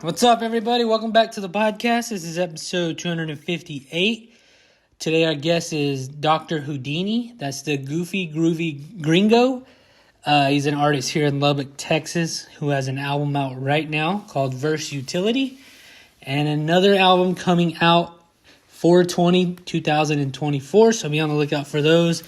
What's up, everybody? Welcome back to the podcast. This is episode 258. Today, our guest is Dr. Houdini. That's the goofy, groovy gringo. He's an artist here in Lubbock, Texas, who has an album out right now called Verse Utility, and another album coming out 4/20/2024. So be on the lookout for those.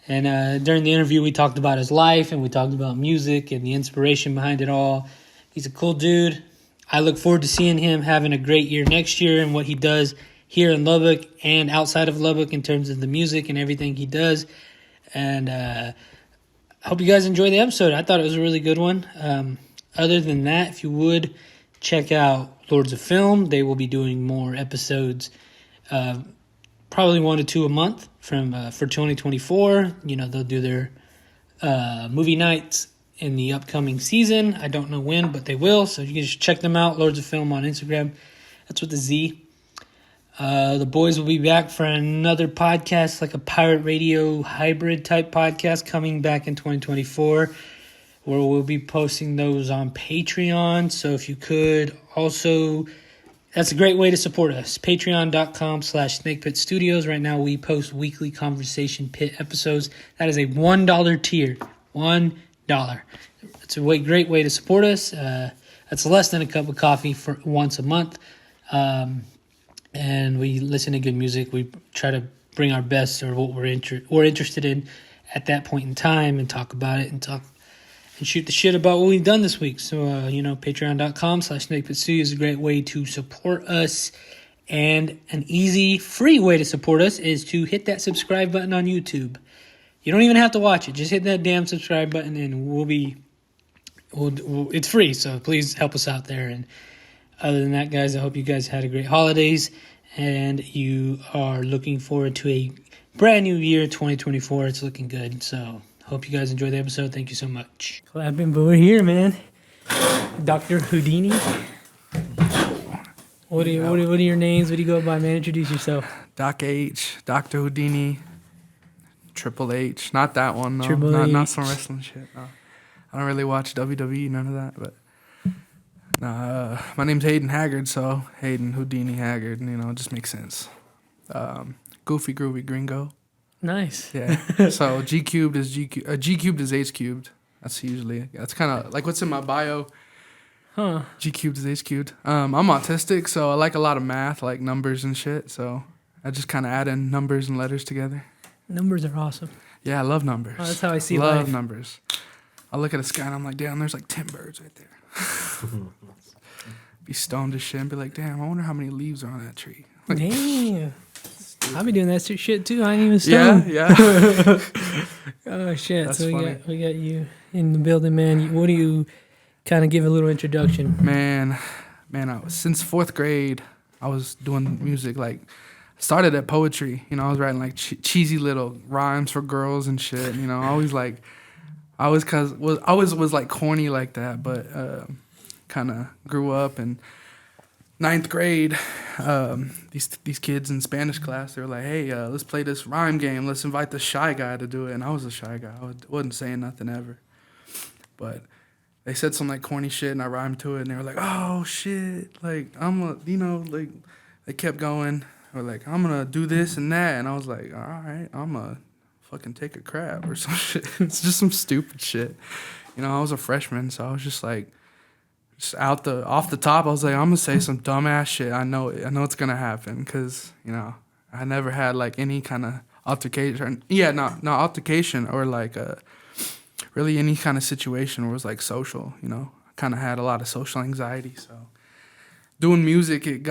And during the interview, we talked about his life, and we talked about music and the inspiration behind it all. He's a cool dude. I look forward to seeing him having a great year next year and what he does here in Lubbock and outside of Lubbock in terms of the music and everything he does. And I hope you guys enjoy the episode. I thought it was a really good one. Other than that, if you would, check out Lords of Film. They will be doing more episodes, probably 1 to 2 a month for 2024. You know, they'll do their movie nights in the upcoming season. I don't know when, but they will. So you can just check them out. Lords of Film on Instagram. That's with the Z. The boys will be back for another podcast, like a pirate radio hybrid type podcast coming back in 2024, where we'll be posting those on Patreon. So if you could also, that's a great way to support us. Patreon.com/SnakePit Studios. Right now we post weekly Conversation Pit episodes. That is a $1 tier. $1. It's a great way to support us. That's less than a cup of coffee for once a month. And we listen to good music. We try to bring our best or what we're interested in at that point in time and talk about it and shoot the shit about what we've done this week. So, Patreon.com/SnakePit Studios is a great way to support us. And an easy, free way to support us is to hit that subscribe button on YouTube. You don't even have to watch it. Just hit that damn subscribe button and it's free. So please help us out there. And other than that, guys, I hope you guys had a great holidays and you are looking forward to a brand new year, 2024. It's looking good. So hope you guys enjoy the episode. Thank you so much. Clapping, but we're here, man. Dr. Houdini. What are your names? What do you go by, man? Introduce yourself. Doc H, Dr. Houdini, Triple H. Not that one, no. Not some wrestling shit, no. I don't really watch WWE, none of that, but my name's Hayden Haggard, so Hayden Houdini Haggard, it just makes sense. Goofy, groovy gringo. Nice. Yeah. So G cubed is H cubed. That's kind of like what's in my bio. Huh. G cubed is H cubed. I'm autistic, so I like a lot of math, like numbers and shit, so I just kind of add in numbers and letters together. Numbers are awesome. Yeah, I love numbers. Oh, that's how I see life. Love numbers. I look at the sky and I'm like, damn, there's like 10 birds right there. Be stoned as shit and be like, damn, I wonder how many leaves are on that tree. Like, damn. I'll be doing that shit too. I ain't even stoned. Yeah. Oh, shit. That's so funny. we got you in the building, man. What do you kind of give a little introduction? Man, since 4th grade, I was doing music. Like, started at poetry. I was writing like cheesy little rhymes for girls and shit. I was like corny like that, but kind of grew up. And 9th grade, these kids in Spanish class, they were like, hey, let's play this rhyme game. Let's invite the shy guy to do it. And I was a shy guy. I wasn't saying nothing ever. But they said some like corny shit and I rhymed to it. And they were like, oh shit. Like, they kept going. They were like, I'm going to do this and that. And I was like, all right, I'm going to fucking take a crap or some shit. It's just some stupid shit. I was a freshman, so I was just like, off the top, I was like, I'm gonna say some dumbass shit. I know it's gonna happen because I never had like any kind of altercation. Not altercation or like really any kind of situation where it was like social. I kind of had a lot of social anxiety, so doing music it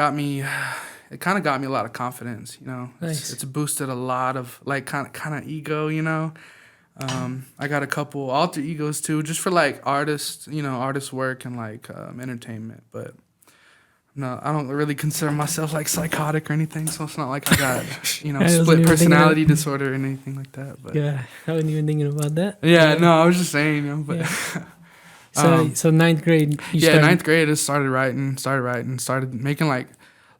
kind of got me a lot of confidence. Nice. It's boosted a lot of like kind of ego. I got a couple alter egos too, just for like artist work and like entertainment. But no, I don't really consider myself like psychotic or anything, so it's not like I got split personality disorder or anything like that. But yeah, I wasn't even thinking about that. Yeah, no, I was just saying, but. Yeah. So 9th grade. Ninth grade, I started writing, started making like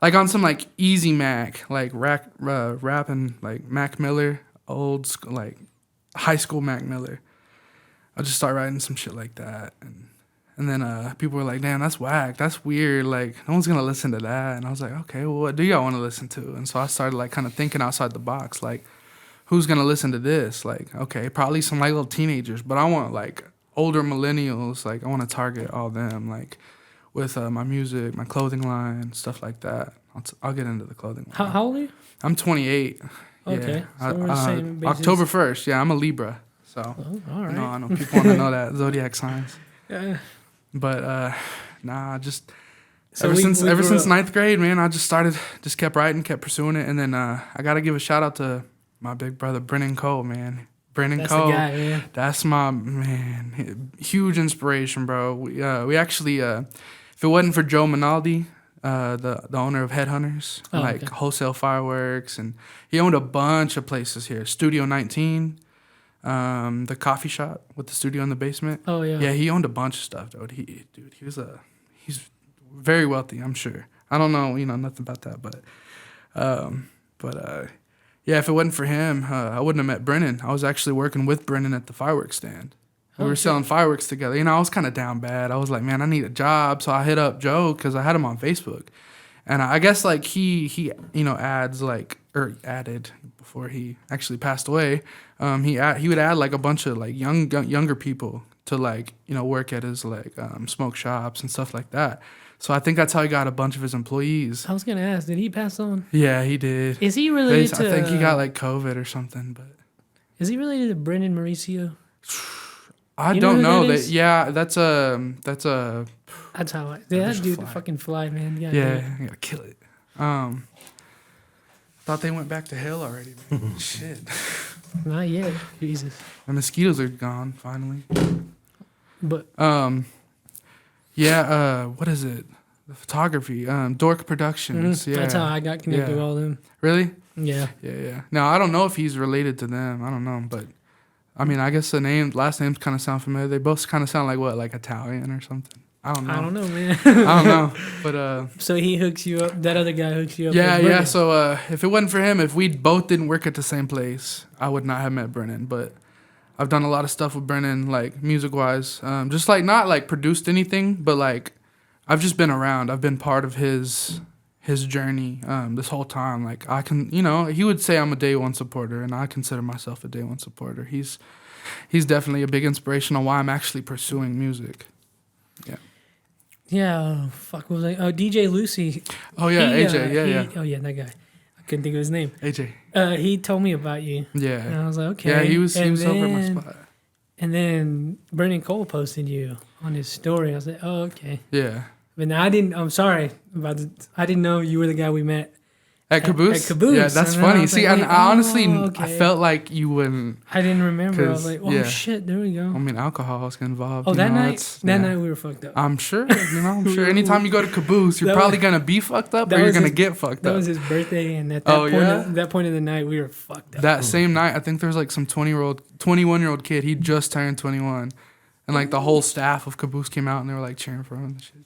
on some like easy Mac, like rapping like Mac Miller, old school, like high school Mac Miller. I'll just start writing some shit like that, and And then people were like, damn, that's whack. That's weird. Like, no one's going to listen to that. And I was like, okay, well, what do y'all want to listen to? And so I started, like, kind of thinking outside the box. Like, who's going to listen to this? Like, okay, probably some, like, little teenagers. But I want, like, older millennials. Like, I want to target all them, like, with my music, my clothing line, stuff like that. I'll get into the clothing line. How old are you? I'm 28. Okay. Yeah. So we're the same basis. October 1st. Yeah, I'm a Libra. So, all right. I know people want to know that. Zodiac signs. Yeah. But just So ever since up. ninth grade, man, I just kept writing, kept pursuing it, and then I gotta give a shout out to my big brother Brennan Cole, man. Brennan Cole, the guy, yeah. That's my man, huge inspiration, bro. We actually, if it wasn't for Joe Minaldi, the owner of Headhunters, Okay. wholesale fireworks, and he owned a bunch of places here, Studio 19. The coffee shop with the studio in the basement. Oh yeah. Yeah, he owned a bunch of stuff, dude. He's very wealthy, I'm sure. I don't know, nothing about that, but yeah, if it wasn't for him, I wouldn't have met Brennan. I was actually working with Brennan at the fireworks stand. We were selling fireworks together. I was kind of down bad. I was like, man, I need a job, so I hit up Joe because I had him on Facebook, and I guess like he adds like or added before he actually passed away. He would add like a bunch of like younger people to like work at his like smoke shops and stuff like that. So I think that's how he got a bunch of his employees. I was gonna ask, did he pass on? Yeah, he did. Is he related to? I think he got like COVID or something. But is he related to Brendan Mauricio? I don't know that. Is? Yeah, that's a. That's how that dude the fucking fly, man. Yeah, you gotta kill it. Thought they went back to hell already, man. Shit. Not yet. Jesus. The mosquitoes are gone finally. But what is it? The photography. Dork Productions. Mm-hmm. Yeah. That's how I got connected with all them. Really? Yeah. Yeah. Now I don't know if he's related to them. I don't know, but I mean, I guess last names kind of sound familiar. They both kind of sound like what, like Italian or something. I don't know, man. I don't know, but so he hooks you up. That other guy hooks you up. Yeah. So if it wasn't for him, if we both didn't work at the same place, I would not have met Brennan. But I've done a lot of stuff with Brennan, like music wise. Just like not like produced anything, but like I've just been around. I've been part of his journey this whole time. Like I can, he would say I'm a day one supporter, and I consider myself a day one supporter. He's definitely a big inspiration on why I'm actually pursuing music. Yeah. Yeah, fuck, what was I? Oh, DJ Lucy. Oh, yeah, AJ, Oh, yeah, that guy. I couldn't think of his name. AJ. He told me about you. Yeah. And I was like, okay. Yeah, he was over at my spot. And then Brendan Cole posted you on his story. I was like, oh, okay. Yeah. But now I'm sorry I didn't know you were the guy we met. At Caboose? At Caboose. Yeah, that's and funny. See, like, I honestly, okay. I felt like you wouldn't. I didn't remember. I was like, oh, shit, there we go. I mean, alcohol was involved. Oh, that night we were fucked up. I'm sure. I'm sure. Anytime you go to Caboose, you're probably going to be be fucked up or you're going to get fucked up. That was his birthday, and at that point in the night, we were fucked up. That same night, I think there was like some 21-year-old kid. He just turned 21. And like the whole staff of Caboose came out and they were like cheering for him and shit.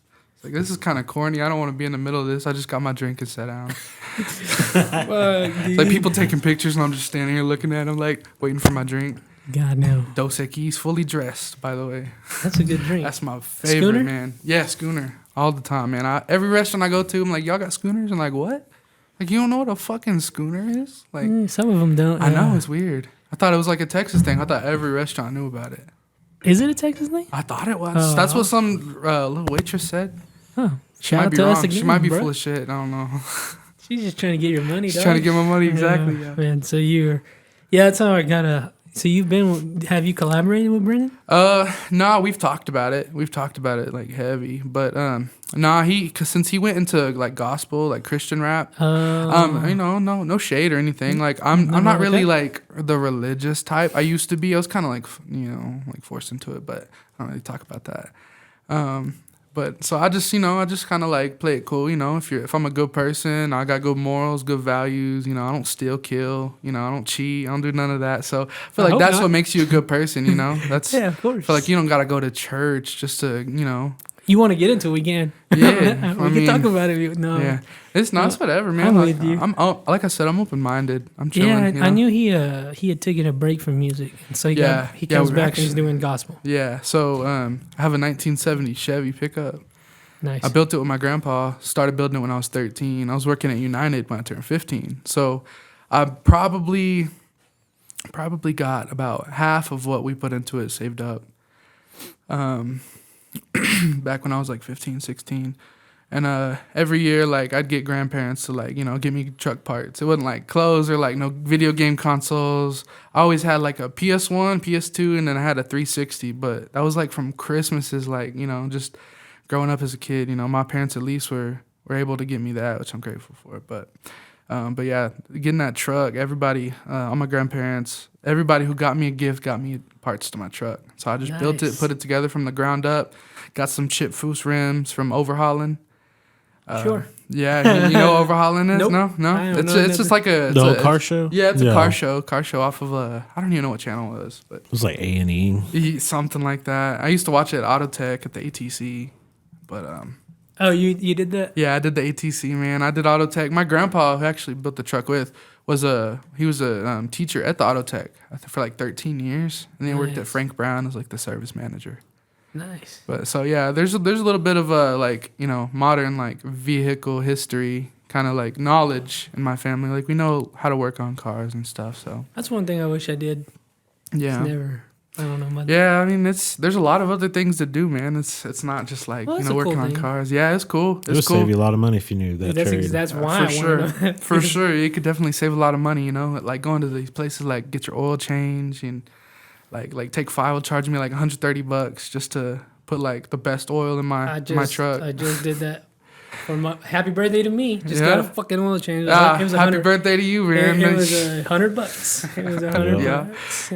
Like, this is kind of corny. I don't want to be in the middle of this. I just got my drink and sat down. Like people taking pictures and I'm just standing here looking at them like waiting for my drink. God, no. Dos Equis, fully dressed, by the way. That's a good drink. That's my favorite, Schooner? man. Yeah, Schooner. All the time, man. Every restaurant I go to, I'm like, y'all got Schooners? I'm like, what? Like, you don't know what a fucking Schooner is? Like, some of them don't. I know, it's weird. I thought it was like a Texas thing. I thought every restaurant knew about it. Is it a Texas thing? I thought it was. That's what some little waitress said. Huh. She might be wrong. She might be full of shit. I don't know. She's just trying to get your money, She's trying to get my money, exactly. Yeah. Man, so that's how I got so have you collaborated with Brennan? Nah, we've talked about it. We've talked about it like heavy, but since he went into like gospel, like Christian rap, no shade or anything. Like I'm not really like the religious type. I used to be. I was kind of like like forced into it, but I don't really talk about that. But so I just kind of like play it cool, if I'm a good person, I got good morals, good values, I don't steal, kill, I don't cheat, I don't do none of that. So I feel like that's what makes you a good person, That's yeah, of course. I feel like you don't got to go to church just to, you want to get into it, we can. Yeah, we can talk about it. No. Yeah, it's not whatever, man. I'm Like, with you. like I said, I'm open minded. I'm chilling. Yeah, you know? I knew he had taken a break from music, and so he comes back and he's doing gospel. Yeah, so I have a 1970 Chevy pickup. Nice. I built it with my grandpa. Started building it when I was 13. I was working at United when I turned 15. So I probably got about half of what we put into it saved up. Back when I was like 15, 16. And every year, like, I'd get grandparents to, like, you know, give me truck parts. It wasn't like clothes or like no video game consoles. I always had like a PS1, PS2, and then I had a 360. But that was like from Christmases, like, you know, just growing up as a kid. You know, my parents at least were able to get me that, which I'm grateful for. But yeah, getting that truck, everybody, all my grandparents, everybody who got me a gift got me parts to my truck. So I just built it, put it together from the ground up. Got some chip foose rims from overhauling. Sure. Yeah, you know what overhauling is? Nope. No. It's just like a car show. Yeah, it's a car show off of I don't even know what channel it was, but It was like A&E. something like that. I used to watch it at Autotech at the ATC, but Oh, you did that? yeah, I did the ATC, man. I did Autotech. My grandpa, who actually built the truck with, was a teacher at the Autotech for like 13 years, and then he worked at Frank Brown as like the service manager. Nice. But so yeah, there's a little bit of like, you know, modern like vehicle history kind of like knowledge in my family. Like we know how to work on cars and stuff. So That's one thing I wish I did. yeah, I don't know about yeah. I mean, there's a lot of other things to do, man. It's not just like Well, you that's know a working cool on thing. cars. Yeah, it's cool. It would It's cool. save you a lot of money if you knew that trade. That's why for I sure. wanted to. For sure, you could definitely save a lot of money. You know, like going to these places like get your oil change and like Take 5 will charge me like $130 just to put like the best oil in my truck. I just did that for my happy birthday to me. Just Yeah. got a fucking oil change. It was happy birthday to you, man. It was $100. It was $100. Yeah.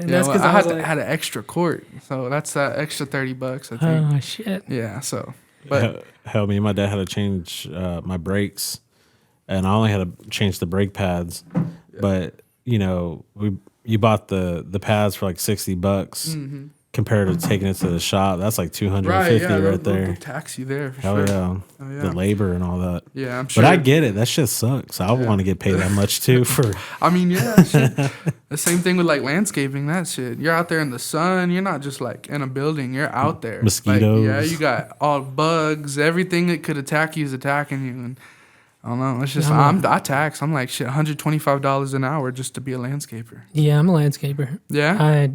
And Yeah, that's well, because I was had, like, had an extra quart, so that's that extra $30, I think. oh shit. Yeah, so but Hell, me and my dad had to change my brakes, and I only had to change the brake pads. But you know, you bought the pads for like $60 compared to taking it to the shop. That's like $250 right there. They'll tax you there for Hell sure. yeah. Oh, yeah. The labor and all that. Yeah, I'm sure. But I get it. That shit sucks. I want to get paid that much too for. I mean, yeah, shit. The same thing with like landscaping. That shit. You're out there in the sun. You're not just like in a building. You're out there. Mosquitoes. Like, yeah, you got all bugs. Everything that could attack you is attacking you. And I don't know. It's just I tax. I'm like shit. $125 an hour just to be a landscaper. Yeah, I'm a landscaper. Yeah.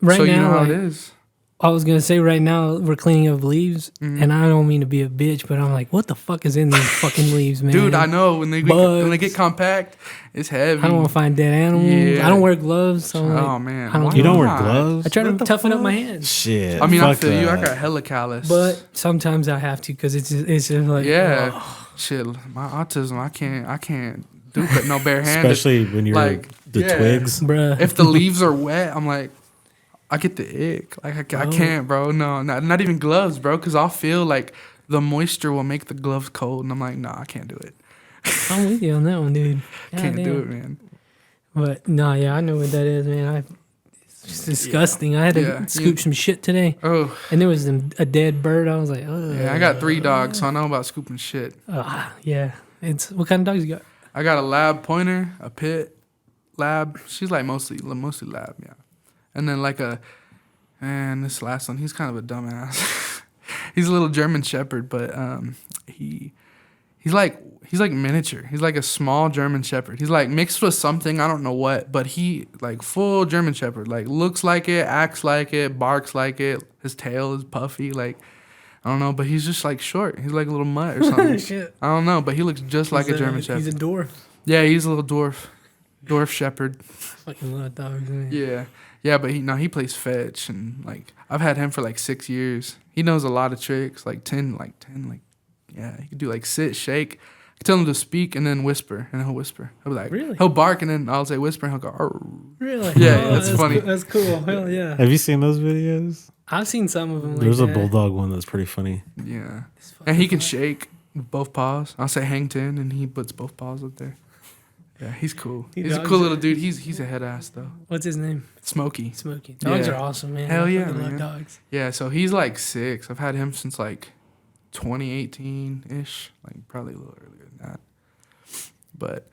Right so now, you know how like, it is. I was gonna say right now we're cleaning up leaves, and I don't mean to be a bitch, but I'm like, what the fuck is in these fucking leaves, man? Dude, I know when they Bugs. get compact, it's heavy. I don't want to find dead animals. Yeah. I don't wear gloves. So I'm like, Oh man, I don't You don't wear Why? gloves? I try to What the toughen up fuck? my hands, Shit. I mean, I fuck feel you. I that. got hella callus. but sometimes I have to because it's just like yeah, oh. shit. My autism, I can't do it no bare handed. Especially when you're like, the yeah. twigs. bruh. If the leaves are wet, I'm like, I get the ick. Like I Oh. can't, bro. No, not even gloves, bro. Because I'll feel like the moisture will make the gloves cold, and I'm like, nah, I can't do it. I'm with you on that one, dude. Can't do Goddamn. it, man. But no, yeah, I know what that is, man. It's disgusting. I had to Yeah. scoop some shit today, Oh, and there was a dead bird. I was like, oh, yeah. I got 3 dogs, so I know about scooping shit. yeah. It's what kind of dogs you got? I got a lab pointer, a pit lab. She's like mostly lab, yeah. And then like this last one, he's kind of a dumbass. He's a little German Shepherd, but he's like miniature. He's like a small German Shepherd. He's like mixed with something, I don't know what, but he like full German Shepherd. Like looks like it, acts like it, barks like it. His tail is puffy, like I don't know, but he's just like short. He's like a little mutt or something. Shit. I don't know, but he looks just like a German Shepherd. He's a dwarf. Yeah, he's a little dwarf shepherd. Fucking love dogs, man. Yeah, but he plays fetch, and like I've had him for like 6 years. He knows a lot of tricks, like 10, yeah, he can do like sit, shake. I tell him to speak and then whisper, and he'll whisper. He'll be like, Really? He'll bark and then I'll say whisper, and he'll go, "Arr." Really? Yeah, that's funny. That's cool. Hell yeah. Have you seen those videos? I've seen some of them. There's a that. bulldog one that's pretty funny. Yeah, It's fucking and he can fun. shake with both paws. I'll say hang 10, and he puts both paws up there. Yeah, he's cool. He He's a dogs cool it. little dude. He's a head ass though. What's his name? Smokey. Smokey. Dogs Yeah. are awesome, man. Hell I yeah, fucking love man. dogs. Yeah, so he's like 6. I've had him since like 2018-ish, like probably a little earlier than that. But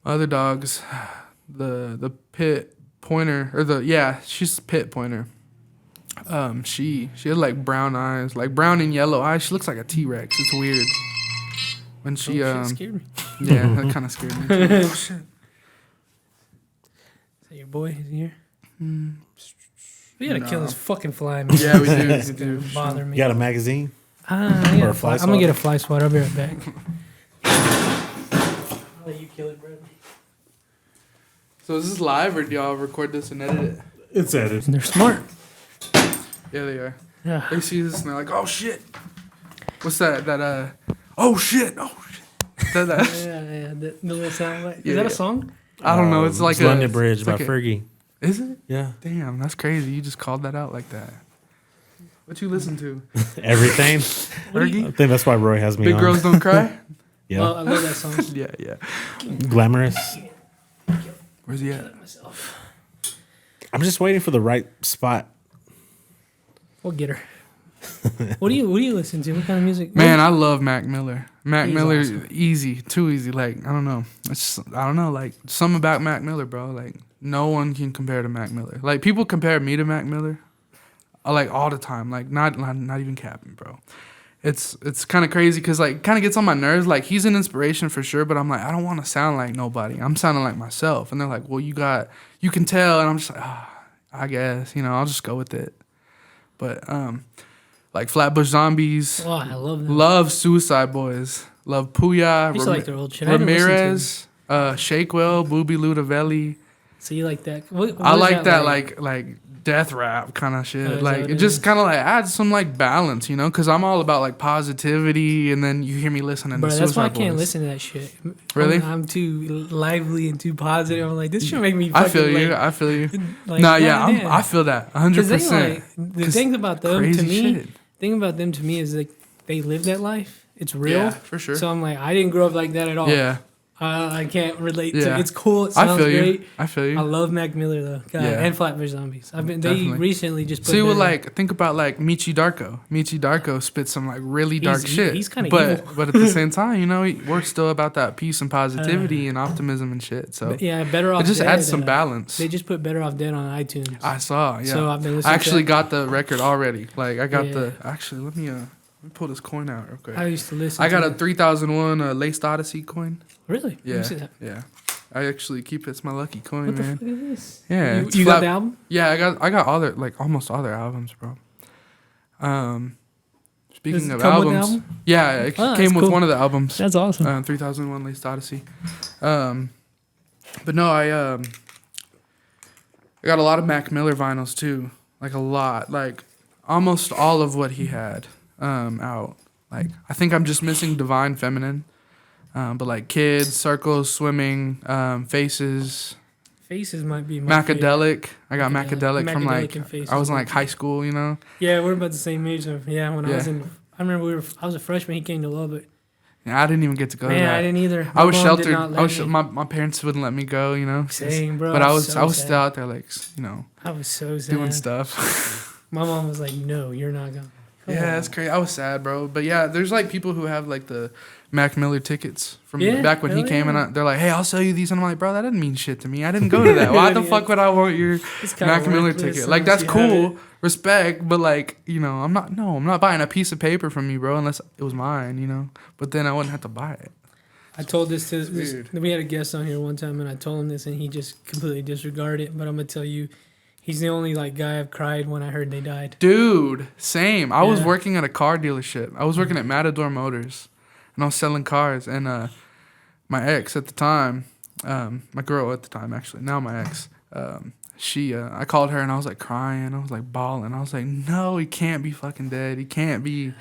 other dogs, the pit pointer she's pit pointer. She had like brown eyes, like brown and yellow eyes. She looks like a T-Rex. It's weird. When she scared me. yeah, that kind of scared me. Oh shit. Is that your boy? Is he here? We gotta kill this fucking fly, man. Yeah, we do. It's gonna bother me. You got a magazine? Yeah, Or a fly I'm gonna get a fly swatter. I'll be right back. I'll let you kill it, bro. So is this live or do y'all record this and edit it? It's edited. They're smart. Yeah, they are. Yeah. They see this and they're like, oh shit. What's that? Oh shit. Oh shit. Yeah, the little sound. Is Yeah, that yeah. a song? I don't know. It's like London Bridge it's by like Fergie. Is it? Yeah. Damn, that's crazy. You just called that out like that. What you listen to? Everything. Fergie? I think that's why Roy has me Big on. Girls Don't Cry? Yeah. Oh, I love that song. Yeah. Glamorous. Where's he at? Myself. I'm just waiting for the right spot. We'll get her. What do you listen to? What kind of music? Man, I love Mac Miller. Mac He's Miller, awesome. easy, too easy. Like, I don't know. I don't know. Like, something about Mac Miller, bro. Like, no one can compare to Mac Miller. Like, people compare me to Mac Miller, like, all the time. Like, not even capping, bro. It's kind of crazy because, like, kind of gets on my nerves. Like, he's an inspiration for sure, but I'm like, I don't want to sound like nobody. I'm sounding like myself. And they're like, well, you can tell. And I'm just like, I guess, I'll just go with it. But, like Flatbush Zombies. Oh, I love them. Love Suicide Boys. Love Puya. I used to like their old shit. I didn't listen to Ramirez. Shakewell. Booby Ludovelli. So you like that? What I is like that like death rap kind of shit. is Like that it what just it kind of like adds some like balance, because I'm all about like positivity, and then you hear me listening Bro, to that's why I Suicide can't Boys. listen to that shit. Really? I'm too lively and too positive. I'm like, this should make me. I Fucking, feel you. Like, I feel you. like, Nah, yeah, goddamn. I feel that 'Cause they, 100%. like, the thing about them to Crazy me, shit. thing about them to me is like they live that life. It's real. Yeah, for sure. So I'm like, I didn't grow up like that at all. Yeah, I can't relate to. Yeah. It's cool. It sounds I feel great. you. I feel you. I love Mac Miller though. God, Yeah. and Flatbush Zombies. They Definitely. recently just put See, well, them- like think about like Michi Darko. Michi Darko spits some like really dark shit. he's kinda but evil. but at the same time, we're still about that peace and positivity and optimism and shit. So But yeah, Better Off it just Dead, adds some balance. They just put Better Off Dead on iTunes. I saw, yeah. So I've been listening I actually to got the record already. Like I got Yeah. actually let me pull this coin out real quick. I used to listen. I got to a 3001 Laced Odyssey coin. Really? Let me Yeah, see that. yeah. I actually keep it's my lucky coin, What the man. fuck is this? Yeah, you, it's you got flat- the album? Yeah, I got all their almost all their albums, bro. Speaking Does it of come with the albums, album? yeah, it Oh, came that's with cool. one of the albums. That's awesome. 3001 Laced Odyssey. But no, I got a lot of Mac Miller vinyls too, like a lot, like almost all of what he had out. Like I think I'm just missing Divine Feminine, but like Kids, Circles, Swimming, Faces, Faces might be my favorite. Macadelic. I got Macadelic. Macadelic from Macadelic like and Faces I was in are like high school, Yeah, we're about the same age. So yeah, when I was Yeah. I remember I was a freshman. He came to Lubbock. Yeah, I didn't even get to go to Man, that. I didn't either. I was My mom did sheltered. not let me. My parents wouldn't let me go, Same, bro. But I was so still sad. out there like I was so sad. doing stuff. My mom was like, "No, you're not going." Yeah, that's crazy. I was sad, bro. But yeah, there's like people who have like the Mac Miller tickets from Yeah, back when he hell came, yeah. and they're like, "Hey, I'll sell you these," and I'm like, "Bro, that didn't mean shit to me. I didn't go to that. Why the Yeah. fuck would I want your It's kinda Mac Miller worthless ticket? Like unless that's you have cool, it. respect, but like I'm not buying a piece of paper from you, bro, unless it was mine, But then I wouldn't have to buy it. I told this to weird. we had a guest on here one time, and I told him this, and he just completely disregarded it. But I'm gonna tell you, he's the only like guy I've cried when I heard they died. Dude, same. I was Yeah. working at a car dealership. I was working at Matador Motors, and I was selling cars. And my ex at the time, my girl at the time, actually, now my ex, I called her and I was like crying. I was like bawling. I was like, no, he can't be fucking dead. He can't be.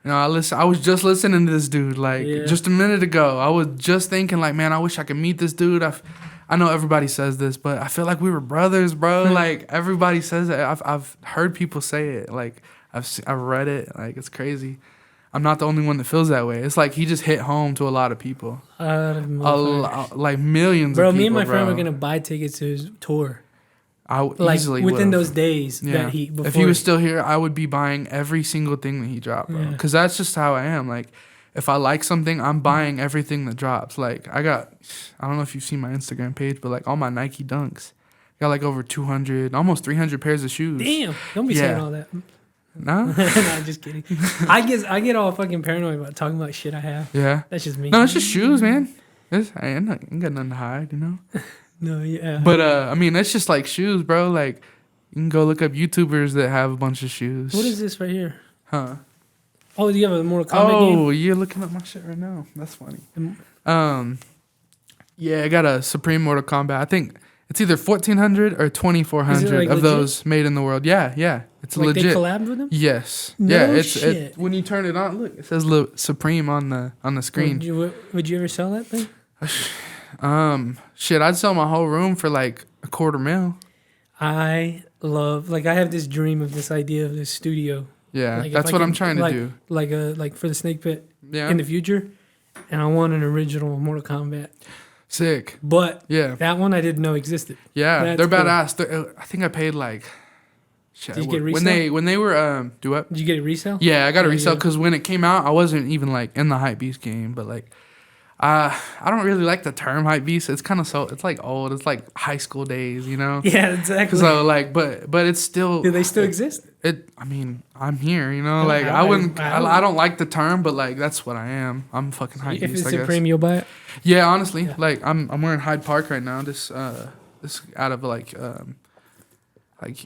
I was just listening to this dude like Yeah. just a minute ago. I was just thinking like, man, I wish I could meet this dude. I know everybody says this, but I feel like we were brothers, bro. Like everybody says it. I've heard people say it. Like I've read it. Like it's crazy. I'm not the only one that feels that way. It's like he just hit home to a lot of people. Like millions. Bro, Me and of my people, friend bro. were gonna buy tickets to his tour. I would Like easily within would've. those days that he before If he was still here, I would be buying every single thing that he dropped, bro. Yeah. Because that's just how I am. Like, if I like something, I'm buying everything that drops. Like, I don't know if you've seen my Instagram page, but like all my Nike Dunks, got like over 200, almost 300 pairs of shoes. Damn, don't be Yeah. saying all that. No? No, I'm just kidding. I get all fucking paranoid about talking about shit I have. Yeah. That's just me. No, it's just shoes, man. I ain't got nothing to hide, you know? No, yeah. But, I mean, it's just like shoes, bro. Like, you can go look up YouTubers that have a bunch of shoes. What is this right here? Huh? Oh, do you have a Mortal Kombat game? Oh, you're looking up my shit right now. That's funny. Um, Yeah, I got a Supreme Mortal Kombat. I think it's either 1400 or 2400 Is it, like, of legit? those made in the world. Yeah, it's like legit. they collabed with him? Yes. No yeah, it's shit. when you turn it on, look, it says Supreme on the screen. Would you ever sell that thing? Shit, I'd sell my whole room for like $250,000. I have this dream of this idea of this studio. Yeah, Like, if that's I what could, I'm trying to do. Like for the Snake Pit Yeah. in the future, and I want an original Mortal Kombat. Sick. But Yeah. that one I didn't know existed. Yeah, That's they're cool. badass. I think I paid like shit. Did you get when resale? they were do what? Did you get a resale? Yeah, I got a Oh, resale yeah. because when it came out, I wasn't even like in the hype beast game, but like, I don't really like the term hype beast. It's kind of it's like old. It's like high school days, you know. Yeah, exactly. So like, but it's still. Do they still exist? I mean, I'm here, you know. I- Like I- I wouldn't. I- I don't like the term, but like that's what I am. I'm fucking hype If beast. it's I guess. Supreme, you'll buy it. Yeah, honestly, Yeah. like I'm wearing Hyde Park right now. This out of like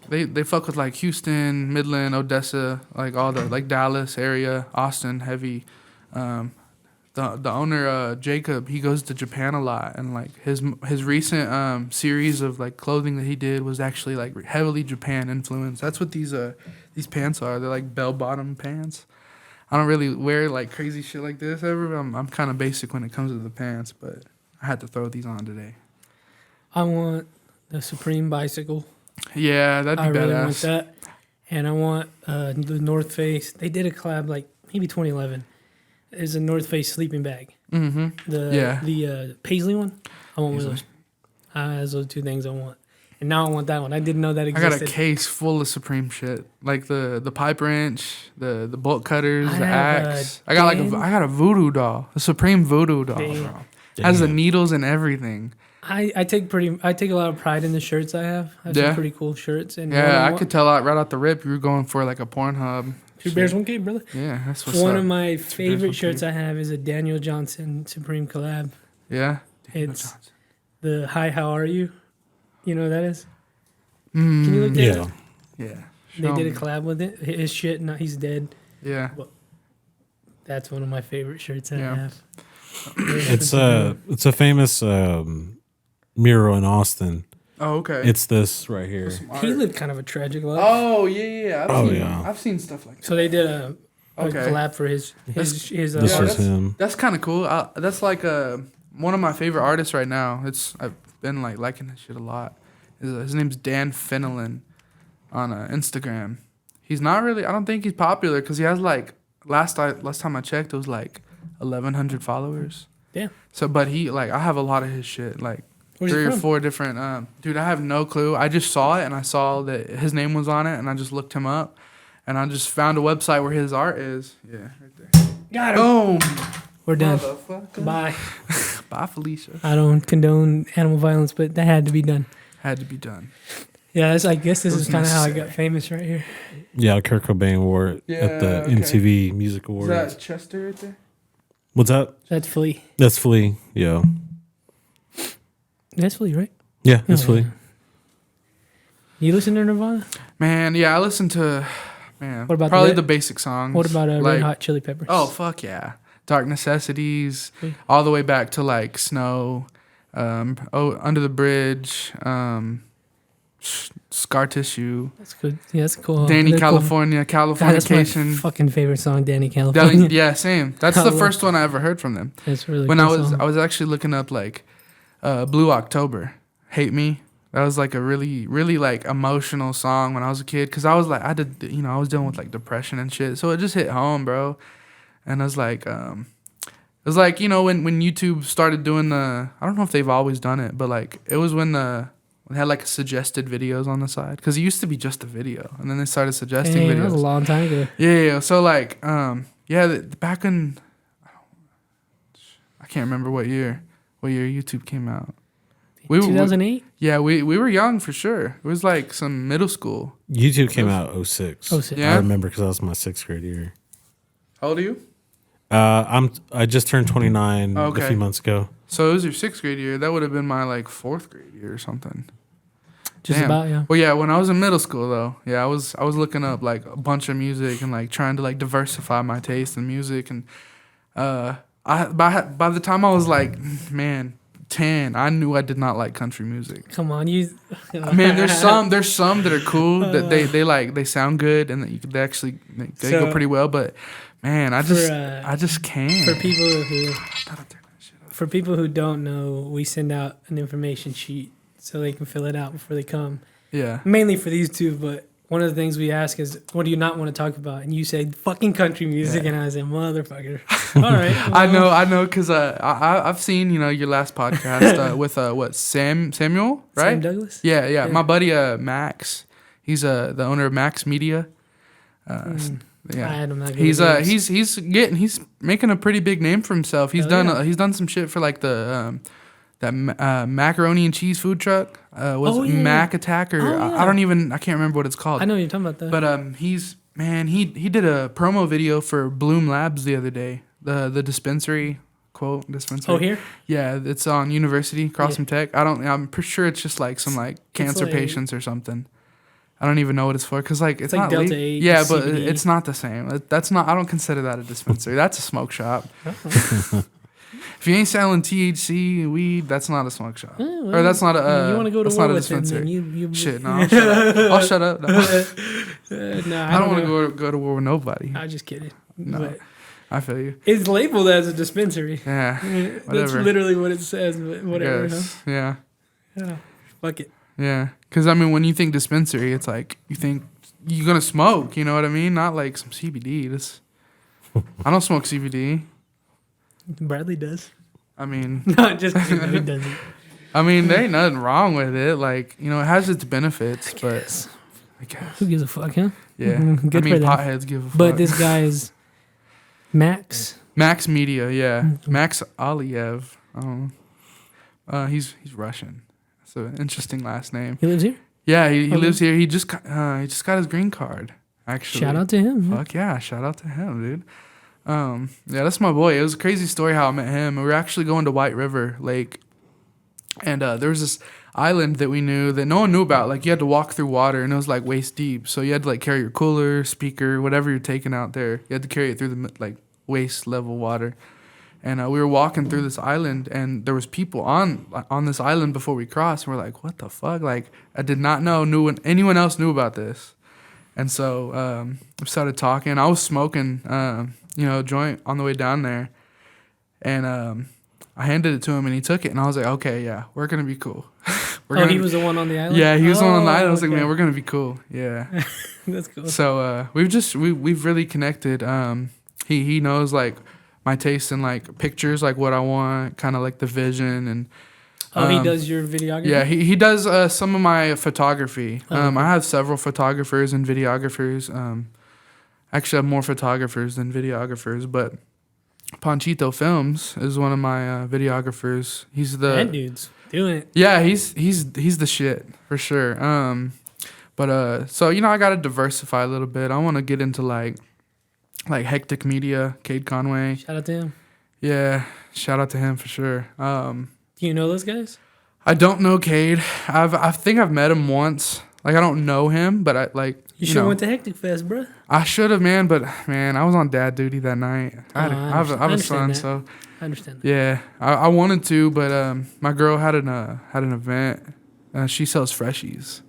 they fuck with like Houston, Midland, Odessa, like all the like Dallas area, Austin heavy. The owner Jacob, he goes to Japan a lot, and like his recent series of like clothing that he did was actually like heavily Japan influenced. That's what these pants are. They're like bell bottom pants. I don't really wear like crazy shit like this ever. I'm kind of basic when it comes to the pants, but I had to throw these on today. I want the Supreme bicycle. Yeah, that'd be I really want badass. that. And I want the North Face. They did a collab like maybe 2011. It's a North Face sleeping bag. Mm-hmm. The Paisley one. I want one of Paisley. those. Those are two things I want. And now I want that one. I didn't know that I got existed. a case full of Supreme shit, like the pipe wrench, the bolt cutters, I the have axe. a I got Dan- I got a voodoo doll, a Supreme voodoo doll, Damn. bro. Has the Damn. needles and everything. I take a lot of pride in the shirts I have. I have Yeah. some pretty cool shirts. And Yeah, I one- could tell right out the rip you were going for like a Pornhub. Two shit. bears, one cave, brother. Yeah, that's what's One up. of my bears, favorite one shirts cave. I have is a Daniel Johnson Supreme collab. Yeah. It's the Hi, How Are You? You know what that is? Mm, Can you look that Yeah. up? Yeah. They Show did a me. collab with it. His shit, no, he's dead. Yeah. That's one of my favorite shirts I Yeah. have. It's a famous mural in Austin. Oh, okay. It's this right here. He lived kind of a tragic life. Oh yeah. Yeah. I've seen stuff like that. So they did a Okay. collab for his This Yeah, was that's- him. That's kind of cool. That's like one of my favorite artists right now. I've been like liking his shit a lot. His name's Dan Fenelon on Instagram. He's not really. I don't think he's popular because he has like last time I checked, it was like 1,100 followers. Yeah. So, but he like I have a lot of his shit like. Where's he 3 or from? 4 different. Dude, I have no clue. I just saw it and I saw that his name was on it and I just looked him up and I just found a website where his art is. Yeah, right there. Got him. Boom. We're done. Motherfucker. Goodbye. Bye, Felicia. I don't condone animal violence, but that had to be done. Had to be done. Yeah, I guess this It is was kind of how I necessary. got famous right here. Yeah, Kurt Cobain wore it Yeah, at the okay. MTV Music Is Awards. that Chester right there? What's that? That's Flea. That's Flea. Yeah. That's Flea, right? Yeah, that's Oh, Flea. yeah. You listen to Nirvana? Man, yeah, I listen to What about probably the the basic songs. What about Red like, Hot Chili Peppers? Oh fuck yeah. Dark Necessities, Sweet. all the way back to like Snow, Under the Bridge, Scar Tissue, That's good. Yeah, that's cool. Danny They're cool. California, God, that's my Californication. fucking favorite song, Danny California. Yeah, same. That's I the love- first one I ever heard from them. That's a really When cool I was song. I was actually looking up like Blue October, Hate Me. That was like a really really like emotional song when I was a kid cuz I was like I was dealing with like depression and shit. So it just hit home, bro. And I was like it was like, when YouTube started doing I don't know if they've always done it, but like it was when They had like suggested videos on the side because it used to be just a video, and then they started suggesting Dang, videos. that was a long time ago. Yeah. So like, back in, I can't remember what year YouTube came out. 2008? Yeah, we were young for sure. It was like some middle school. YouTube came out 06. 06. Yeah. I remember because that was my 6th grade year. How old are you? I just turned 29 Okay. a few months ago. So it was your 6th grade year. That would have been my like 4th grade year or something. Just Damn. about, yeah. Well, yeah, when I was in middle school though, I was looking up like a bunch of music and like trying to like diversify my taste in music, and by the time I was like, man, 10, I knew I did not like country music. Come on, you. Man, there's some that are cool that they sound good and that they actually they go pretty well, but man, I just can't. For people who don't know, we send out an information sheet so they can fill it out before they come. Yeah. Mainly for these two, but one of the things we ask is, what do you not want to talk about? And you say fucking country music, and I say, motherfucker. All right. Well, I know, because I've seen your last podcast with Samuel, right? Sam Douglas. Yeah. My buddy Max, he's the owner of Max Media. Yeah, I had him that good he's making a pretty big name for himself. He's done some shit for like the macaroni and cheese food truck. Mac Attack or I can't remember what it's called. I know what you're talking about that. But he did a promo video for Bloom Labs the other day. The dispensary dispensary. Oh, here? Yeah, it's on University across from Tech. I'm pretty sure it's just like some like cancer patients or something. I don't even know what it's for because like it's like not Delta 8. Yeah, but CBD. it's not the same. That's not. I don't consider that a dispensary. That's a smoke shop. If you ain't selling THC weed, that's not a smoke shop. Well, or that's not a. You want to go to that's war not a with them, dispensary. then you Shit, no. I'll shut up. No. No, I don't want to go to war with nobody. I'm just kidding. No, But I feel you. it's labeled as a dispensary. Yeah, That's whatever. literally what it says. But whatever. Yes. Yeah. Yeah. Fuck it. Yeah. Because I mean, when you think dispensary, it's like you think you're gonna smoke. You know what I mean? Not like some CBD. I don't smoke CBD. Bradley does. I mean, No, just kidding. No, he doesn't. I mean, there ain't nothing wrong with it. Like, it has its benefits, but I guess. Who gives a fuck, huh? Yeah. Good I mean, for them. potheads give a fuck. But this guy is Max. Max Media, yeah. Max Aliev. I don't know. He's Russian. It's an interesting last name. He lives here? Yeah, he lives here. He just got his green card, actually. Shout out to him. Fuck yeah, shout out to him, dude. Yeah, that's my boy. It was a crazy story how I met him. We were actually going to White River Lake, and there was this island that we knew that no one knew about. Like, you had to walk through water, and it was like waist deep. So you had to like carry your cooler, speaker, whatever you're taking out there. You had to carry it through the like waist level water. And we were walking through this island, and there was people on this island before we crossed. And we're like, what the fuck? Like, I did not know anyone else knew about this. And so we started talking. I was smoking, a joint on the way down there. And I handed it to him, and he took it. And I was like, okay, yeah, we're going to be cool. He was the one on the island? Yeah, he was the one on the island. I was okay. like, man, we're going to be cool. Yeah. That's cool. So we've really connected. He knows, like, my taste in like pictures, like what I want, kind of like the vision, and he does your videography? Yeah, he does some of my photography. Okay. I have several photographers and videographers. Actually, I have more photographers than videographers, but Panchito Films is one of my videographers. He's That dude's doing it. Yeah, he's the shit for sure. So I gotta diversify a little bit. I want to get into like Hectic Media, Cade Conway. Shout out to him. Yeah, shout out to him for sure. Do you know those guys? I don't know Cade. I think I've met him once. Like, I don't know him, but You should have went to Hectic Fest, bro. I should have, man. But man, I was on dad duty that night. I have a son, that. so I understand that. yeah, I wanted to, but my girl had an event. She sells freshies,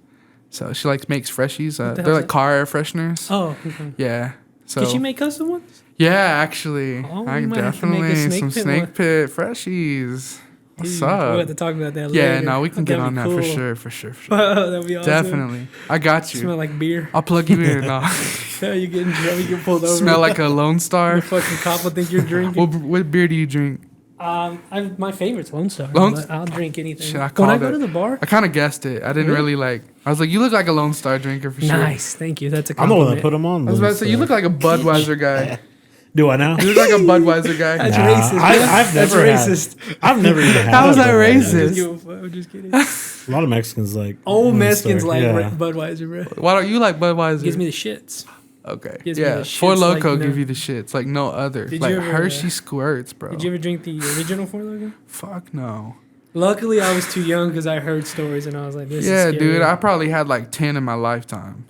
so she makes freshies. They're like car air fresheners. Oh, okay. Yeah. So Can she make custom ones? yeah, actually, Oh, I we can might have to make a definitely snake some pit snake one. pit freshies. What's Dude, up? We'll have to talk about that Yeah, later. no, we can get That'd on be that for cool. sure, for sure. That'd be awesome. Definitely. I got you. Smell like beer. I'll plug you in. No. Yeah, you get in trouble, you get pulled over. Smell like a Lone The Star. fucking cop will think you're drinking. What beer do you drink? My favorite's Lone Star. Lone- But I'll drink anything. Shit, I When I called go it. to the bar, I kind of guessed it. I didn't really like. I was like, you look like a Lone Star drinker for sure. nice. Thank you. That's a I'm the compliment. one that put them on. I was about to say, you look like a Budweiser guy. Do I now? You look like a Budweiser guy. That's Nah, racist. I've That's never racist. I've never even had. How is a that Budweiser. racist? I'm just kidding. A lot of Mexicans like Old Lone Mexicans Star. like Yeah. Budweiser, bro. Why don't you like Budweiser? Gives me the shits. Okay. Gives me Yeah. the Four shits like Loko no- give you the shits like no other. Did Like you ever, Hershey squirts, bro. Did you ever drink the original Four Loko? Fuck no. Luckily, I was too young because I heard stories and I was like, "This Yeah, is scary." dude. I probably had like 10 in my lifetime.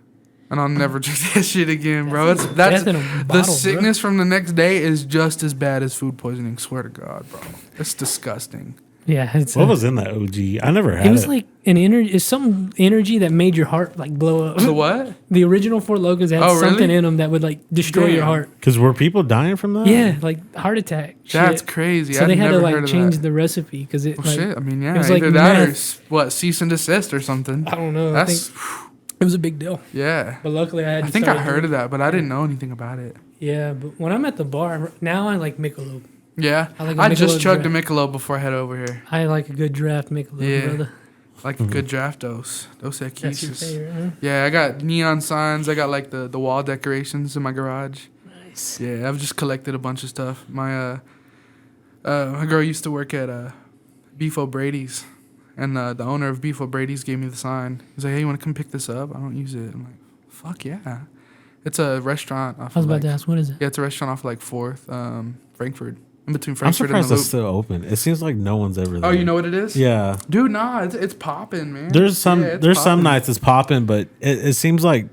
And I'll never drink that shit again, bro. That's Death in a the bottle, sickness from the next day is just as bad as food poisoning. Swear to God, bro. It's disgusting. Yeah, it's What was in that OG? I never had it was it. like an energy. It's some energy that made your heart like blow up. The what? The original Four Locos had Oh, really? something in them that would like destroy your Damn. heart. Because were people dying from that? Yeah, like heart attack. That's shit. crazy. So I'd they had to never like heard of change that. the recipe because it Well, like shit. I mean, yeah. it was Either like that or meth. what? Cease and desist or something. I don't know. That's I think it was a big deal. yeah. But luckily, I had. I think I heard of that, but I didn't know anything about it. Yeah, but when I'm at the bar now, I like Michelob. Yeah, I like a I just Michelob chugged a draft. Michelob before I head over here. I like a good draft Michelob, Yeah. brother. Like a good draft dose. Dos That's your Equis. favorite, huh? Yeah, I got neon signs. I got like the wall decorations in my garage. Nice. Yeah, I've just collected a bunch of stuff. My girl used to work at Beef O'Brady's, and the owner of Beef O'Brady's gave me the sign. He's like, "Hey, you want to come pick this up? I don't use it." I'm like, "Fuck yeah!" It's a restaurant. Off I was of, about like, to ask, what is it? Yeah, it's a restaurant off like 4th, Frankfurt, in between I'm Frankfurt and surprised the it's Loop. still open. It seems like no one's ever there. Oh, you know what it is? Yeah. Dude, nah, it's popping, man. There's some Yeah, it's there's some popping. nights it's popping, but it seems like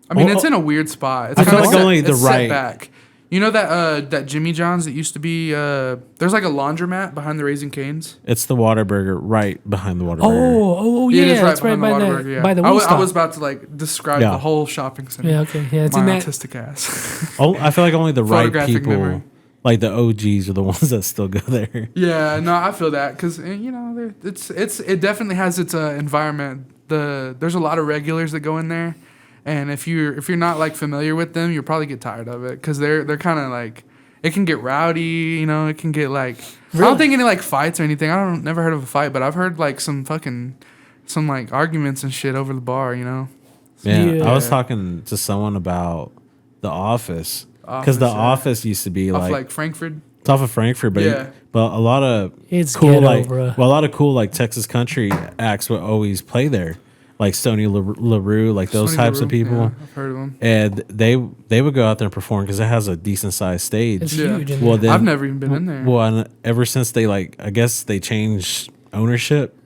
I mean, Oh, it's in a weird spot. It's I feel kinda like only the it's set right- back. You know that Jimmy John's that used to be there's like a laundromat behind the Raising Cane's. it's the Whataburger right behind the Whataburger. Oh, it yeah, is that's right behind by the the Whataburger, yeah. by the I Wingstop. was, I was about to like describe Yeah. the whole shopping center. Yeah, okay, yeah, it's My in that. autistic ass. Oh, I feel like only the right Photographic people, memory. like the OGs, are the ones that still go there. Yeah, no, I feel that because you know it definitely has its environment. There's a lot of regulars that go in there, and if you're not like familiar with them, you'll probably get tired of it because they're kind of like it can get rowdy. You know, it can get like I Really? don't think any like fights or anything. Never heard of a fight, but I've heard like some like arguments and shit over the bar. You know. Yeah, I was Yeah. talking to someone about The Office because The Office, yeah. Office used to be Off like like Frankfurt. it's off of Frankfurt, but Yeah. but a lot of It's cool ghetto, like bruh. well, a lot of cool like Texas country acts would always play there, like Stoney LaRue, like those Sonny types of LaRue, people. yeah, I've heard of them. And they would go out there and perform because it has a decent sized stage. It's Yeah. huge. In Well, there. then I've never even been in there. Well, and ever since they like, I guess they changed ownership.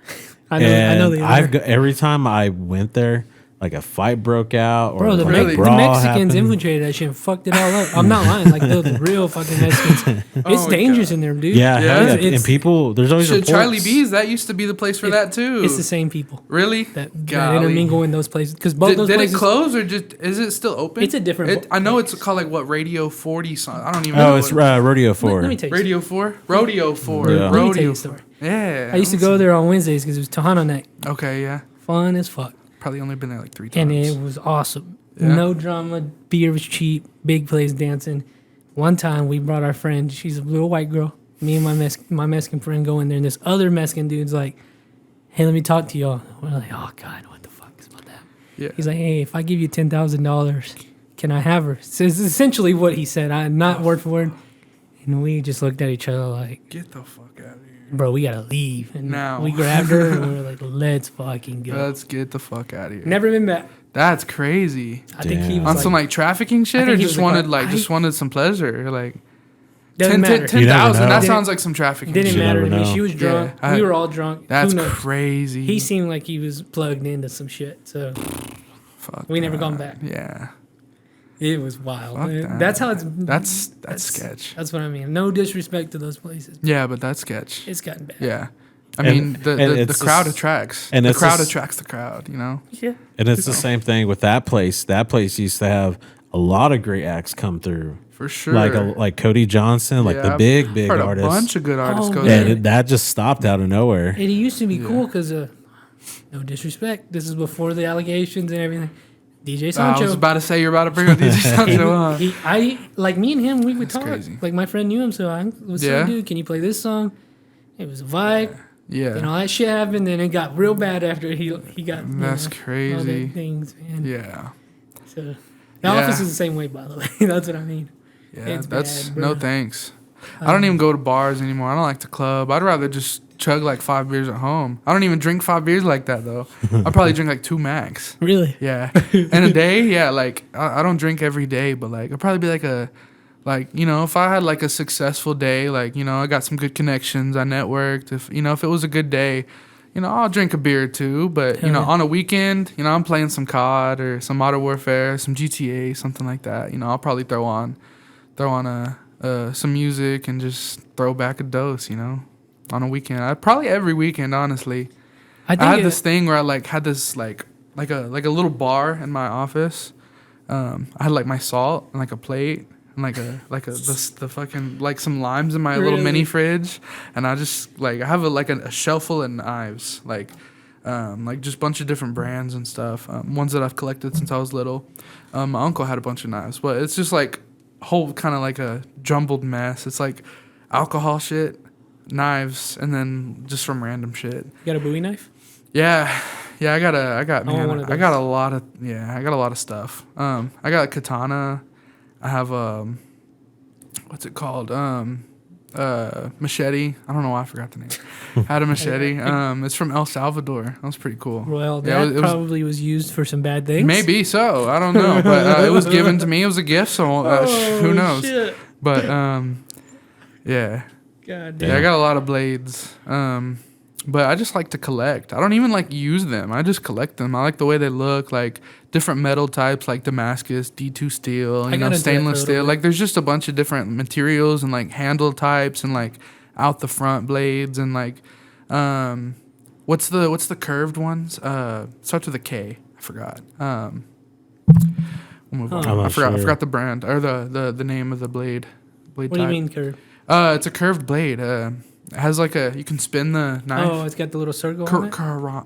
I know they are. Every time I went there, like a fight broke out or Bro, the, like Really? a the brawl Mexicans happened. infiltrated that shit and fucked it all up. I'm not lying. Like, the real fucking Mexicans. It's my dangerous God. in there, dude. Yeah, Yeah. hell yeah. It's- And people, there's always Shit, reports. Charlie B's, that used to be the place for that too. It's the same people Really? that Golly. intermingle in those places. Because both those Did it places. close or just is it still open? It's a different I know it's called like what Radio 40 something. I don't even know. Oh, it's what Rodeo Let, 4. let me tell you. Radio 4? Rodeo 4. Yeah. Let me tell you Rodeo a story. Yeah. I used to go there on Wednesdays because it was Tejano night. Okay, yeah. Fun as fuck. Probably only been there like 3 And times. it was awesome. Yeah. No drama. Beer was cheap. Big place dancing. One time we brought our friend. She's a little white girl. Me and my Mexican friend go in there, and this other Mexican dude's like, "Hey, let me talk to y'all." We're like, "Oh God, what the fuck is about that?" Yeah. He's like, "Hey, if I give you $10,000, can I have her?" So it's essentially what he said. I'm not word for word. And we just looked at each other like, Get the fuck out of here. "Bro, we gotta leave." And Now. we grabbed her and we were like, "Let's fucking go." Let's get the fuck out of here. Never been back. That's crazy. I think he Damn. was On some like trafficking shit I or think he just was wanted like, just wanted some pleasure? Like doesn't matter. 10 You never 10,000. know. That Didn't- sounds like some trafficking Didn't shit. You matter to never me. know. She was drunk. Yeah, We were all drunk. That's Who knows? crazy. He seemed like he was plugged into some shit. So Fuck we never that. gone back. Yeah. It was wild. Fuck man. that. That's how it's. That's sketch. That's what I mean. No disrespect to those places. Yeah, but that's sketch. It's gotten bad. Yeah. I And- mean, and the it's crowd just- attracts. and the it's crowd just- attracts the crowd, you know? Yeah. And it's the same thing with that place. That place used to have a lot of great acts come through. For sure. Like Cody Johnson, like Yeah, the I've big heard artists. a bunch of good artists Oh, go man. there. And that just stopped out of nowhere. And it used to be Yeah. cool because, no disrespect, this is before the allegations and everything. DJ I Sancho. was about to say you're about to bring up DJ Sancho. Huh? I like me and him. We would That's talk. crazy. Like my friend knew him, so I was Yeah? like, dude, can you play this song? It was a vibe. Yeah. And all that shit happened. Then it got real bad after he got. That's all crazy. the things, man. Yeah. So the Yeah. office is the same way, by the way. That's what I mean. Yeah. It's That's bad, bro. no thanks. I don't even go to bars anymore. I don't like to club. I'd rather just chug like 5 beers at home. I don't even drink 5 beers like that though. I probably drink like 2 max. Really? Yeah. In a day, yeah. Like I don't drink every day, but like it'd probably be like you know, if I had like a successful day, like you know, I got some good connections, I networked. If you know, if it was a good day, you know, I'll drink a beer or two. But you know, Yeah. on a weekend, you know, I'm playing some COD or some Modern Warfare, some GTA, something like that. You know, I'll probably throw on some music and just throw back a dose. You know, on a weekend. Probably every weekend, honestly. I think I had this thing where I like had this like a little bar in my office. I had like my salt and like a plate and the fucking like some limes in my little Really? mini fridge, and I just like I have a shelf full of knives, like just a bunch of different brands and stuff. Ones that I've collected since I was little. My uncle had a bunch of knives, but it's just like whole kind of like a jumbled mess. It's like alcohol shit, knives, and then just some random shit. You got a Bowie knife? Yeah, I got want one of I got a lot of stuff. I got a katana. I have what's it called? Machete. I don't know why I forgot the name. I had a machete. It's from El Salvador. That was pretty cool. Well, that Yeah, it was- probably was used for some bad things. Maybe so. I don't know, but it was given to me. It was a gift, so who knows? Shit. But yeah. God Yeah, damn. I got a lot of blades. But I just like to collect. I don't even like use them. I just collect them. I like the way they look, like different metal types like Damascus, D2 steel, I you got know, into that for a stainless little steel. bit. Like there's just a bunch of different materials and like handle types and like out the front blades and like what's the curved ones? Starts with a K. I forgot. We'll move on. I'm not I sure. forgot the brand or the name of the blade. Blade What do you type. mean curve? It's a curved blade. It has like you can spin the knife. Oh, it's got the little circle on it?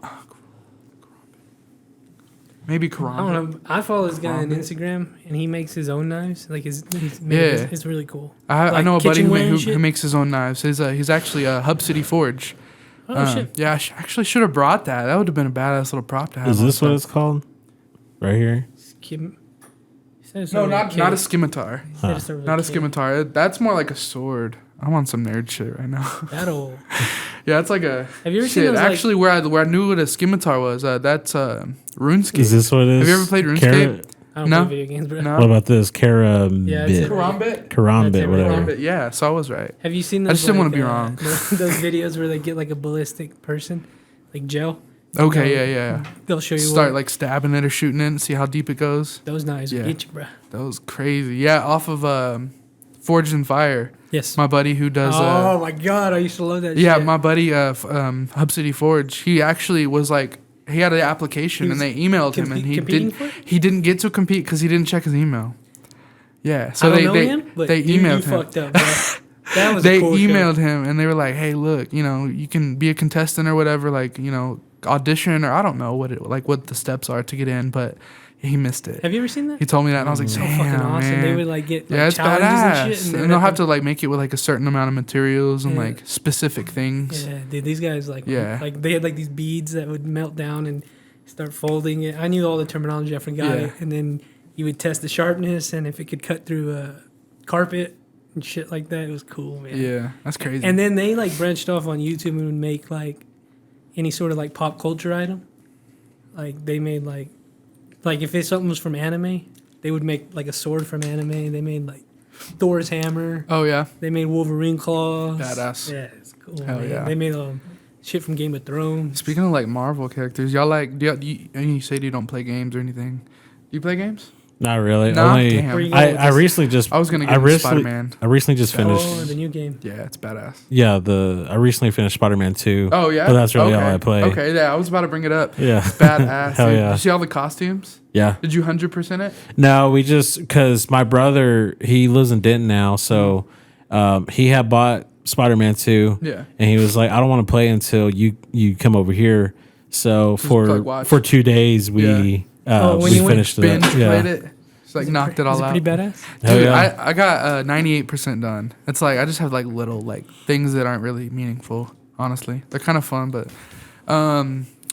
Maybe I Karambit. don't know. I follow this guy on Karambit. Instagram, and he makes his own knives. Like he's Yeah. it's really cool. I Like know a buddy kitchenware and who shit? makes his own knives. He's actually a Hub City Forge. Oh shit! Yeah, I actually should have brought that. That would have been a badass little prop to have. Is on this what stuff. it's called? Right here? Skim. He said it No, started with not a K. scimitar. He said it started with Not a K. scimitar. That's more like a sword. I'm on some nerd shit right now. That'll. Yeah, it's like a. Have you ever seen shit. those, like- Actually, where I knew what a scimitar was, that's RuneScape. Is this what it is? Have you ever played RuneScape? I don't No. play video games, bro. No. What about this? Yeah, it's Karambit. a- Karambit. Karambit, That's it, whatever. Karambit. Yeah, so I was right. Have you seen those? I just didn't wanna be wrong. Those videos where they get like a ballistic person, like gel. Okay, yeah. They'll show you Start what, like stabbing it or shooting it and see how deep it goes. those knives Yeah. will get you, bro. That was crazy. Yeah, off of Forged in Fire. Yes. My buddy who does. Oh my god, I used to love that. Yeah, shit. my buddy Hub City Forge. He actually was like he had an application He and was they emailed him and he competing didn't. for it? He didn't get to compete because he didn't check his email. Yeah, so I don't they know they him, but they you emailed him. fucked up, bro. That was They a cool emailed show. him and they were like, "Hey, look, you know, you can be a contestant or whatever, like, you know, audition or I don't know what the steps are to get in, but he missed it." Have you ever seen that? He told me that and I was like, So "Damn, fucking awesome. man." They would like get like, Yeah, it's challenges badass. and shit, And they'll have to like make it with like a certain amount of materials and Yeah. like specific things. Yeah, dude, these guys like Yeah. like they had like these beads that would melt down and start folding it. I knew all the terminology, I forgot Yeah. it, and then you would test the sharpness and if it could cut through a carpet and shit like that. It was cool, man. Yeah, that's crazy. And then they like branched off on YouTube and would make like any sort of like pop culture item. Like they made like if it's something was from anime, they would make like a sword from anime. They made like Thor's hammer. oh yeah, They made Wolverine claws. Badass. Yeah, it's cool. Hell man. yeah. They made shit from Game of Thrones. speaking of like Marvel characters, y'all like you said you don't play games or anything. Do you play games? Not really. No? Only Damn. Where you going with I this? recently just I was gonna I get into recently- Spider-Man. I recently just finished. Oh, the new game. Yeah, it's badass. Yeah, I recently finished Spider-Man 2. Oh yeah, But that's really okay. all I play. Okay, yeah, I was about to bring it up. Yeah. Badass. Hell dude. yeah. Did you see all the costumes? Yeah. Did you 100% it? No, we just because my brother he lives in Denton now, so he had bought Spider-Man 2. Yeah. And he was like, I don't want to play until you come over here. So like, watch. for 2 days we when we you went finished it. Binge Up. Yeah. played it. Just like knocked it all Is it out. pretty badass? Hell Dude, yeah. I got 98% done. It's like I just have like little like things that aren't really meaningful. Honestly, they're kind of fun, but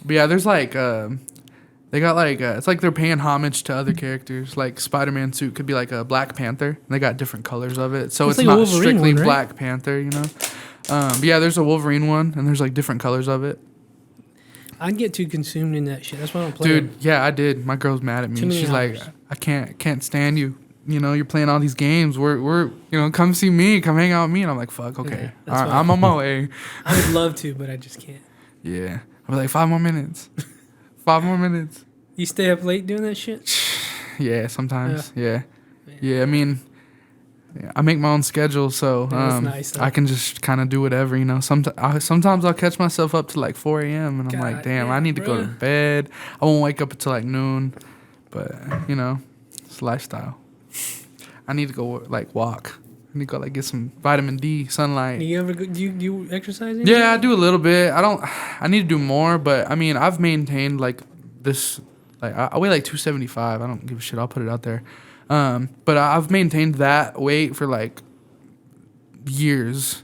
yeah, there's like they got like it's like they're paying homage to other characters. Like Spider-Man suit could be like a Black Panther. And they got different colors of it, so It's it's like a not Wolverine strictly one, right? Black Panther. You know. But yeah, there's a Wolverine one, and there's like different colors of it. I'd get too consumed in that shit. That's why I don't play. Dude, yeah, I did. My girl's mad at Too me. many She's like, hours. I can't stand you. You know, you're playing all these games. We're come see me, come hang out with me. And I'm like, fuck, okay. Yeah, All that's right, fine. I'm on my way. I would love to, but I just can't. Yeah. I'm like, 5 more minutes. 5 more minutes. You stay up late doing that shit? Yeah, sometimes. Yeah. Yeah, I mean, yeah, I make my own schedule, so Yeah, that's nice, though. I can just kind of do whatever, you know. Sometimes I'll catch myself up to like 4 a.m. and I'm like, God damn, I damn, need to go to bruh. bed. I won't wake up until like noon, but you know, it's lifestyle. I need to go like walk. I need to go like get some vitamin D, sunlight. Do you ever do you exercise? Yeah, I do a little bit. I need to do more, but I mean, I've maintained like this. Like I weigh like 275. I don't give a shit. I'll put it out there. But I've maintained that weight for like years,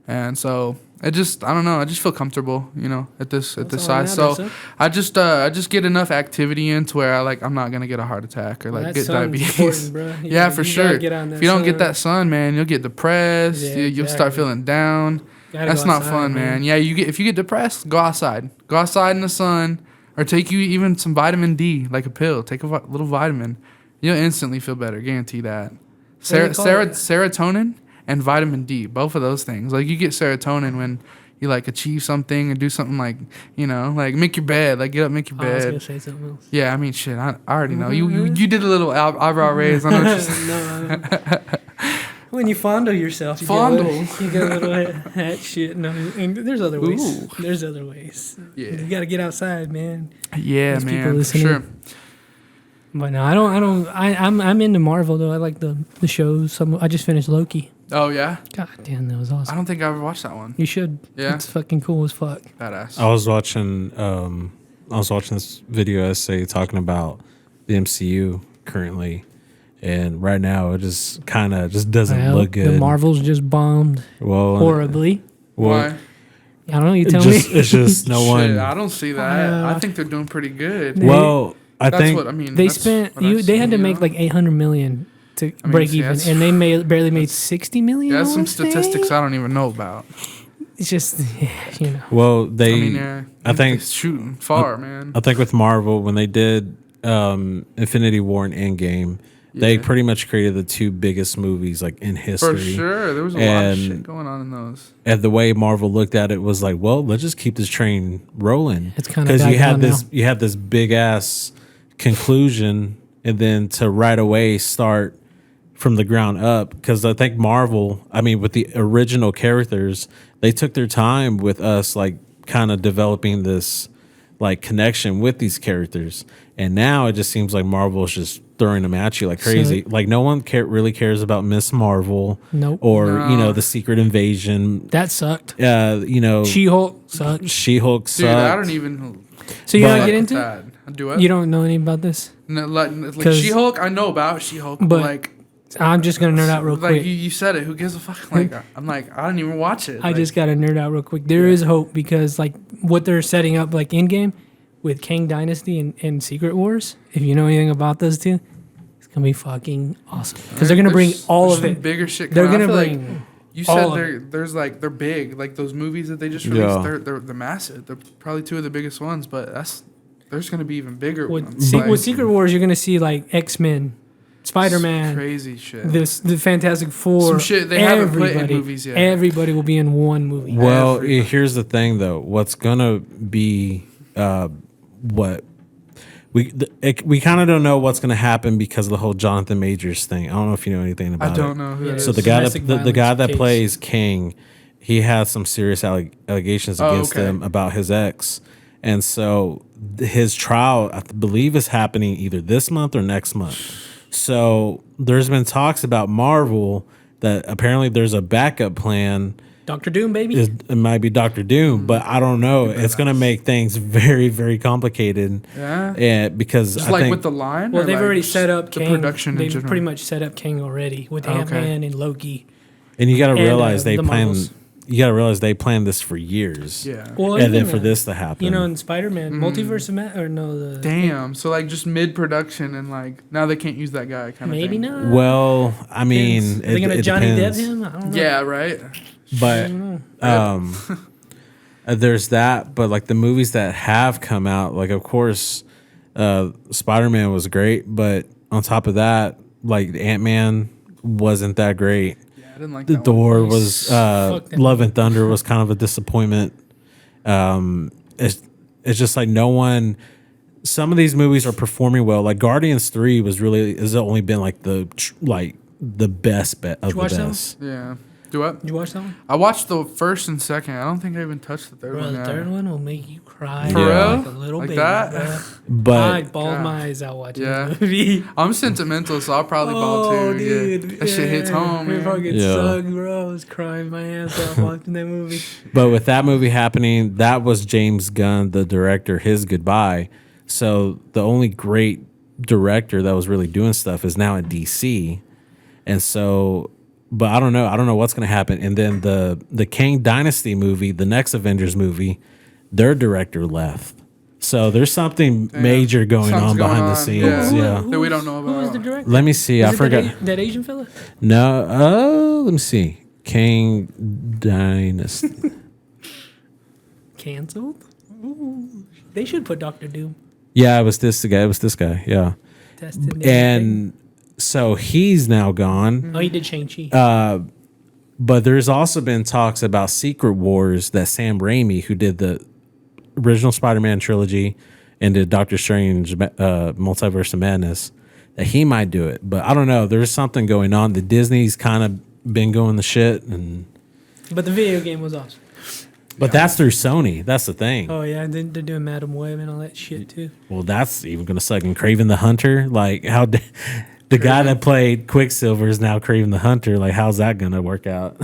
and so I don't know. I just feel comfortable, you know, at this all that size. matters, So huh? I just get enough activity in to where I'm not gonna get a heart attack or Well, like that get sun's diabetes. important, bro. Yeah, for you sure. gotta get out in If you don't get sun. that sun, man, you'll get depressed. Yeah, You'll start exactly. feeling down. Gotta That's go not outside, fun, man. Yeah, if you get depressed, go outside. Go outside in the sun, or take you even some vitamin D, like a pill. Take a little vitamin. You'll instantly feel better. Guarantee that. What do you call it? Serotonin and vitamin D, both of those things. Like you get serotonin when you like achieve something and do something like, you know, like make your bed, like get up, make your Oh, I was bed. gonna say something else. Yeah, I mean, shit, I already know. You did a little eyebrow raise. I know what you're saying. No, I don't. When you fondle yourself, you Fondle. you get a little that shit. No, and there's other ways. Ooh. There's other ways. Yeah. You gotta get outside, man. Yeah, There's people man, for listening. sure. But no, I'm into Marvel though. I like the shows. I just finished Loki. Oh, yeah? God damn, that was I awesome. don't think I ever watched that one. You should. Yeah? It's fucking cool as fuck. Badass. I was watching this video essay talking about the MCU currently, and right now it just kind of just doesn't Well, look good. The Marvels just bombed well, horribly. well, Why? I don't know. You it tell just, me. it's just no Shit, one. I don't see that. Uh, I think they're doing pretty good. Well, I That's think what I mean. They that's spent. what I've They had seen, to you make know? like 800 million to mean, break see, even, that's- and they barely made 60 million. Yeah, that's I some wanna say. statistics I don't even know about. It's just, you know. well they. I mean, yeah. I think- they're shooting far, man. I think with Marvel when they did Infinity War and Endgame, they Yeah. pretty much created the two biggest movies like in history. For sure. There was a lot of And- shit going on in those. And the way Marvel looked at it was like, well, let's just keep this train rolling. It's kinda because back down you had this big ass conclusion, and then to right away start from the ground up. Because I think Marvel, I mean, with the original characters, they took their time with us, like kind of developing this like connection with these characters. And now it just seems like Marvel is just throwing them at you like crazy. Like no one really cares about Miss Marvel, Nope. or you know No. the Secret Invasion. That sucked. You know, She-Hulk sucked. She-Hulk Dude, sucked. I don't even. So you But- don't fuck get with into it? that. Do it. You don't know anything about this? No, like 'Cause- She-Hulk, I know about She-Hulk, but But like, I'm just gonna nerd out real like quick. you said it. Who gives a fuck? Like, I'm like, I didn't even watch it. I Like, just gotta nerd out real quick. There is hope because like what they're setting up like in game with Kang Dynasty and Secret Wars. If you know anything about those two, it's gonna be fucking awesome because they're gonna bring all there's of some it. Bigger shit. They're coming. I gonna feel like bring. you all said of there's like they're big. Like those movies that they just Yeah. released, they're massive. They're probably two of the biggest ones, but there's gonna be even bigger With, ones. with Secret Wars, you're gonna see like X-Men, Spider-Man, crazy shit. the Fantastic Four. Some shit they haven't put in everybody, movies yet. Everybody will be in one movie. Well, Everybody. here's the thing, though. What's gonna be what we kind of don't know what's gonna happen because of the whole Jonathan Majors thing. I don't know if you know anything about I it. don't know who Yeah, that So is. the guy Domestic the guy violence that case. plays King, he has some serious allegations Oh, against okay. him about his ex, and so his trial, I believe, is happening either this month or next month. So there's been talks about Marvel that apparently there's a backup plan Doctor Doom, baby. It might be Doctor Doom, but I don't know. It's going to make things very, very complicated. Yeah. And because Just I like think with the line. Well, or they've like already just set up the Kang. production. in They've general? pretty much set up Kang already with Ant-Man and Loki. and you got to and, realize they the planned. Marvels. You got to realize they planned this for years. Yeah. Well, and then even for that, this to happen, you know, in Spider-Man, Multiverse of or no, the Damn. So like just mid production and like now they can't use that guy kind of maybe thing. not. well, I mean, Are they gonna it Johnny Depp depends. him? I don't know. Yeah. Right. But there's that. But like the movies that have come out, like of course, Spider-Man was great, but on top of that, like Ant-Man wasn't that great. Yeah, I didn't like The that Door one. was Fuck that Love and Thunder was kind of a disappointment. It's just like no one. Some of these movies are performing well. Like Guardians 3 has only been like the best bet of you the watch that one? best. Yeah. Do what? Did you watch that one? I watched the first and second. I don't think I even touched the third Bro, one. the yet. third one will make you cry For Yeah. like a little Like baby. that? Bro. I But bawled God. my eyes out watching Yeah. the movie. I'm sentimental, so I'll probably ball too. Yeah. That shit hits home, It man. fucking Yeah. sucked, bro. I was crying my ass off watching that movie. But with that movie happening, that was James Gunn, the director, his goodbye. So the only great director that was really doing stuff is now at DC. And so, but I don't know. I don't know what's going to happen. And then the Kang Dynasty movie, the next Avengers movie, their director left. So there's something major going on Something's behind going the on, scenes. Yeah. That we don't know Who was the about. director? Let me see. Was I it forgot. that Asian fella? No. Let me see. Kang Dynasty. Canceled? Ooh. They should put Doctor Doom. Yeah, it was this guy. It was this guy. Yeah. Tested And so he's now gone. oh, he did Shang-Chi. But there's also been talks about Secret Wars that Sam Raimi, who did the original Spider-Man trilogy and did Doctor Strange Multiverse of Madness, that he might do it. But I don't know. There's something going on. The Disney's kind of been going the shit. But the video game was awesome. But that's through Sony. That's the thing. Oh, yeah. They're doing Madam Web and all that shit, too. Well, that's even going to suck. And Kraven the Hunter, like how the guy that played Quicksilver is now Kraven the Hunter. Like, how's that going to work out?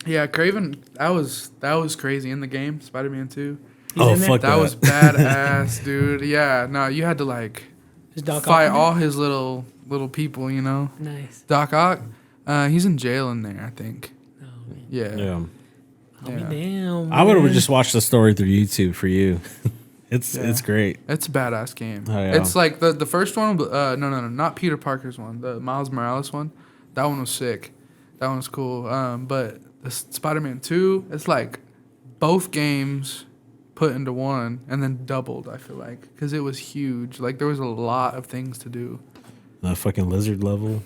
Yeah, Craven. That was crazy in the game, Spider-Man 2. Oh, in there? fuck That that. was badass, dude. Yeah, no, you had to like Is Doc Ock fight in there? all his little people, you know. Nice. Doc Ock, he's in jail in there, I think. Oh, man. Yeah. Yeah. I'll Yeah. be damn. I would have man. just watched the story through YouTube for you. It's great. It's a badass game. Oh, yeah. It's like the first one. No, not Peter Parker's one. The Miles Morales one. That one was sick. That one was cool. But the Spider-Man 2, it's like both games put into one and then doubled. I feel like because it was huge. Like there was a lot of things to do. The fucking lizard level.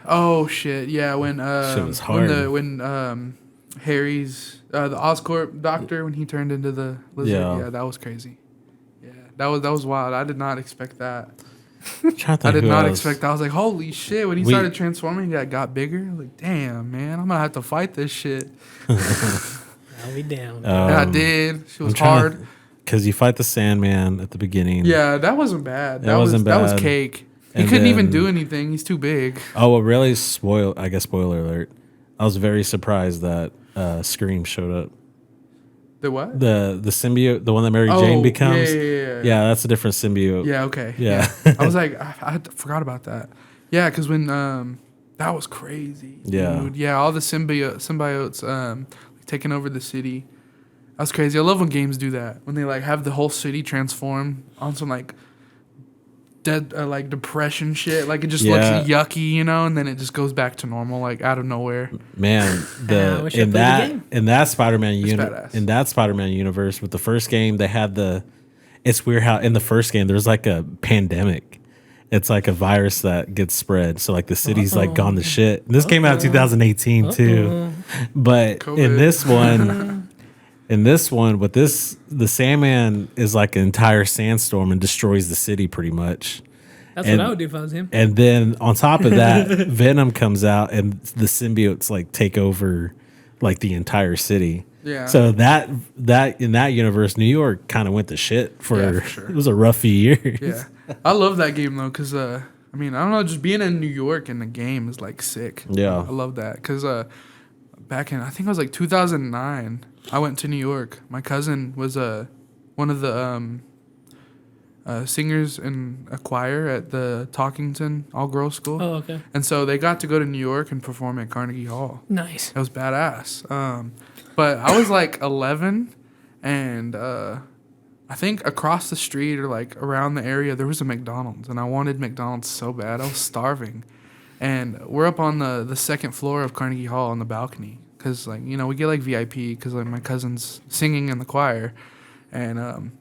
Oh shit! Yeah, when Shit was hard. when Harry's the Oscorp doctor when he turned into the lizard. Yeah. Yeah, that was crazy. Yeah, that was wild. I did not expect that. I'm trying to I think did who not else. expect that. I was like, holy shit! When he We- started transforming, that got bigger. I was like, damn, man, I'm gonna have to fight this shit. I'll be down. And I did. She was I'm trying to- hard. Because you fight the Sandman at the beginning. Yeah, that wasn't bad. That wasn't That was bad. cake. He And couldn't even then- do anything. He's too big. Oh, well, really? Spoiler alert. I was very surprised that Scream showed up. The what? The symbiote, the one that Mary Oh, Jane becomes. yeah. Yeah, that's a different symbiote. Yeah, okay. Yeah. I was like, I forgot about that. Yeah, because when that was crazy. Yeah. Dude. Yeah, all the symbiotes taking over the city. That's crazy. I love when games do that. When they like have the whole city transform on some like dead like depression shit. Like it just Yeah. looks yucky, you know, and then it just goes back to normal, like out of nowhere. Man, I wish I played the game. in that Spider-Man badass. in that Spider-Man universe with the first game, they had it's weird how in the first game there's like a pandemic. It's like a virus that gets spread. So like the city's like gone to shit. And this came out in 2018 too. But COVID. in this one with this, the Sandman is like an entire sandstorm and destroys the city pretty much. That's and- what I would do if I was him. And then on top of that, Venom comes out and the symbiotes like take over like the entire city. Yeah. So that in that universe, New York kind of went to shit for sure. it was a rough few years. Yeah. I love that game though, cause I mean, I don't know, just being in New York in the game is like sick. Yeah. I love that, cause back in, I think it was like 2009. I went to New York. My cousin was one of the singers in a choir at the Talkington all-girls school. Oh, okay. And so they got to go to New York and perform at Carnegie Hall. Nice. It was badass. But I was like 11, and I think across the street or like around the area there was a McDonald's, and I wanted McDonald's so bad. I was starving, and we're up on the second floor of Carnegie Hall on the balcony because like we get like VIP because like my cousin's singing in the choir, and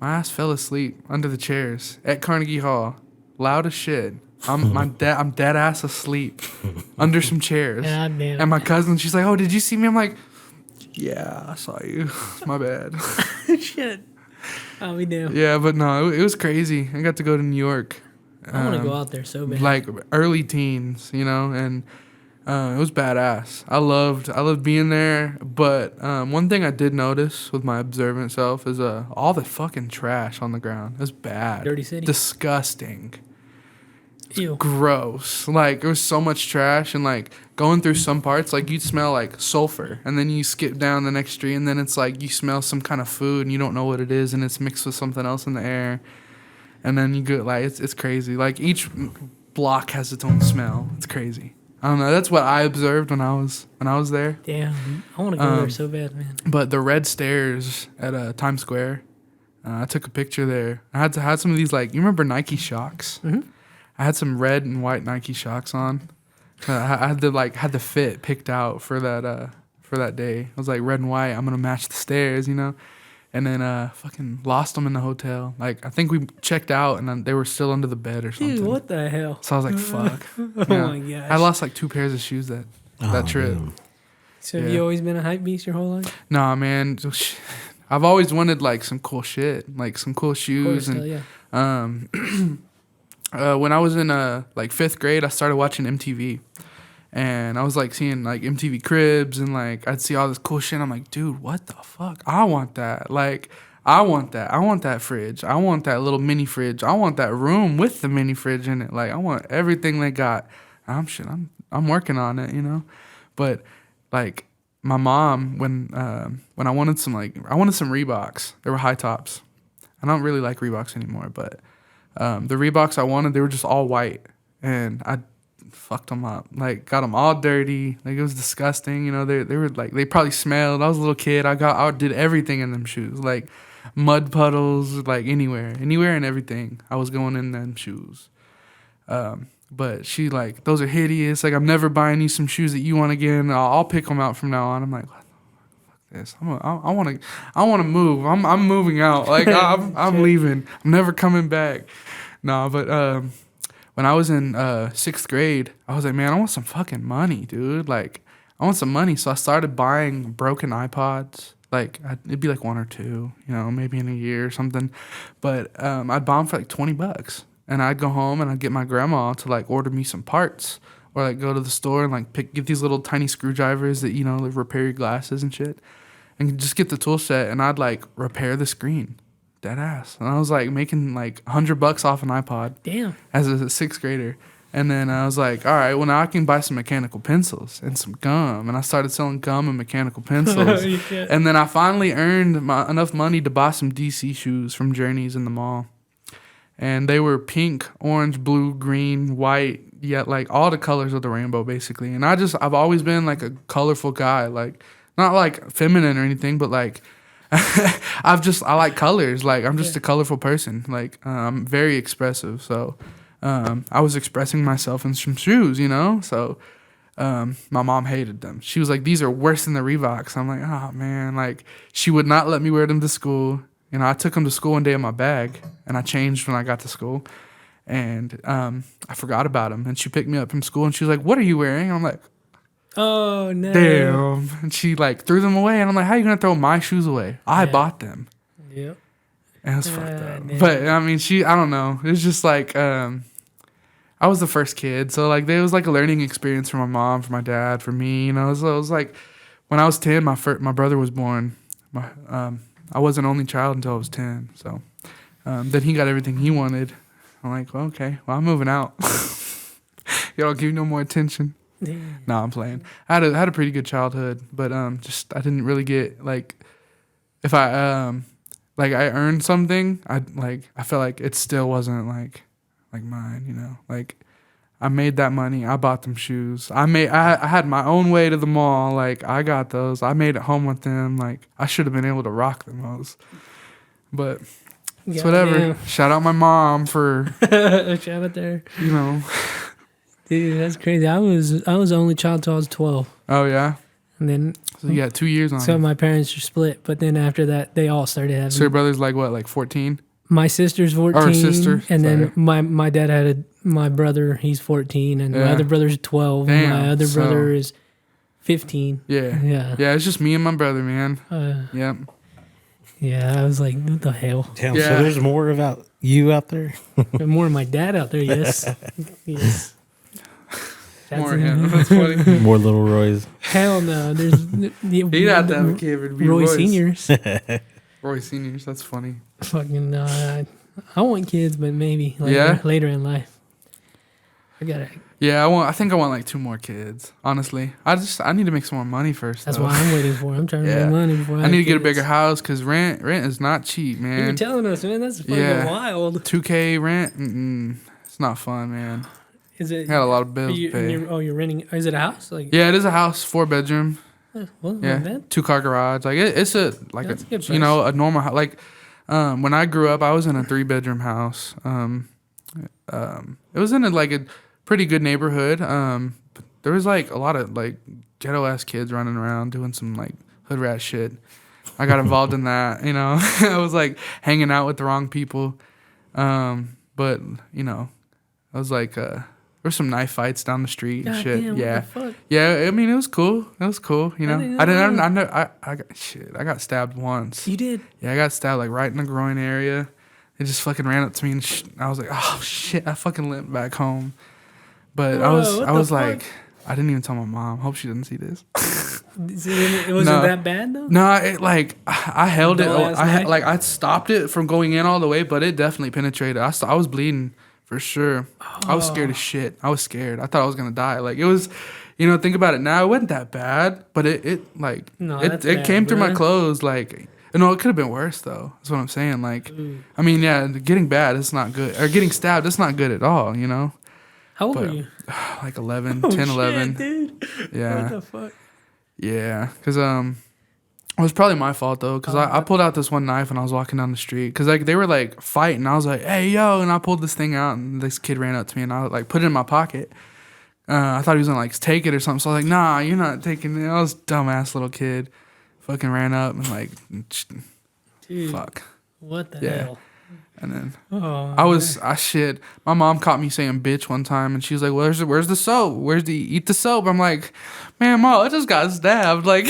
my ass fell asleep under the chairs at Carnegie Hall, loud as shit. I'm dead ass asleep under some chairs. God damn. And my cousin, she's like, "Oh, did you see me?" I'm like, "Yeah, I saw you. My bad." Shit. Oh, we do. Yeah, but no, it was crazy. I got to go to New York. I want to go out there so bad. Like early teens, and it was badass. I loved being there. But one thing I did notice with my observant self is all the fucking trash on the ground. It was bad. Dirty city. Disgusting. Ew. Gross. Like there was so much trash, and like going through some parts, like you'd smell like sulfur, and then you skip down the next street, and then it's like you smell some kind of food, and you don't know what it is, and it's mixed with something else in the air, and then you go like it's crazy. Like each block has its own smell. It's crazy. I don't know. That's what I observed when I was there. Damn, I want to go there so bad, man. But the red stairs at Times Square, I took a picture there. I had some of these like you remember Nike Shox. Mm-hmm. I had some red and white Nike Shox on. I had the fit picked out for that day. I was like red and white. I'm gonna match the stairs, and then fucking lost them in the hotel. Like I think we checked out and then they were still under the bed or something. Dude, what the hell? So I was like, fuck. Oh my gosh. I lost like 2 pairs of shoes that trip. Man. So have you always been a hype beast your whole life? Nah, man. I've always wanted like some cool shit, like some cool shoes, Of course, and yeah. when I was in like 5th grade, I started watching MTV, and I was like seeing like MTV Cribs, and like I'd see all this cool shit. And I'm like, dude, what the fuck? I want that. Like, I want that. I want that fridge. I want that little mini fridge. I want that room with the mini fridge in it. Like, I want everything they got. I'm working on it, But like my mom, when I wanted some Reeboks. They were high tops. I don't really like Reeboks anymore, but. The Reeboks I wanted, they were just all white, and I fucked them up. Like, got them all dirty. Like, it was disgusting. They were like, they probably smelled. I was a little kid. I did everything in them shoes, like mud puddles, like anywhere and everything. I was going in them shoes. But she like, those are hideous. Like, I'm never buying you some shoes that you want again. I'll pick them out from now on. I'm like, what the fuck this? I want to move. I'm moving out. Like, I'm leaving. I'm never coming back. No, but when I was in 6th grade, I was like, man, I want some fucking money, dude. Like, I want some money. So I started buying broken iPods. Like, it'd be like 1 or 2, maybe in a year or something. But I'd buy them for like $20. And I'd go home and I'd get my grandma to like order me some parts. Or like go to the store and like get these little tiny screwdrivers that, like repair your glasses and shit. And just get the tool set, and I'd like repair the screen. Dead ass. And I was like making like $100 off an iPod. Damn. As a 6th grader. And then I was like, all right, well now I can buy some mechanical pencils and some gum. And I started selling gum and mechanical pencils. And then I finally earned enough money to buy some DC shoes from Journeys in the mall. And they were pink, orange, blue, green, white, yet like all the colors of the rainbow basically. And I've always been like a colorful guy, like not like feminine or anything, but like I like colors. Like I'm just a colorful person. Like I'm very expressive. So I was expressing myself in some shoes, So my mom hated them. She was like, "These are worse than the Reeboks." I'm like, "Oh man!" Like she would not let me wear them to school. I took them to school one day in my bag, and I changed when I got to school, and I forgot about them. And she picked me up from school, and she was like, "What are you wearing?" And I'm like, "Oh no!" Damn. And she like threw them away, and I'm like, "How are you gonna throw my shoes away? I bought them." Yep. And it was fucked up. Man. But I mean, I don't know. It was just like I was the first kid, so like there was like a learning experience for my mom, for my dad, for me. So it was like when I was 10, my brother was born. I was an only child until I was 10. So then he got everything he wanted. I'm like, well, okay, well I'm moving out. Y'all give me no more attention. No, I'm playing. I had a pretty good childhood, but just I didn't really get like if I like I earned something, I felt like it still wasn't like mine, you know. Like I made that money. I bought them shoes. I had my own way to the mall. Like I got those. I made it home with them. Like I should have been able to rock them those. But it's whatever. Damn. Shout out my mom for Shout out there. you know. Dude, that's crazy. I was the only child till I was 12. Oh yeah. And then So you got 2 years on. so it. my parents are split, but then after that they all started having So your brother's like 14? my sister's 14 Or sister, and then sorry. my dad had my brother, he's 14 and my Yeah. other brother's 12. Damn, My other so- brother is 15. Yeah. Yeah. Yeah, it's just me and my brother, man. Yep. Yeah, I was like, what the hell? Damn, Yeah. so there's more about you out there? And more of my dad out there, yes. Yes. More of him. That's funny. More little Roys. Hell no. There's He'd have to have a kid. It'd be Roy Roy's. Seniors. Roy Seniors. That's funny. Fucking I want kids, but maybe Yeah? later in life. I gotta. Yeah, I think I want like 2 more kids. Honestly, I need to make some more money first. That's though. why I'm waiting for. I'm trying to Yeah. make money before I need to get a have bigger kids. house because rent is not cheap, You were man. telling us, man. That's fucking Yeah. wild. 2K rent, it's not fun, man. Is it? I got a lot of Are bills you, to pay. you're renting? Is it a house? Like, Yeah, it is a house, 4-bedroom. well, Yeah, not bad. 2-car garage. Like it's a like That's a good you know, a normal house. Like when I grew up, I was in a 3-bedroom house. It was in a pretty good neighborhood. But there was like a lot of like ghetto ass kids running around doing some like hood rat shit. I got involved in that. You know, I was like hanging out with the wrong people. But you know, I was like there were some knife fights down the street and God shit. damn, Yeah. What the fuck? Yeah, I mean it was cool. It was cool, you know. didn't I didn't. know. I know. I got stabbed once. You did. Yeah, I got stabbed like right in the groin area. It just fucking ran up to me and I was like, oh shit! I fucking limped back home. But Bro, what I the was fuck? like, I didn't even tell my mom. Hope she doesn't see this. It wasn't No. that bad though. No, it like I held it. Dull-ass knife? I stopped it from going in all the way, but it definitely penetrated. I was bleeding for sure. I was scared as shit. I was scared. I thought I was gonna die. Like it was, you know, think about it now. It wasn't that bad, but it like No, it that's it bad, came through my bruh. clothes. Like no, it could have been worse though. That's what I'm saying. Like Ooh. I mean, yeah, getting bad is not good, or getting stabbed is not good at all. You know, How old But- were you? like 11, Oh, 10, shit, 11. dude. Yeah. What the fuck? Yeah, because it was probably my fault though, because I pulled out this one knife when I was walking down the street, because like they were like fighting. I was like, hey yo, and I pulled this thing out, and this kid ran up to me, and I like put it in my pocket. I thought he was gonna like take it or something, so I was like, nah, you're not taking it. I was dumbass little kid, fucking ran up and like, Dude, fuck, what the Yeah. hell? and then Oh, I shit. My mom caught me saying bitch one time, and she was like, "Where's the soap? Where's the eat the soap?" I'm like, "Man, Mom, I just got stabbed." Like,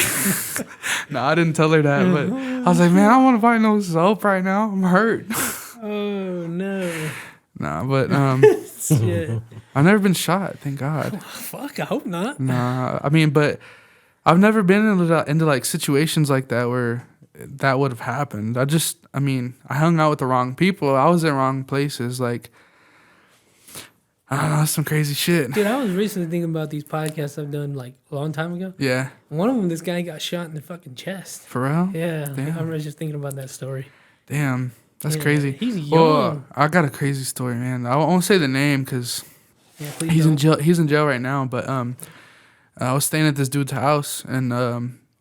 no, I didn't tell her that, but I was like, "Man, I want to buy no soap right now. I'm hurt." Oh no. Nah, but Shit. I've never been shot. Thank God. Fuck, I hope not. Nah, I mean, but I've never been into like situations like that where that would have happened. I mean, I hung out with the wrong people. I was in wrong places. Like, I don't know, that's some crazy shit. Dude, I was recently thinking about these podcasts I've done like a long time ago. Yeah, One of them, this guy got shot in the fucking chest. for real. Yeah, Damn. I was just thinking about that story. Damn, that's Yeah, crazy. he's Well, young. I got a crazy story, man. I won't say the name because Yeah, please he's don't. in jail. He's in jail right now. But I was staying at this dude's house and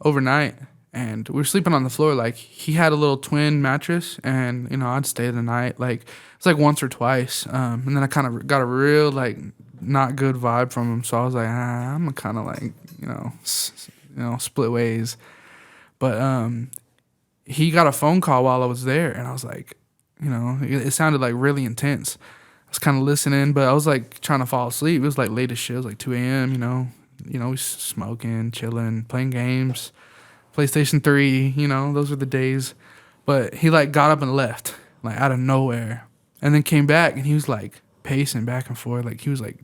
overnight, and we were sleeping on the floor. Like he had a little twin mattress, and you know I'd stay the night. Like it's like once or twice, and then I kind of got a real like not good vibe from him. So I was like, I'm gonna kind of like split ways. But he got a phone call while I was there, and I was like, you know, it sounded like really intense. I was kind of listening, but I was like trying to fall asleep. It was like late as shit. It was like 2 a.m. We smoking, chilling, playing games, PlayStation 3. You know, those were the days. But he like got up and left, like out of nowhere, and then came back, and he was like pacing back and forth, like he was like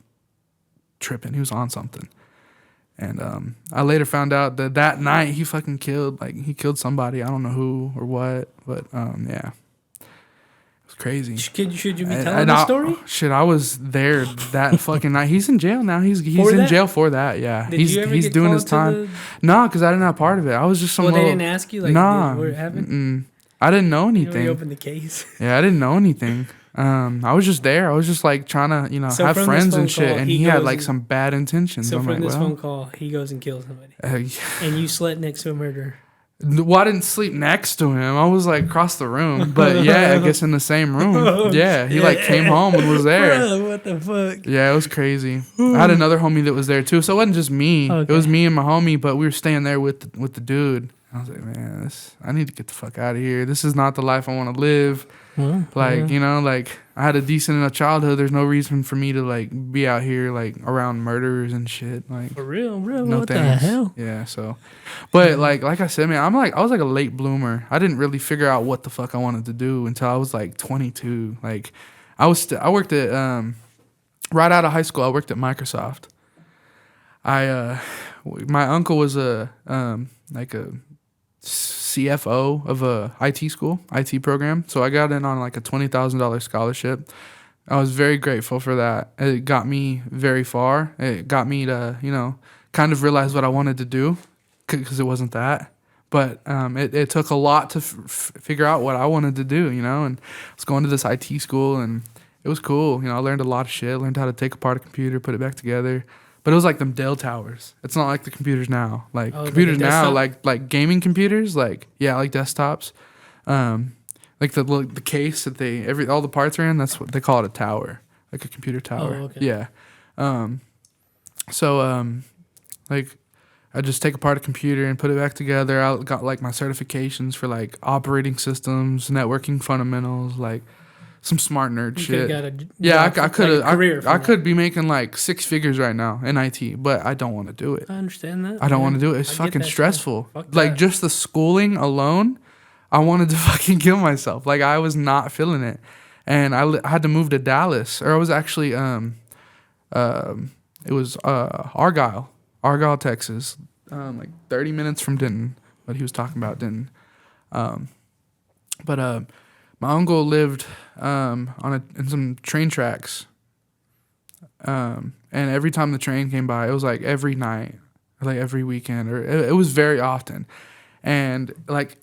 tripping. He was on something. And I later found out that night he fucking killed somebody. I don't know who or what, but yeah, it was crazy. Should you be telling the story? Shit, I was there that fucking night. He's in jail now. He's For in that? jail for that. Yeah, Did he's you ever he's get doing called his to time. No, because I didn't have part of it. I was just some. Well, they little, didn't ask you like nah, what happened. I didn't know You anything. opened the case. Yeah, I didn't know anything. I was just there. I was just like trying to, So have from this friends phone and shit. call, And he he had goes like and- some bad intentions. So I'm from like, this well, phone call, he goes and kills somebody, uh, and you slept next to a murderer. well, I didn't sleep next to him. I was like across the room. But yeah, I guess in the same room. Yeah, he like came home and was there. Bro, what the fuck? Yeah, it was crazy. I had another homie that was there too, so it wasn't just me. Okay. It was me and my homie, but we were staying there with the dude. I was like, man, I need to get the fuck out of here. This is not the life I want to live. Well, Like, yeah. like I had a decent enough childhood. There's no reason for me to like be out here like around murderers and shit. Like, For real, bro. no What thanks. the hell? Yeah, so, but like I said, man, I was like a late bloomer. I didn't really figure out what the fuck I wanted to do until I was like 22. Like, I worked at right out of high school. I worked at Microsoft. My uncle was like a CFO of a IT school, IT program. So I got in on like a $20,000 scholarship. I was very grateful for that. It got me very far. It got me to, kind of realize what I wanted to do because it wasn't that. But it took a lot to figure out what I wanted to do, and I was going to this IT school and it was cool. I learned a lot of shit. I learned how to take apart a computer, put it back together. But it was like them Dell towers. It's not like the computers now. Like computers now, like gaming computers, like desktops. Like the case that all the parts are in. That's what they call it, a tower, like a computer tower. Oh, okay. Yeah. Like I just take apart a computer and put it back together. I got like my certifications for like operating systems, networking fundamentals, like some smart nerd You shit. I I could be making like 6 figures right now in IT, but I don't want to do it. I understand that. I don't want to do it. It's I get fucking that, too. stressful. Fuck Like that. just the schooling alone, I wanted to fucking kill myself. Like I was not feeling it, and I had to move to Dallas, or I was actually it was Argyle, Texas, like 30 minutes from Denton. But he was talking about Denton. My uncle lived in some train tracks, and every time the train came by, it was like every night, or like every weekend, or it was very often, and like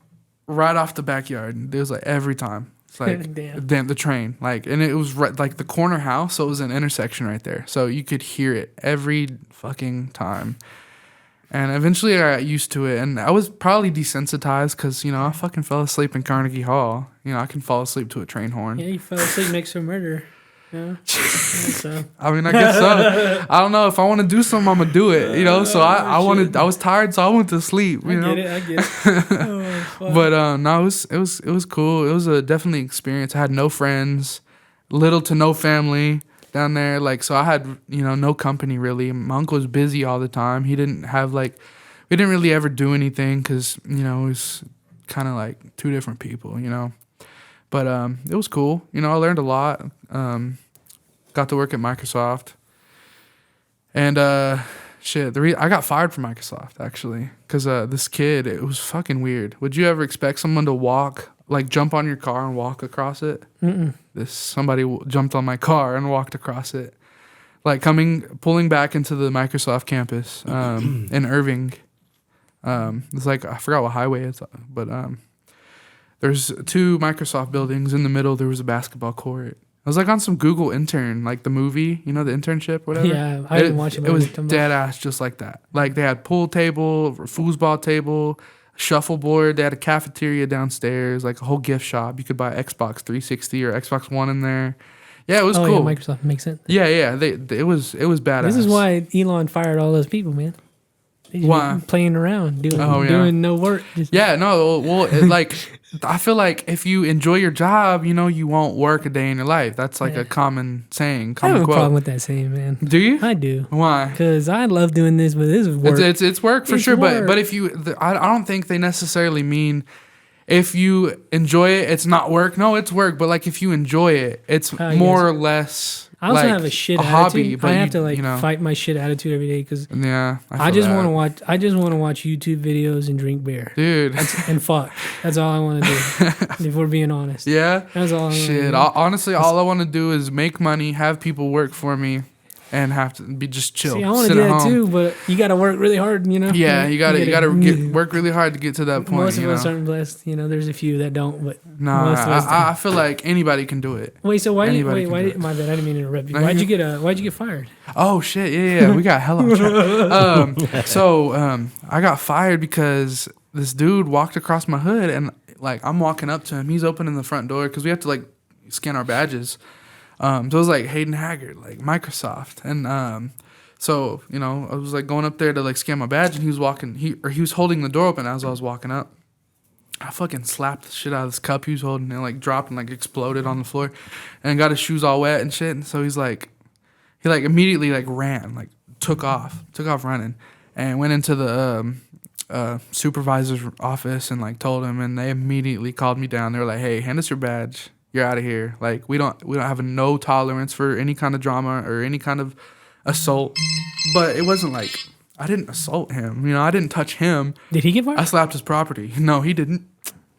right off the backyard, it was like every time. It's like Damn. the train, like, and it was right, like the corner house, so it was an intersection right there, so you could hear it every fucking time. And eventually I got used to it, and I was probably desensitized because, I fucking fell asleep in Carnegie Hall. I can fall asleep to a train horn. Yeah, you fell asleep next to a murderer. Yeah. So. I mean, I guess so. I don't know. If I want to do something, I'm going to do it, So I was tired, so I went to sleep, I get it. Oh, fuck. But no, it was cool. It was a definitely experience. I had no friends, little to no family down there, like, so I had no company really. My uncle was busy all the time. He didn't have we didn't really ever do anything because it was kind of like two different people, but it was cool. I learned a lot. Got to work at Microsoft, and I got fired from Microsoft actually because this kid, it was fucking weird. Would you ever expect someone to jump on your car and walk across it? Mm-mm. Somebody jumped on my car and walked across it, like pulling back into the Microsoft campus in Irving. It's like, I forgot what highway it's on, but there's 2 Microsoft buildings. In the middle there was a basketball court. I was like on some Google intern, like the movie, the internship, whatever. Yeah, I didn't watch it. It was dead ass just like that. Like they had pool table, foosball table, shuffleboard. They had a cafeteria downstairs, like a whole gift shop. You could buy Xbox 360 or Xbox One in there. Yeah, it was cool. Yeah, Microsoft makes sense. Yeah. It was badass. This is why Elon fired all those people, man. They just Why? be playing around, doing no work. Yeah, no. Well, I feel like if you enjoy your job, you won't work a day in your life. That's like a common saying. I have Common a quote. problem with that saying, man. Do you? I do. Why? Because I love doing this, but this is work. It's work for It's sure. work. But if I don't think they necessarily mean if you enjoy it, it's not work. No, it's work. But like if you enjoy it, it's I more guess. or less I also like, have a shit a attitude. hobby, but I have to you know, fight my shit attitude every day because yeah, I just want to watch. I just want to watch YouTube videos and drink beer, dude. and fuck. That's all I want to do. If we're being honest, Yeah, that's all. shit. Honestly, all I want to do is make money, have people work for me, and have to be just chill. See, I want to sit do at that home. you got to work really hard. Yeah, you gotta work really hard to get to that point. Most of us aren't blessed. There's a few that don't, but most of us don't. I feel like anybody can do it. Wait, so why did my bad? I didn't mean to interrupt you. No, Why'd you get fired? Oh shit, yeah, we got hella off track. So I got fired because this dude walked across my hood, and like I'm walking up to him, he's opening the front door because we have to like scan our badges. So it was like Hayden Haggard, like Microsoft, and so I was like going up there to like scan my badge, and he was holding the door open as I was walking up. I fucking slapped the shit out of this cup he was holding, and like dropped and like exploded on the floor, and got his shoes all wet and shit. And so he immediately like ran, like took off running, and went into the supervisor's office and like told him, and they immediately called me down. They were like, "Hey, hand us your badge. You're out of here. Like we don't have no tolerance for any kind of drama or any kind of assault." But it wasn't like I didn't assault him. I didn't touch him. Did he get fired? I slapped his property. No, he didn't.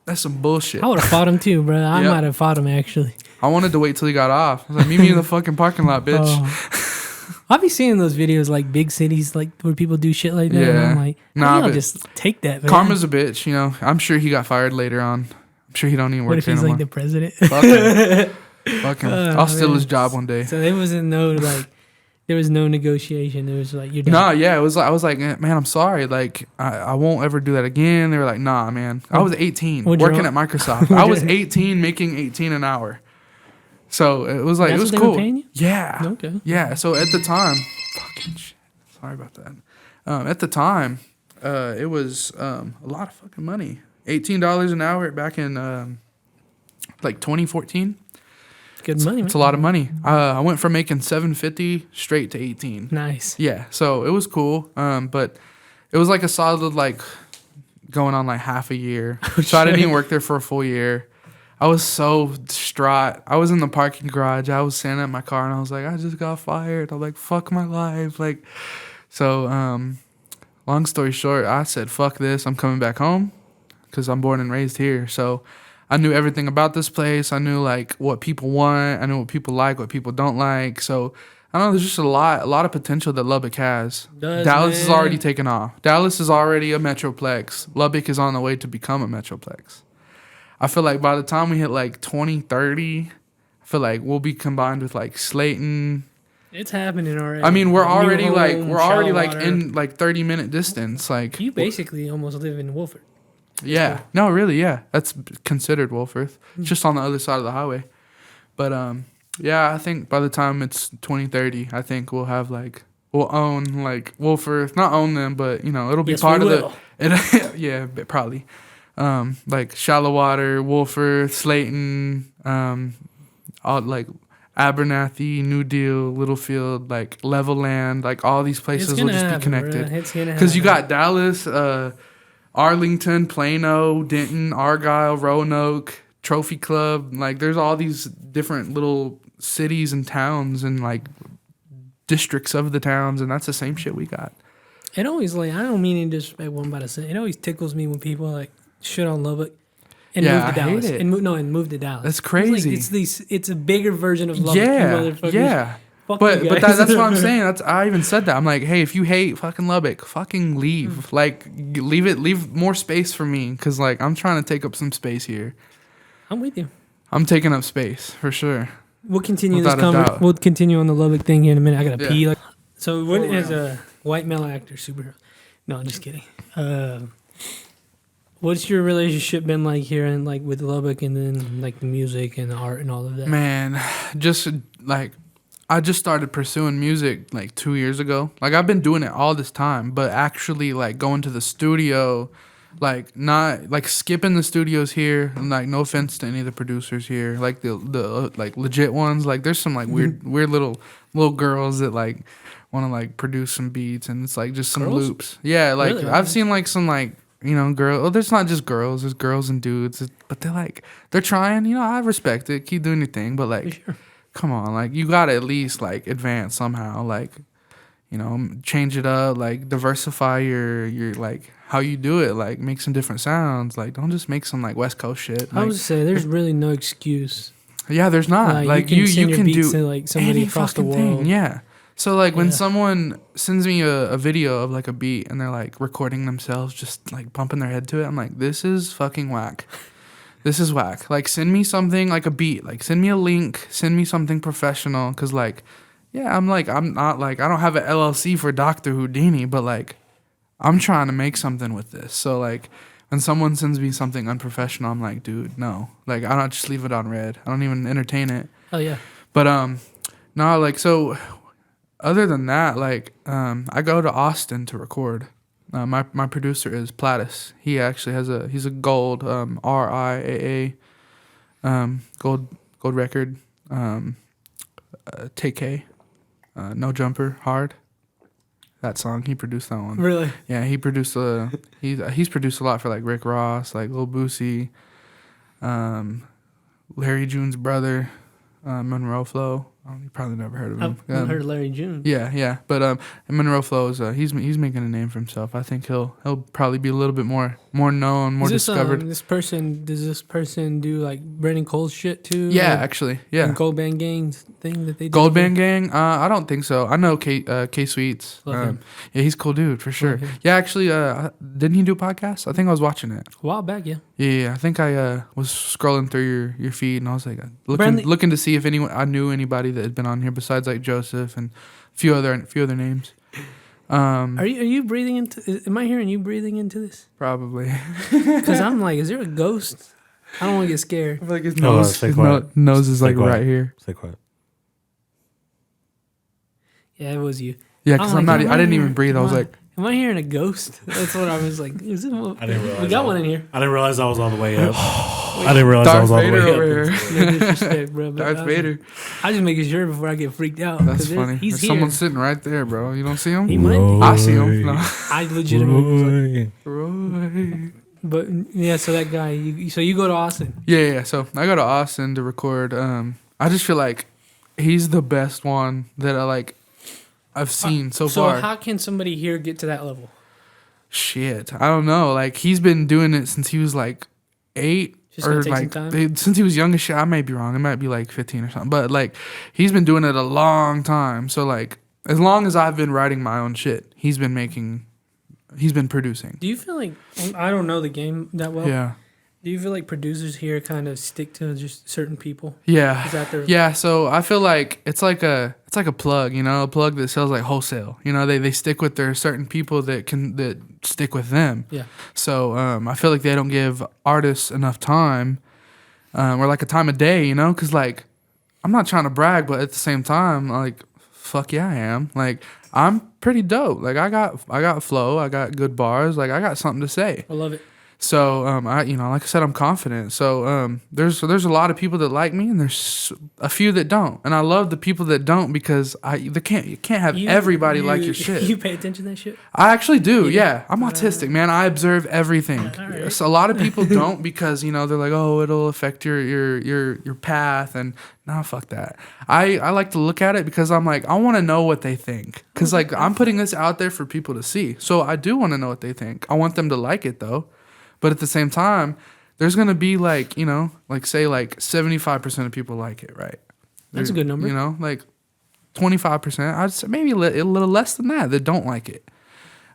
That's some bullshit. I would have fought him too, bro. I might have fought him actually. I wanted to wait till he got off. I was like, meet me in the fucking parking lot, bitch. I'll be seeing those videos like big cities, like where people do shit like that. Yeah. And I'm like, I'll just take that. Man. Karma's a bitch, I'm sure he got fired later on. I'm sure he don't even work there anymore. What if he's like the president? Fuck him. I'll steal his job one day. So there was no negotiation. It was like you're done. Nah, yeah, it was. I was like, man, I'm sorry. Like, I won't ever do that again. They were like, nah, man. I was 18 working at Microsoft. I was 18 making 18 an hour. So it was like, it was cool. Paying you? Yeah. Okay. Yeah. So at the time, fucking shit. Sorry about that. At the time, it was a lot of fucking money. $18 an hour back in like 2014. Good money, man. It's a lot of money. I went from making $7.50 straight to 18. Nice. Yeah, so it was cool. But it was like a solid like going on like half a year. So I didn't even work there for a full year. I was so distraught. I was in the parking garage. I was standing at my car and I was like, I just got fired. I'm like, fuck my life. Like, so long story short, I said, fuck this. I'm coming back home because I'm born and raised here. So I knew everything about this place. I knew like what people want. I knew what people like, what people don't like. So I don't know. There's just a lot of potential that Lubbock has. Dallas is already taken off. Dallas is already a metroplex. Lubbock is on the way to become a metroplex. I feel like by the time we hit like 2030, I feel like we'll be combined with like Slayton. It's happening already. I mean, we're already in like 30-minute distance. Like you basically almost live in Wolford. Yeah. Cool. No, really, yeah. That's considered Wolford. It's just on the other side of the highway. But yeah, I think by the time it's 2030, I think we'll own like Wolford. Not own them, but it'll be part of yeah, probably. Like Shallow Water, Wolford, Slayton, all like Abernathy, New Deal, Littlefield, like Levelland, like all these places will just be connected. Because you got Dallas, Arlington, Plano, Denton, Argyle, Roanoke, Trophy Club. Like, there's all these different little cities and towns and, like, districts of the towns, and that's the same shit we got. It always, like, I don't mean to disrespect one by the same. It always tickles me when people, like, shit on Lubbock and move to Dallas. Hate it. And move to Dallas. That's crazy. It's a bigger version of Lubbock. Yeah. But that's what I'm saying. I even said that. I'm like, hey, if you hate fucking Lubbock, fucking leave. Like, leave more space for me, because like I'm trying to take up some space here. I'm with you. I'm taking up space for sure. We'll continue We'll continue on the Lubbock thing here in a minute. I gotta pee. So, what is a white male actor superhero? No, I'm just kidding. What's your relationship been like here and like with Lubbock, and then like the music and the art and all of that? Man, just like. I just started pursuing music like 2 years ago. Like, I've been doing it all this time, but actually like going to the studio, like not like skipping the studios here. And like, no offense to any of the producers here, like the like legit ones. Like, there's some like weird little girls that like want to like produce some beats, and it's like just some loops. Yeah, like really? I've seen like some like girl. Oh, there's not just girls. There's girls and dudes, but they're trying. I respect it. Keep doing your thing, but like. Sure. come on, like you gotta at least like advance somehow, like, you know, change it up, like diversify your like how you do it, like make some different sounds, like don't just make some like West Coast shit. I Like, would say there's really no excuse. yeah, there's not. Like you you can can beats do to, like, somebody any across the fucking world. thing. Yeah. So like when Yeah. someone sends me a video of like a beat and they're like recording themselves just like bumping their head to it, I'm like, this is fucking whack. This is whack. Like send me something like a beat. Like send me a link. Send me something professional. Cause like, yeah, I'm not like I don't have an LLC for Dr. Houdini, but like I'm trying to make something with this. So like when someone sends me something unprofessional, I'm like, dude, no. Like I don't just leave it on red. I don't even entertain it. Oh yeah. But no, like so other than that, like I go to Austin to record. My producer is Plattis. He actually he's a gold RIAA gold record. TK No Jumper Hard. That song, he produced that one. Really? Yeah, he produced he's produced a lot for like Rick Ross, like Lil Boosie, Larry June's brother, Monroe Flow. You probably never heard of him. I've heard of Larry June. Yeah. But Monroe Flow is he's making a name for himself. I think he'll probably be a little bit more known, more discovered. Does this person do like Brandon Cole's shit too? Yeah, like, actually, yeah. the Gold Band Gang thing that they did. Gold Band Gang? I don't think so. I know K Sweets. Love him. Yeah, he's a cool dude for sure. Love him. Yeah, actually, didn't he do a podcast? I think I was watching it. A while back, yeah. Yeah, I think I was scrolling through your feed and I was like Brandon- looking to see if I knew anybody that had been on here besides like Joseph and a few other names. Are you breathing into? Am I hearing you breathing into this? Probably. Because I'm like, is there a ghost? I don't want to get scared. I feel like his No, nose, stay his quiet. nose is Stay like quiet. right here. Stay quiet. Yeah, it was you. Yeah, because I'm like, I didn't even breathe. I was like, am I hearing a ghost? That's what I was like. Is it? I didn't realize We got that. one in here. I didn't realize I was all the way up. I didn't realize I Darth was all the Vader way over up. here. No disrespect, bro. But Darth Vader. I just making sure before I get freaked out. That's 'cause funny. He's There's here. someone sitting right there, bro. You don't see him? He might be. I see him. No. I legitimately was like, Roy. but yeah. So that guy. You go to Austin. Yeah. So I go to Austin to record. I just feel like he's the best one that I've seen so So far. how can somebody here get to that level? Shit, I don't know. Like he's been doing it since he was like 8 Just gonna or take some like time? since he was young as shit. I may be wrong. It might be like 15 or something. But like he's been doing it a long time. So like as long as I've been writing my own shit, he's been producing. Do you feel like I don't know the game that well? Yeah. Do you feel like producers here kind of stick to just certain people? Yeah. Is that their Yeah, so I feel like it's like a plug, you know, a plug that sells like wholesale. You know, they stick with their certain people that stick with them. Yeah. So I feel like they don't give artists enough time, or like a time of day, you know, because like I'm not trying to brag, but at the same time, like fuck yeah, I am. Like I'm pretty dope. Like I got flow, I got good bars, like I got something to say. I love it. So like I said, I'm confident. So there's a lot of people that like me, and there's a few that don't. And I love the people that don't because you can't have everybody like your shit. You pay attention to that shit? I actually do. Yeah. Yeah, I'm autistic, man. I observe everything. Alright. So a lot of people don't because they're like, oh, it'll affect your path, and nah, fuck that. I like to look at it because I'm like, I want to know what they think because like I'm putting this out there for people to see. So I do want to know what they think. I want them to like it though. But at the same time, there's going to be like, say like 75% of people like it, right? That's a good number. You know, like 25%. I'd say maybe a little less than that don't like it.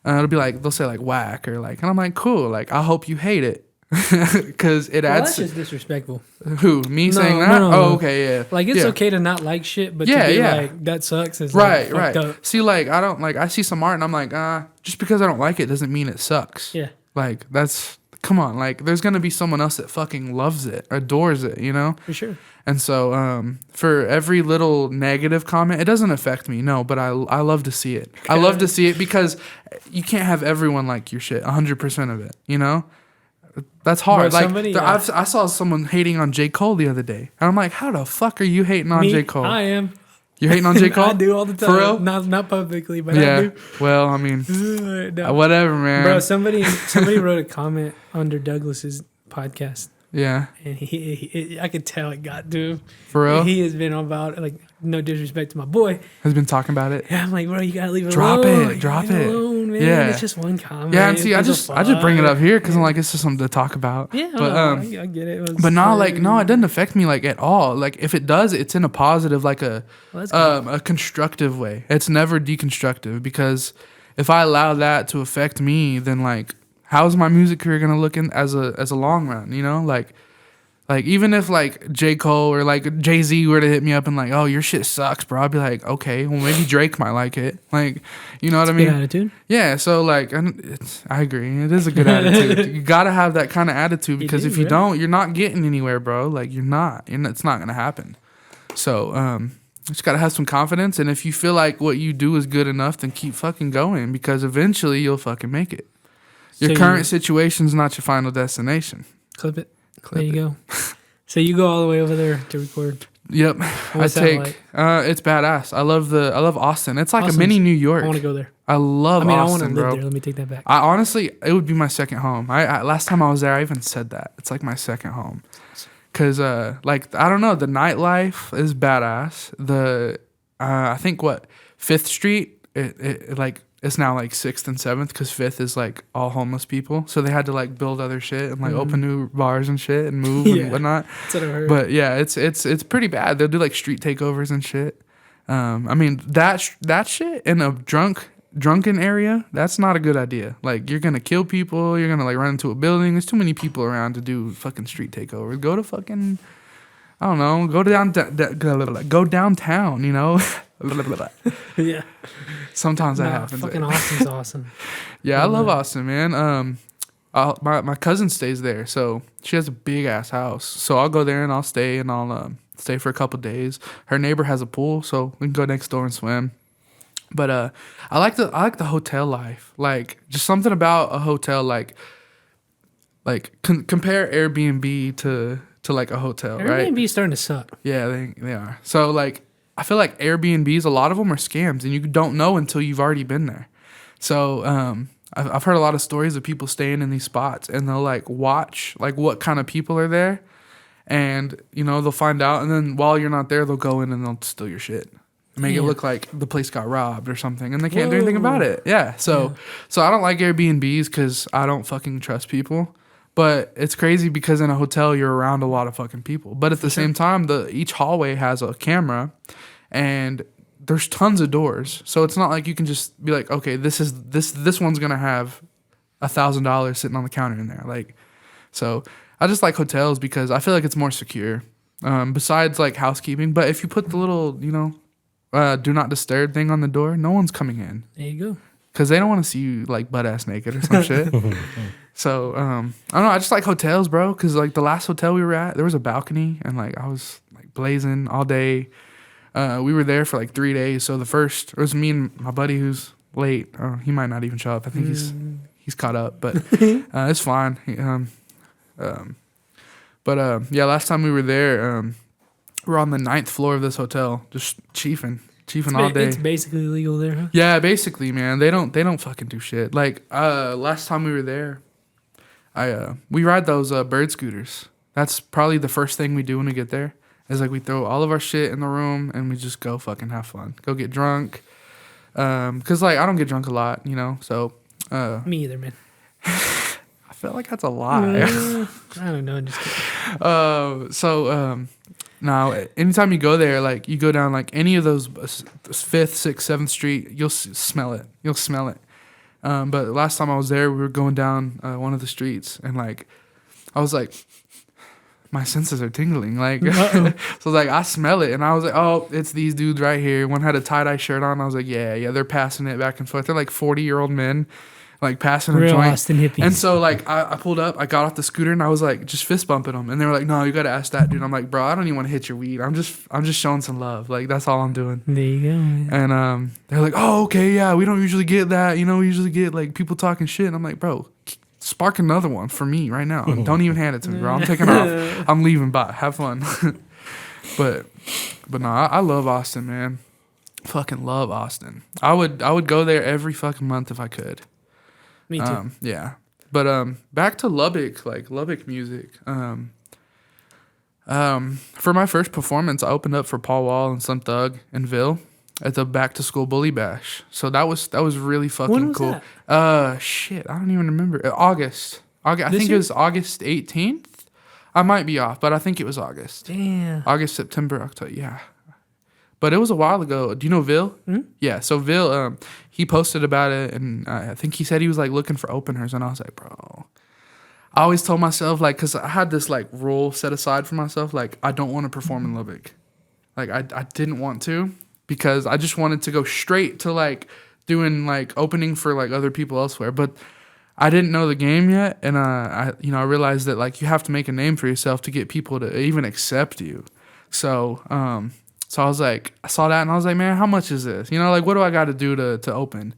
It'll be like, they'll say like whack or like, and I'm like, cool. Like, I hope you hate it. Because it Well, adds. that's just disrespectful. Who? Me saying that? No. Oh, okay, yeah. Like it's Yeah. okay to not like shit, but Yeah, to be yeah. like that sucks is Right, like, right. fucked up. See, like, I don't like, I see some art and I'm like, just because I don't like it doesn't mean it sucks. Yeah. Like, come on, like there's gonna be someone else that fucking loves it, adores it, you know? For sure. And so for every little negative comment, it doesn't affect me, no, but I love to see it. I love to see it because you can't have everyone like your shit, 100% of it, you know? That's hard. Bro, like somebody, I saw someone hating on J. Cole the other day. And I'm like, how the fuck are you hating on Me, J. Cole? I am. You're hating on J. Cole? I do all the time. For real? Not publicly, but Yeah. I do. Well, I mean, No. whatever, man. Bro, somebody wrote a comment under Douglas's podcast. Yeah. And I could tell it got to him. For real? He has been about, like, no disrespect to my boy. Has been talking about it. Yeah, I'm like, bro, you gotta leave it Drop alone. it. Drop Leave it it. alone, man. Yeah. It's just one comment. Yeah, and see, I It's a just bring it up here because yeah. I'm like, it's just something to talk about. Yeah, but I get it. but no, like, no, it doesn't affect me like at all. Like, if it does, it's in a positive, like a constructive way. It's never deconstructive, because if I allow that to affect me, then like, how's my music career gonna look in as a long run? You know, like even if like J. Cole or like Jay-Z were to hit me up and like, oh, your shit sucks, bro, I'd be like, okay, well maybe Drake might like it. Like, you know what I mean? Good attitude. Yeah, so like, I agree. It is a good attitude. You gotta have that kind of attitude, because if you don't, you're not getting anywhere, bro. Like you're not. It's not gonna happen. So just gotta have some confidence, and if you feel like what you do is good enough, then keep fucking going, because eventually you'll fucking make it. Your current situation's not your final destination. Clip it. There you go. So you go all the way over there to record. Yep. What's that like? It's badass. I love Austin. It's like a mini New York. I want to go there. I love Austin, I want to live bro. there. Let me take that back. I honestly, it would be my second home. I last time I was there, I even said that. It's like my second home. Cause like, I don't know, the nightlife is badass. I think Fifth Street, it like, it's now like 6th and 7th, because 5th is like all homeless people. So they had to like build other shit and like open new bars and shit and move and whatnot. That's what I heard. But yeah, it's pretty bad. They'll do like street takeovers and shit. I mean, that shit in a drunken area, that's not a good idea. Like, you're gonna kill people, you're gonna like run into a building. There's too many people around to do fucking street takeovers. Go to fucking, I don't know, go downtown, you know? Yeah. Sometimes that happens. Fucking Austin's awesome. Yeah, I love Austin, man. My cousin stays there, so she has a big ass house. So I'll go there and I'll stay stay for a couple days. Her neighbor has a pool, so we can go next door and swim. But I like the hotel life. Like, just something about a hotel, like compare Airbnb to like a hotel, right? Airbnb's starting to suck. Yeah, they are. So like, I feel like Airbnbs, a lot of them are scams, and you don't know until you've already been there. So I've heard a lot of stories of people staying in these spots, and they'll like watch like what kind of people are there, and you know, they'll find out, and then while you're not there, they'll go in and they'll steal your shit, make it look like the place got robbed or something, and they can't do anything about it. Yeah, so I don't like Airbnbs because I don't fucking trust people. But it's crazy because in a hotel, you're around a lot of fucking people. But at the same time, each hallway has a camera, and there's tons of doors. So it's not like you can just be like, okay, this one's gonna have $1,000 sitting on the counter in there. Like, so I just like hotels because I feel like it's more secure. Besides like housekeeping, but if you put the little, you know, do not disturb thing on the door, no one's coming in. There you go. Because they don't want to see you like butt ass naked or some shit. So I don't know. I just like hotels, bro. Because like the last hotel we were at, there was a balcony, and like I was like blazing all day. We were there for like 3 days. So the first, it was me and my buddy who's late. He might not even show up. I think he's caught up, but it's fine. Yeah, last time we were there, we were on the 9th floor of this hotel, just chiefing all day. It's basically illegal there, huh? Yeah, basically, man. They don't fucking do shit. Like last time we were there, we ride those bird scooters. That's probably the first thing we do when we get there. Is like we throw all of our shit in the room and we just go fucking have fun. Go get drunk. Cause like I don't get drunk a lot, you know. So Me either, man. I feel like that's a lie. I don't know. I'm just kidding. Now, anytime you go there, like you go down like any of those 5th, 6th, 7th Street, you'll smell it. You'll smell it. But last time I was there, we were going down one of the streets, and like I was like, my senses are tingling. Like, so I was like, I smell it, and I was like, oh, it's these dudes right here. One had a tie-dye shirt on. I was like, yeah, they're passing it back and forth. They're like 40-year-old men. Like passing a Real joint. Austin hippies. And so like I pulled up, I got off the scooter, and I was like just fist bumping them, and they were like, no, you gotta ask that dude. I'm like, bro, I don't even want to hit your weed. I'm just showing some love. Like, that's all I'm doing. There you go, man. And they're like, oh, okay, yeah, we don't usually get that, you know, we usually get like people talking shit. And I'm like, bro, spark another one for me right now. And don't even hand it to me, bro. I'm taking off. I'm leaving. Bye. Have fun. but no, I love Austin, man. Fucking love Austin. I would go there every fucking month if I could. Me too. Yeah. But back to Lubbock, like Lubbock music. For my first performance, I opened up for Paul Wall and Slim Thug and Ville at the Back to School Bully Bash. So that was really fucking When was cool. that? Shit, I don't even remember. August. I This think it year? was August 18th. I might be off, but I think it was August. Damn. August, September, October. Yeah. But it was a while ago. Do you know Ville? Hmm? Yeah. So Ville, he posted about it, and I think he said he was like looking for openers, and I was like, bro. I always told myself like, cause I had this like rule set aside for myself, like I don't want to perform in Lubbock, like I didn't want to because I just wanted to go straight to like doing like opening for like other people elsewhere, but I didn't know the game yet, and I realized that like you have to make a name for yourself to get people to even accept you. So so I was like, I saw that and I was like, man, how much is this? You know, like what do I got to do to open?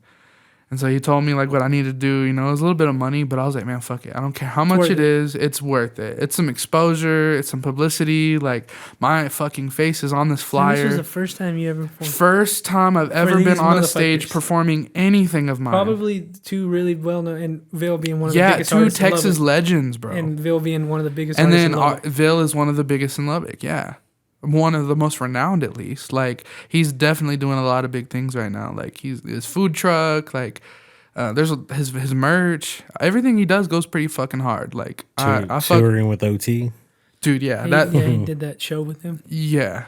And so he told me like what I need to do. You know, it was a little bit of money, but I was like, man, fuck it. I don't care how much worth it it. is. It's worth it. It's some exposure. It's some publicity. Like my fucking face is on this And this was flyer. the first time you ever performed. First time I've ever these been on a stage motherfuckers. performing anything of mine. Probably two really well known, and Ville being one of the Yeah, biggest two artists in Texas Lubbock, legends, bro. and Ville being one of the biggest And artists then in Lubbock. Ville is one of the biggest in Lubbock. Yeah, one of the most renowned, at least. Like he's definitely doing a lot of big things right now. Like his food truck. Like there's his merch. Everything he does goes pretty fucking hard. Like I fuck, Touring with OT. dude. Yeah, He did that show with him. yeah.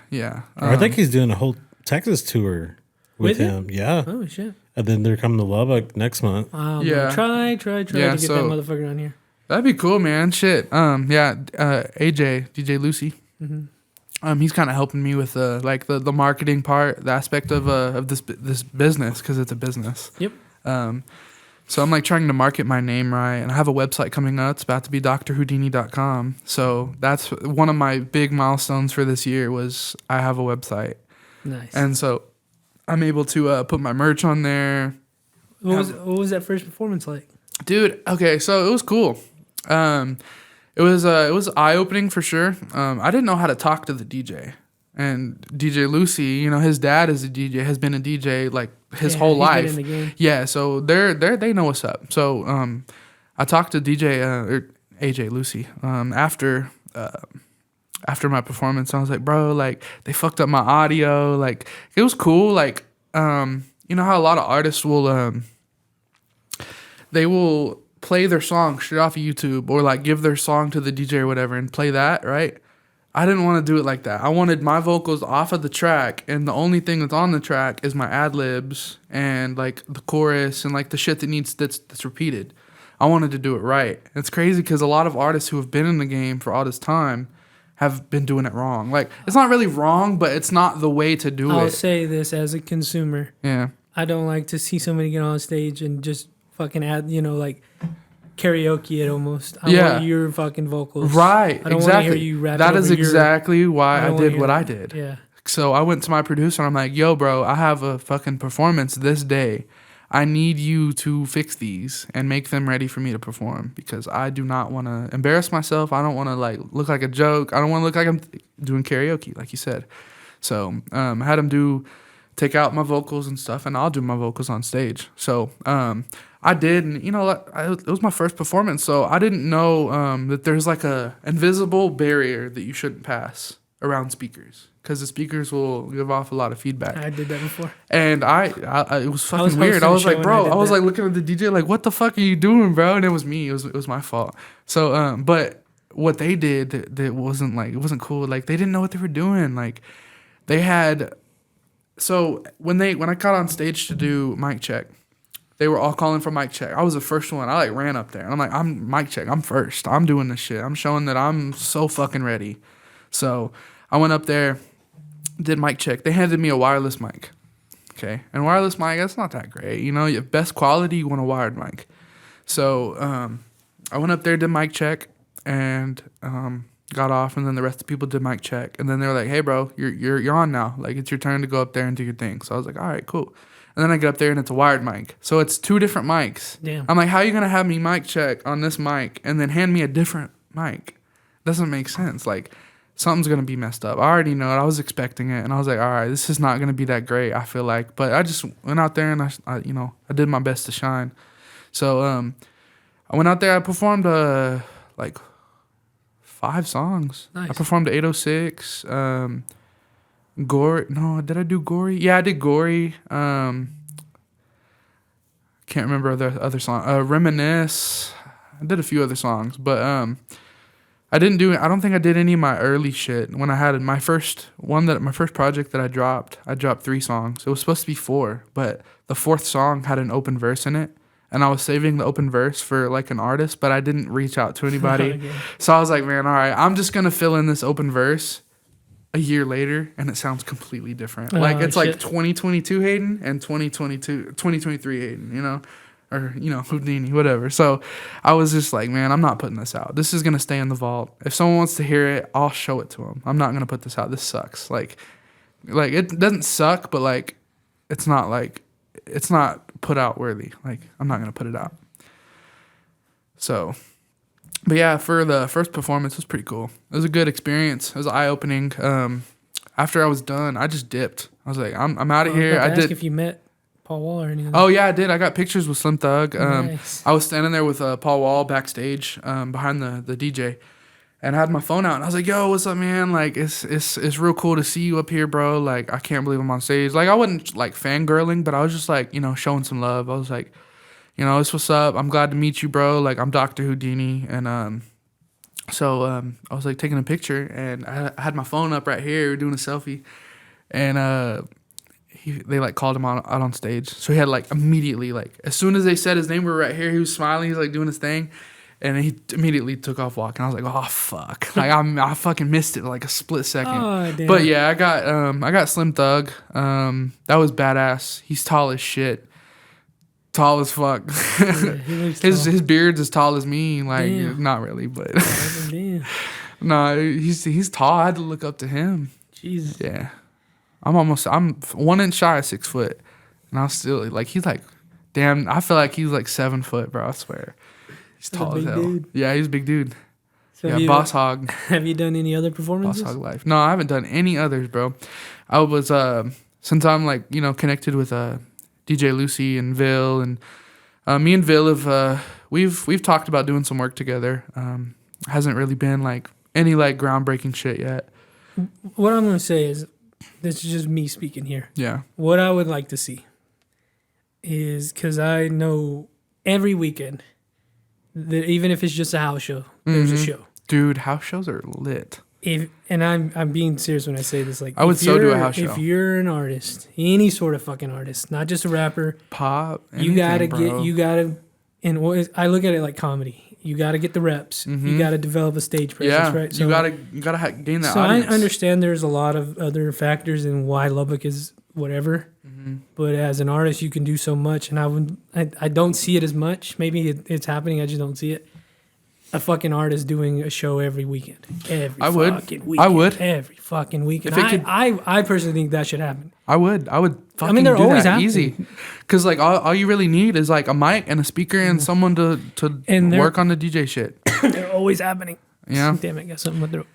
I think he's doing a whole Texas tour with With him? him. Yeah. Oh shit! And then they're coming to Lubbock next month. Yeah. Try to get that so- motherfucker on here. That'd be cool, man. Shit. AJ, DJ Lucy. He's kind of helping me with the marketing part, the aspect of this business, because it's a business. Yep. So I'm like trying to market my name right, and I have a website coming up. It's about to be drhoudini.com. So that's one of my big milestones for this year was I have a website, Nice. and so I'm able to put my merch on there. What was that first performance like? Dude, okay, so it was cool. It was eye opening for sure. I didn't know how to talk to the DJ, and DJ Lucy, you know, his dad is a DJ, has been a DJ like his whole he's been life. in the game. Yeah, so they know what's up. So I talked to DJ or AJ Lucy after my performance. I was like, bro, like they fucked up my audio. Like it was cool. Like you know how a lot of artists will they will play their song straight off of YouTube or like give their song to the DJ or whatever and play that, right? I didn't want to do it like that. I wanted my vocals off of the track, and the only thing that's on the track is my ad libs and like the chorus and like the shit that's repeated. I wanted to do it right. It's crazy because a lot of artists who have been in the game for all this time have been doing it wrong. Like it's not really wrong, but it's not the way to do I'll it. say this as a consumer. Yeah. I don't like to see somebody get on stage and just fucking add, like karaoke it almost. I want your fucking vocals. Right. I don't exactly. want to hear you rap. That is exactly why I don't wanna did hear what I that. did. Yeah. So I went to my producer and I'm like, yo, bro, I have a fucking performance this day. I need you to fix these and make them ready for me to perform because I do not want to embarrass myself. I don't want to like look like a joke. I don't want to look like I'm doing karaoke, like you said. So I had him take out my vocals and stuff, and I'll do my vocals on stage. So I did, and it was my first performance, so I didn't know that there's like a invisible barrier that you shouldn't pass around speakers because the speakers will give off a lot of feedback. I did that before. And I it was fucking was weird. hosting I a was show like, and bro, I did I was that. like looking at the DJ like, what the fuck are you doing, bro? And it was me. It was my fault. So but what they did that wasn't like, it wasn't cool. Like they didn't know what they were doing. Like they had. So when I got on stage to do mic check, they were all calling for mic check. I was the first one. I like ran up there and I'm like, I'm mic check. I'm first. I'm doing this shit. I'm showing that I'm so fucking ready. So I went up there, did mic check. They handed me a wireless mic. Okay. And wireless mic, that's not that great. Your best quality, you want a wired mic. So I went up there, did mic check, and got off, and then the rest of the people did mic check, and then they were like, "Hey, bro, you're on now. Like it's your turn to go up there and do your thing." So I was like, "All right, cool." And then I get up there and it's a wired mic, so it's two different mics. Damn. I'm like, "How are you gonna have me mic check on this mic and then hand me a different mic? Doesn't make sense. Like something's gonna be messed up." I already know it. I was expecting it, and I was like, "All right, this is not gonna be that great." I feel like, but I just went out there and I did my best to shine. So I went out there. I performed like 5 songs. Nice. I performed 806. Gory. No, did I do Gory? Yeah, I did Gory. Can't remember the other song. Reminisce. I did a few other songs, but I don't think I did any of my early shit. When I had my first project that I dropped 3 songs. It was supposed to be 4, but the 4th song had an open verse in it. And I was saving the open verse for like an artist, but I didn't reach out to anybody. Okay. So I was like, man, all right, I'm just going to fill in this open verse a year later, and it sounds completely different. Like, it's shit. like 2022 Hayden and 2023 Hayden, you know? Or, you know, Houdini, whatever. So I was just like, man, I'm not putting this out. This is going to stay in the vault. If someone wants to hear it, I'll show it to them. I'm not going to put this out. This sucks. Like it doesn't suck, but like, it's not put out worthy. Like, I'm not going to put it out. So, but yeah, for the first performance, it was pretty cool. It was a good experience. It was eye-opening. After I was done, I just dipped. I was like, I'm out of here. I did. If you met Paul Wall or anything. Oh yeah, I did. I got pictures with Slim Thug. Nice. I was standing there with Paul Wall backstage, behind the DJ, and I had my phone out, and I was like, "Yo, what's up, man? Like, it's real cool to see you up here, bro. Like, I can't believe I'm on stage. Like, I wasn't like fangirling, but I was just like, you know, showing some love. I was like, you know, this what's up. I'm glad to meet you, bro. Like, I'm Dr. Houdini, and so I was like taking a picture, and I had my phone up right here, doing a selfie, and they like called him out on stage. So he had like immediately, like as soon as they said his name, we were right here. He was smiling. He's like doing his thing, and he immediately took off walking. I was like, oh fuck, like I fucking missed it like a split second. Oh, damn. But yeah, I got Slim Thug. That was badass. He's tall as shit. Tall as fuck. Yeah, he looks tall. His beard's as tall as me. Like, Damn. not really, but Damn. no, he's tall. I had to look up to him. Jesus. Yeah. I'm 1 inch shy of 6 foot. And I was still like, he's like, damn, I feel like he's like 7 foot, bro. I swear. He's tall as big hell. dude. Yeah, he's a big dude. So Yeah, Boss Hog. Have you done any other performances? Boss Hog Life. No, I haven't done any others, bro. I was, since I'm like, you know, connected with DJ Lucy and Vil, and me and Vil have, we've talked about doing some work together. Hasn't really been like any like groundbreaking shit yet. What I'm going to say is, this is just me speaking here. Yeah. What I would like to see is, because I know every weekend, that even if it's just a house show, there's a show. Dude, house shows are lit. And I'm being serious when I say this. Like, I would so do a house show. If you're an artist, any sort of fucking artist, not just a rapper, Pop, anything, you gotta bro. and I look at it like comedy. You gotta get the reps. You gotta develop a stage presence, right? So you gotta gain that so audience. I understand there's a lot of other factors in why Lubbock is whatever, but as an artist, you can do so much, and I don't see it as much. Maybe it's happening. I just don't see it. A fucking artist doing a show every weekend. Every fucking weekend. I personally think that should happen. I would fucking they're do always that happening. easy. Because like all you really need is like a mic and a speaker and someone to work on the DJ shit. They're always happening. Yeah. Damn it, got something in my throat.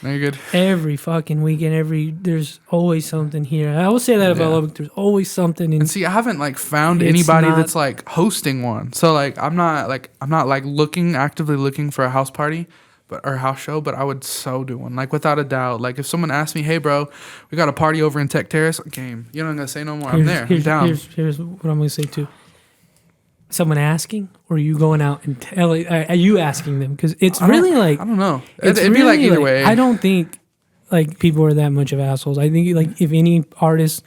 No, you're good. Every fucking weekend, there's always something here. I will say that about Lubbock. There's always something. And see, I haven't like found It's anybody not- that's like hosting one. So like I'm not actively looking for a house party, or a house show. But I would so do one, like without a doubt. Like if someone asked me, hey bro, we got a party over in Tech Terrace, game. You're not gonna say no more. I'm there. I'm down. Here's what I'm gonna say too. Someone asking, or are you going out and telling? Are you asking them? Because it's really like I don't know. it's It'd be like really, either way. I don't think like people are that much of assholes. I think like if any artist,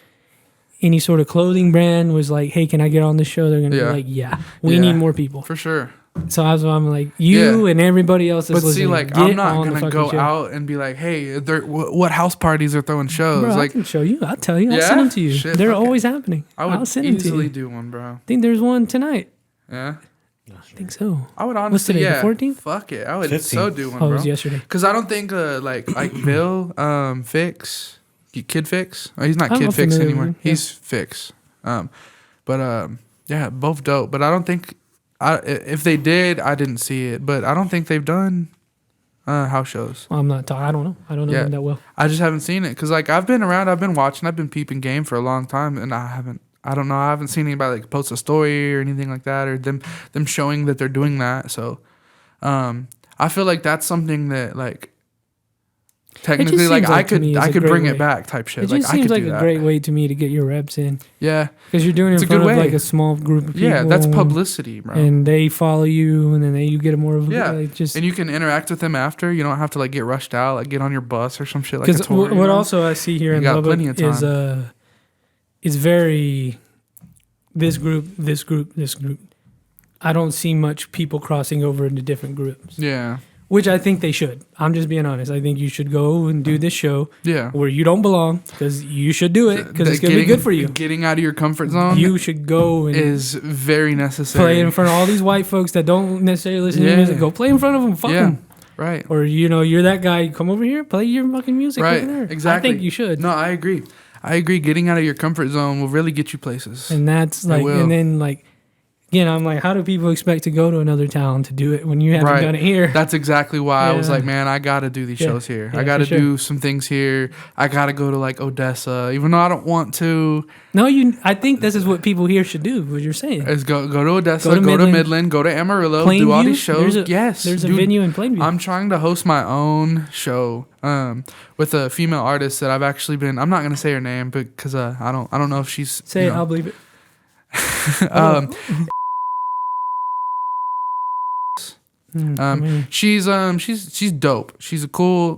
any sort of clothing brand was like, "Hey, can I get on this show?" They're gonna be like, "Yeah, we need more people." For sure. So I'm like, you and everybody else is But listening. see, like get I'm not on the gonna fucking go show. out and be like, hey, what house parties are throwing shows? Bro, like I can show you. I'll tell you. I'll Yeah? send them to you. Shit, They're fuck it. always happening. I I'll would send them to easily you. do one, bro. I think there's one tonight. Yeah. I think so. I would honestly, What's today, yeah. the 14th? Fuck it, I would 15th. so do one, Oh, it bro. was yesterday. Because I don't think like Bill, Fix, Kid Fix. Oh, he's not I'm Kid Fix familiar anymore. with him, yeah. He's Fix. Yeah, both dope. But I don't think if they did, I didn't see it. But I don't think they've done house shows. Well, I'm not talking. I don't know. I don't know Yeah. them that well. I just haven't seen it because like I've been around, I've been watching, I've been peeping game for a long time, and I don't know, I haven't seen anybody like post a story or anything like that, or them showing that they're doing that. So, I I feel like that's something that like It technically just like seems like to me I it's a could great bring way. it back type shit. It Like just I seems could like do a that. great way to me to get your reps in. Yeah. Because you're doing it It's in a good front of way. like a small group of people. Yeah, that's and- publicity, bro. And they follow you, and then you get a more of a Yeah, like, just and you can interact with them after. You don't have to like get rushed out, like get on your bus or some shit like a because tour. what also I see here You in got plenty of Lubbock is very this group, this group, this group. I don't see much people crossing over into different groups, Yeah, which I think they should. I'm just being honest. I think you should go and do this show yeah. where you don't belong, because you should do it, because it's gonna be Getting- good for you. Getting out of your comfort zone You should go and is very necessary. play in front of all these white folks that don't necessarily listen to your Yeah. music. Go play in front of them. Fuck Yeah, them. right. Or you're that guy. Come over here, play your fucking music Right, over there. exactly. I think you should. No, I agree. Getting out of your comfort zone will really get you places. And that's It like, will. and then like, again, I'm like, how do people expect to go to another town to do it when you haven't Right. done it here? That's exactly why I was Yeah. like, man, I gotta do these Yeah. shows here. Yeah, I gotta for sure. do some things here. I gotta go to like Odessa, even though I don't want to. No, I think this is what people here should do. What you're saying. Is go to Odessa, Go to Midland, go to Amarillo, do all Plainview? these shows. There's a dude, venue in Plainview. I'm trying to host my own show with a female artist that I've actually been. I'm not gonna say her name because I don't know if she's Say you it, know, I'll believe it. um, I mean, she's dope. She's a cool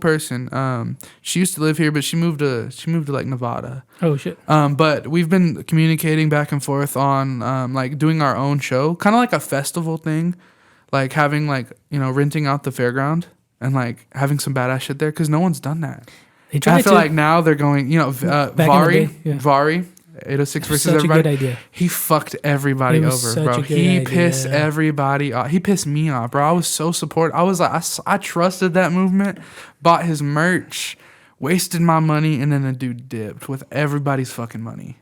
person. She used to live here, but she moved to like Nevada. oh shit. But we've been communicating back and forth on like doing our own show, kind of like a festival thing, like having like renting out the fairground and like having some badass shit there because no one's done that. They And tried I feel to. like now they're going, Back in the Vari, day, yeah. Vari, 806 versus Such a everybody. good idea. He fucked everybody It was over, such bro. a good He idea. pissed everybody off. He pissed me off, bro. I was so supportive. I was like, I trusted that movement, bought his merch, wasted my money, and then the dude dipped with everybody's fucking money.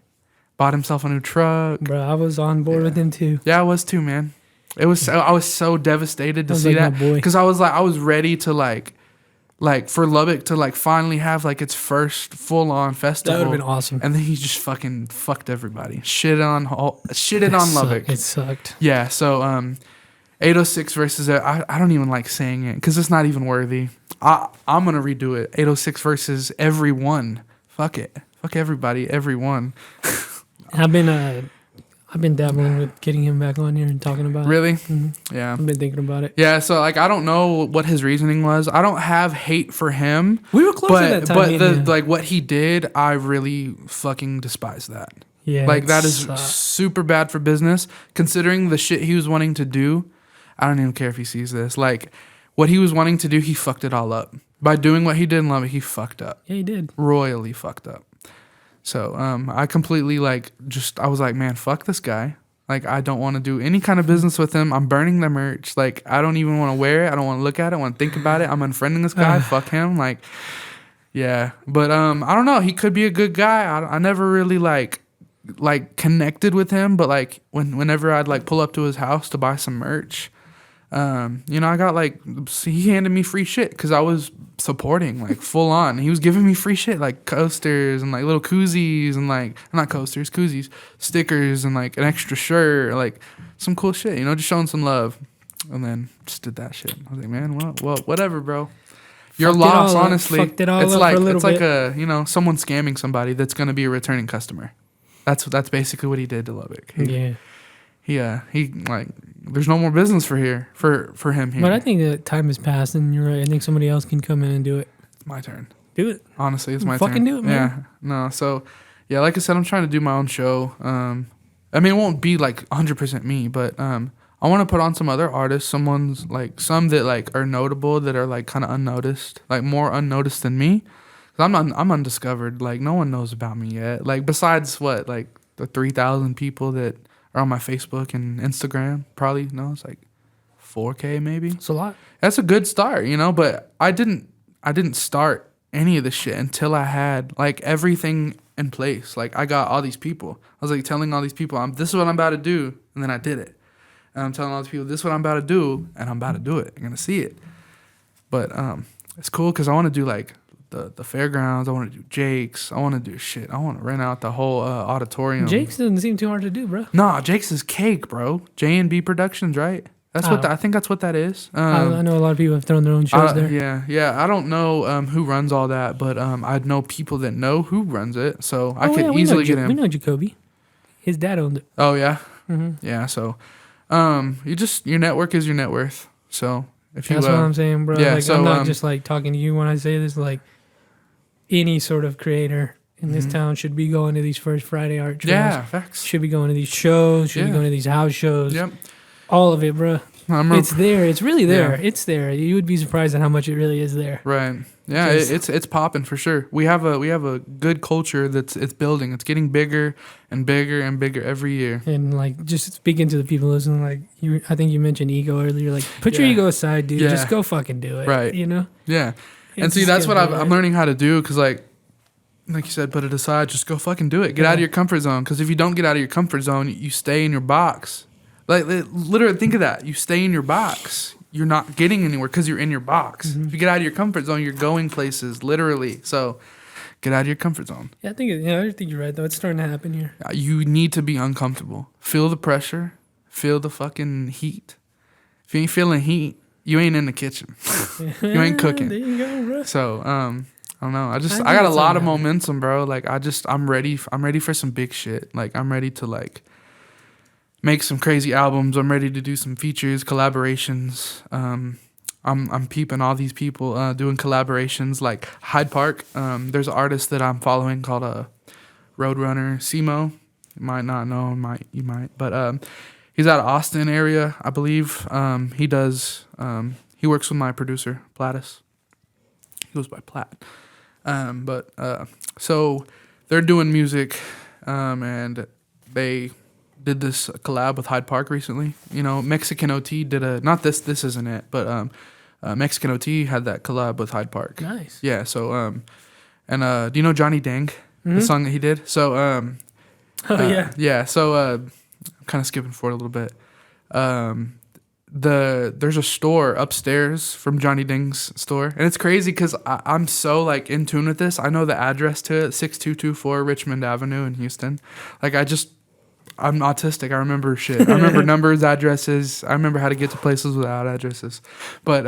Bought himself a new truck. Bro, I was on board with him too. Yeah, I was too, man. I was so devastated to That was see like my that boy. because I was ready to like for Lubbock to like finally have like its first full on festival. That would have been awesome. And then he just fucking fucked everybody. Shitted on Lubbock. It sucked. Yeah, so 806 versus I don't even like saying it because it's not even worthy. I'm gonna redo it. 806 versus everyone. Fuck it. Fuck everybody. Everyone. I've been dabbling with getting him back on here and talking about it. Really? Mm-hmm. Yeah. I've been thinking about it. Yeah. So like I don't know what his reasoning was. I don't have hate for him. We were close at that time. But me the and him. like what he did, I really fucking despise that. yeah, Like it that is sucked. super bad for business considering the shit he was wanting to do. I don't even care if he sees this. Like what he was wanting to do, he fucked it all up. By doing what he did in Lubbock, he fucked up. Yeah, he did. Royally fucked up. So I completely I was like, man, fuck this guy. Like I don't want to do any kind of business with him. I'm burning the merch. Like I don't even want to wear it. I don't want to look at it. I want to think about it. I'm unfriending this guy. Fuck him. Like yeah. But I don't know. He could be a good guy. I never really like connected with him, but like whenever I'd like pull up to his house to buy some merch, I got he handed me free shit because I was supporting like full on. He was giving me free shit like coasters and like little koozies and like not coasters, koozies, stickers and like an extra shirt, like some cool shit, just showing some love. And then just did that shit. I was like, man, well, whatever, bro. Your Fucked it loss, all up. honestly. Fucked it all It's up like for a little it's like bit. someone scamming somebody that's gonna be a returning customer. That's basically what he did to Lubbock. He like there's no more business for him here. But I think that time has passed, and you're right. I think somebody else can come in and do it. It's my turn. Do it. Honestly, it's my turn. Fucking do it, man. Yeah. No. So, yeah, like I said, I'm trying to do my own show. I mean, it won't be like 100% me, but I want to put on some other artists. Some that like are notable that are like kind of unnoticed, like more unnoticed than me. 'Cause I'm undiscovered. Like no one knows about me yet. Like besides what like the 3,000 people that are on my Facebook and Instagram. Probably it's like 4K maybe. It's a lot. That's a good start, but I didn't start any of this shit until I had like everything in place. Like I got all these people. I was like telling all these people, this is what I'm about to do, and then I did it. And I'm telling all these people, this is what I'm about to do, and I'm about to do it. You're gonna see it. But it's cool because I want to do like the fairgrounds. I want to do Jake's. I want to do shit. I want to rent out the whole auditorium. Jake's doesn't seem too hard to do, bro. Nah, Jake's is cake, bro. J&B Productions, right? That's I think that's what that is. I know a lot of people have thrown their own shows there. Yeah. I don't know who runs all that, but I know people that know who runs it, so I could we easily know get him. We know Jacoby. His dad owned it. Oh yeah, Mm-hmm. yeah. So, your network is your net worth. So if you, That's what I'm saying, bro. yeah, Like, so, I'm not just like talking to you when I say this. Like, any sort of creator in this town should be going to these First Friday art trails. yeah, facts. Should be going to these shows. Should be Yeah. going to these house shows. Yep. All of it, bro. It's there. It's really there. Yeah. It's there. You would be surprised at how much it really is there. Right. Yeah, it's popping for sure. We have a good culture it's building. It's getting bigger and bigger and bigger every year. And like, just speaking to the people listening, like I think you mentioned ego earlier. Like, put your Yeah. ego aside, dude. Yeah. Just go fucking do it. Right. You know. Yeah. And It's see, just that's gonna what be I'm right. learning how to do because like you said, put it aside. Just go fucking do it. Get out of your comfort zone. Because if you don't get out of your comfort zone, you stay in your box. Like literally, think of that. You stay in your box. You're not getting anywhere because you're in your box. Mm-hmm. If you get out of your comfort zone, you're going places. Literally. So, get out of your comfort zone. Yeah, I think you're right though. It's starting to happen here. You need to be uncomfortable. Feel the pressure. Feel the fucking heat. If you ain't feeling heat, you ain't in the kitchen. You ain't cooking. There you go, bro. So, I don't know. I think got a it's lot of all right. momentum, bro. Like I'm ready for some big shit. Like I'm ready to like make some crazy albums. I'm ready to do some features, collaborations. I'm peeping all these people doing collaborations like Hyde Park. There's an artist that I'm following called Roadrunner Simo. You might not know him, you might. But he's out of Austin area, I believe. He works with my producer, Plattis. He goes by Platt. So they're doing music, and they did this collab with Hyde Park recently. You know, Mexican OT did this isn't it, but Mexican OT had that collab with Hyde Park. Nice. Yeah, so do you know Johnny Dang? The song that he did? So Yeah. yeah, so I'm kind of skipping forward a little bit. There's a store upstairs from Johnny Ding's store, and it's crazy because I'm so like in tune with this. I know the address to it, 6224 Richmond Avenue in Houston. Like I'm autistic. I remember shit. I remember numbers, addresses. I remember how to get to places without addresses. But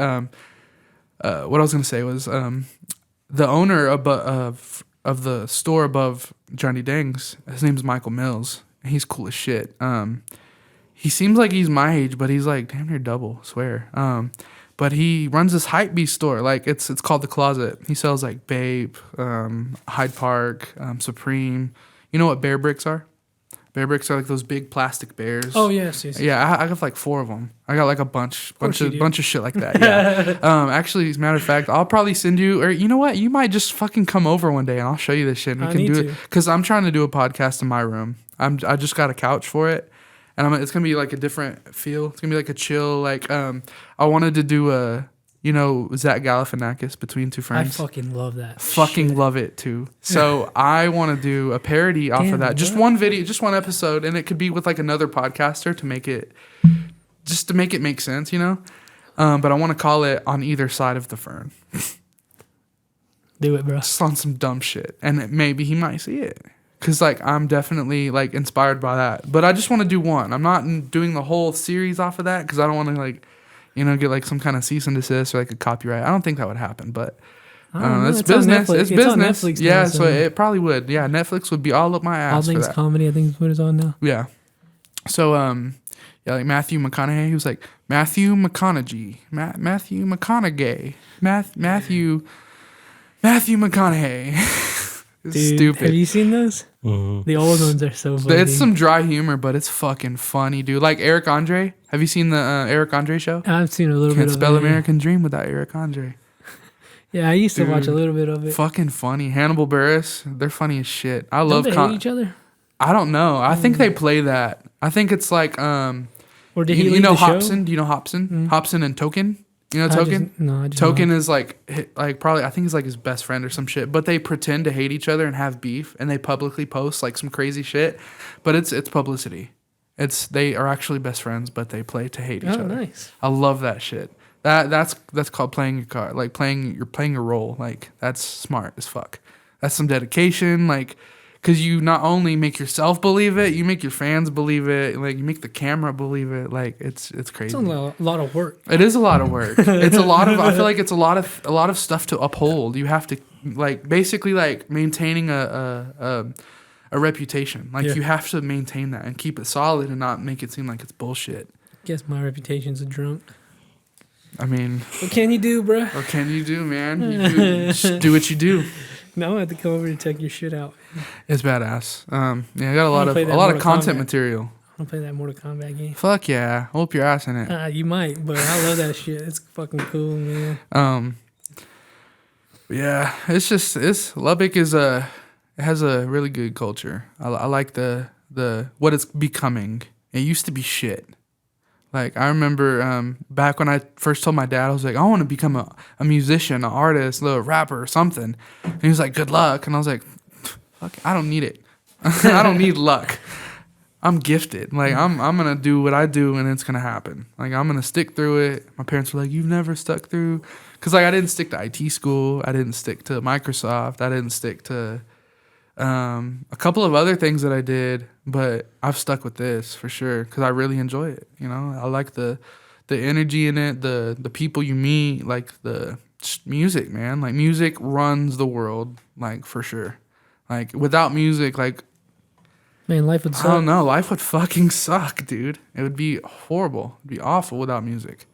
what I was gonna say was the owner of the store above Johnny Dang's. His name's Michael Mills. And he's cool as shit. He seems like he's my age, but he's like damn near double. I swear. But he runs this hypebeast store. Like it's called The Closet. He sells like Babe, Hyde Park, Supreme. You know what bear bricks are? Bear bricks are like those big plastic bears. Oh yes. Yeah, I got like 4 of them. I got like a bunch of shit like that. Yeah. Actually, as a matter of fact, I'll probably send you, or you know what? You might just fucking come over one day and I'll show you this shit. And we can do it because I'm trying to do a podcast in my room. I just got a couch for it, and it's gonna be like a different feel. It's gonna be like a chill. Like I wanted to do Zach Galifianakis, Between Two I Friends. fucking love that. Fucking love it too. So I want to do a parody off of that. Just one video, just one episode, and it could be with like another podcaster to make it make sense, you know. But I want to call it On Either Side of the Fern. Do it, bro. Just on some dumb shit, and maybe he might see it. Cause like I'm definitely like inspired by that. But I just want to do one. I'm not doing the whole series off of that because I don't want to like, get like some kind of cease and desist or like a copyright. I don't think that would happen, but it's business. It's business. On Netflix yeah, now, so it probably would. Yeah, Netflix would be all up my ass. All for Things that. Comedy, I think is what it's on now. Yeah. So like Matthew McConaughey, he was like Matthew McConaughey, Matthew McConaughey, Matthew McConaughey. It's Dude, stupid. have you seen those? Mm-hmm. The old ones are so funny. It's some dry humor, but it's fucking funny, dude. Like Eric Andre. Have you seen the Eric Andre show? I've seen a little Can't bit spell of it. American Dream without Eric Andre. Yeah, I used to watch a Dude, little bit of it. Fucking funny. Hannibal Buress, they're funny as shit. I Don't love they hate each other? I don't know. I think they play that. I think it's like Or did he you leave know the show? Hobson? Do you know Hobson? Hobson and Token? You know Token? I just Token know. is like probably I think he's like his best friend or some shit. But they pretend to hate each other and have beef, and they publicly post like some crazy shit. But it's publicity. They are actually best friends, but they play to hate each Oh, other. nice. I love that shit. That's called playing your card, like playing your role. Like that's smart as fuck. That's some dedication. Like, because you not only make yourself believe it, you make your fans believe it. Like you make the camera believe it. Like it's crazy. It's a lot of work. It is a lot of work. It's a lot of. I feel like it's a lot of stuff to uphold. You have to like basically like maintaining a reputation. Like you have to maintain that and keep it solid and not make it seem like it's bullshit. Guess my reputation's a drunk. I mean, What can you do, bruh? what can you do, man? Just do what you do. Now I have to come over to check your shit out. It's badass. I got a lot of Mortal content Kombat. material. I want to play that Mortal Kombat game. Fuck yeah, I'll whoop your ass in it. You might, but I love that shit. It's fucking cool, man. Yeah, it's Lubbock is it has a really good culture. I like the what it's becoming. It used to be shit. Like I remember back when I first told my dad, I was like, I want to become a musician, an artist, a rapper, or something. And he was like, good luck. And I was like, fuck, I don't need it. I don't need luck. I'm gifted. Like I'm gonna do what I do, and it's gonna happen. Like I'm gonna stick through it. My parents were like, "You've never stuck through," because like I didn't stick to IT school. I didn't stick to Microsoft. I didn't stick to a couple of other things that I did, but I've stuck with this for sure because I really enjoy it. You know, I like the energy in it, the people you meet, like the music, man. Like music runs the world, like for sure. Like without music, like. Man, life would suck. I don't know. Life would fucking suck, dude. It would be horrible. It'd be awful without music.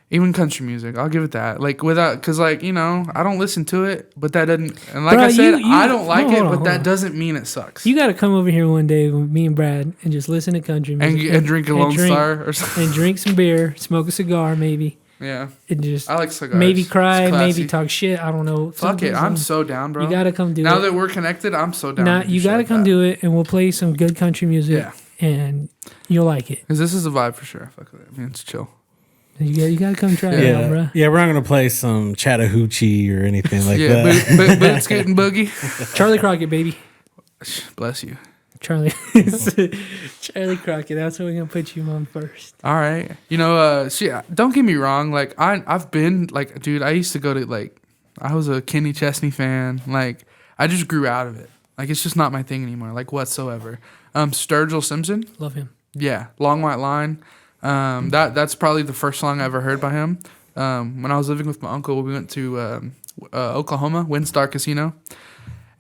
Even country music, I'll give it that. Like without, because like you know, I don't listen to it, but that doesn't. And like Bro, I said, you- I don't like hold it, on, but hold that on. doesn't mean it sucks. You got to come over here one day with me and Brad and just listen to country music and drink a Lone Star or something. and drink some beer, smoke a cigar, maybe, Yeah, and just I like cigars. maybe It's cry, classy. maybe talk shit. I don't know. Fuck it, I'm Something. so down, bro. You got to come do now it. that we're connected, I'm so down. Nah, to do you shit got to like come that. do it, and we'll play some good country music, Yeah, and you'll like it. because this is a vibe for sure. Fuck with it. I mean, it's chill. You got to come try it out, bro. Yeah, we're not gonna play some Chattahoochee or anything like Yeah, that. boot scooting boogie. Charlie Crockett, baby. Bless you. Charlie Crockett. That's what we're gonna put you on first. All right. You know, don't get me wrong. Like I've been like, dude, I used to go to like, I was a Kenny Chesney fan. Like I just grew out of it. Like it's just not my thing anymore. Like whatsoever. Sturgill Simpson. Love him. Yeah. Long White Line. That's probably the first song I ever heard by him. When I was living with my uncle, we went to Oklahoma, WinStar Casino.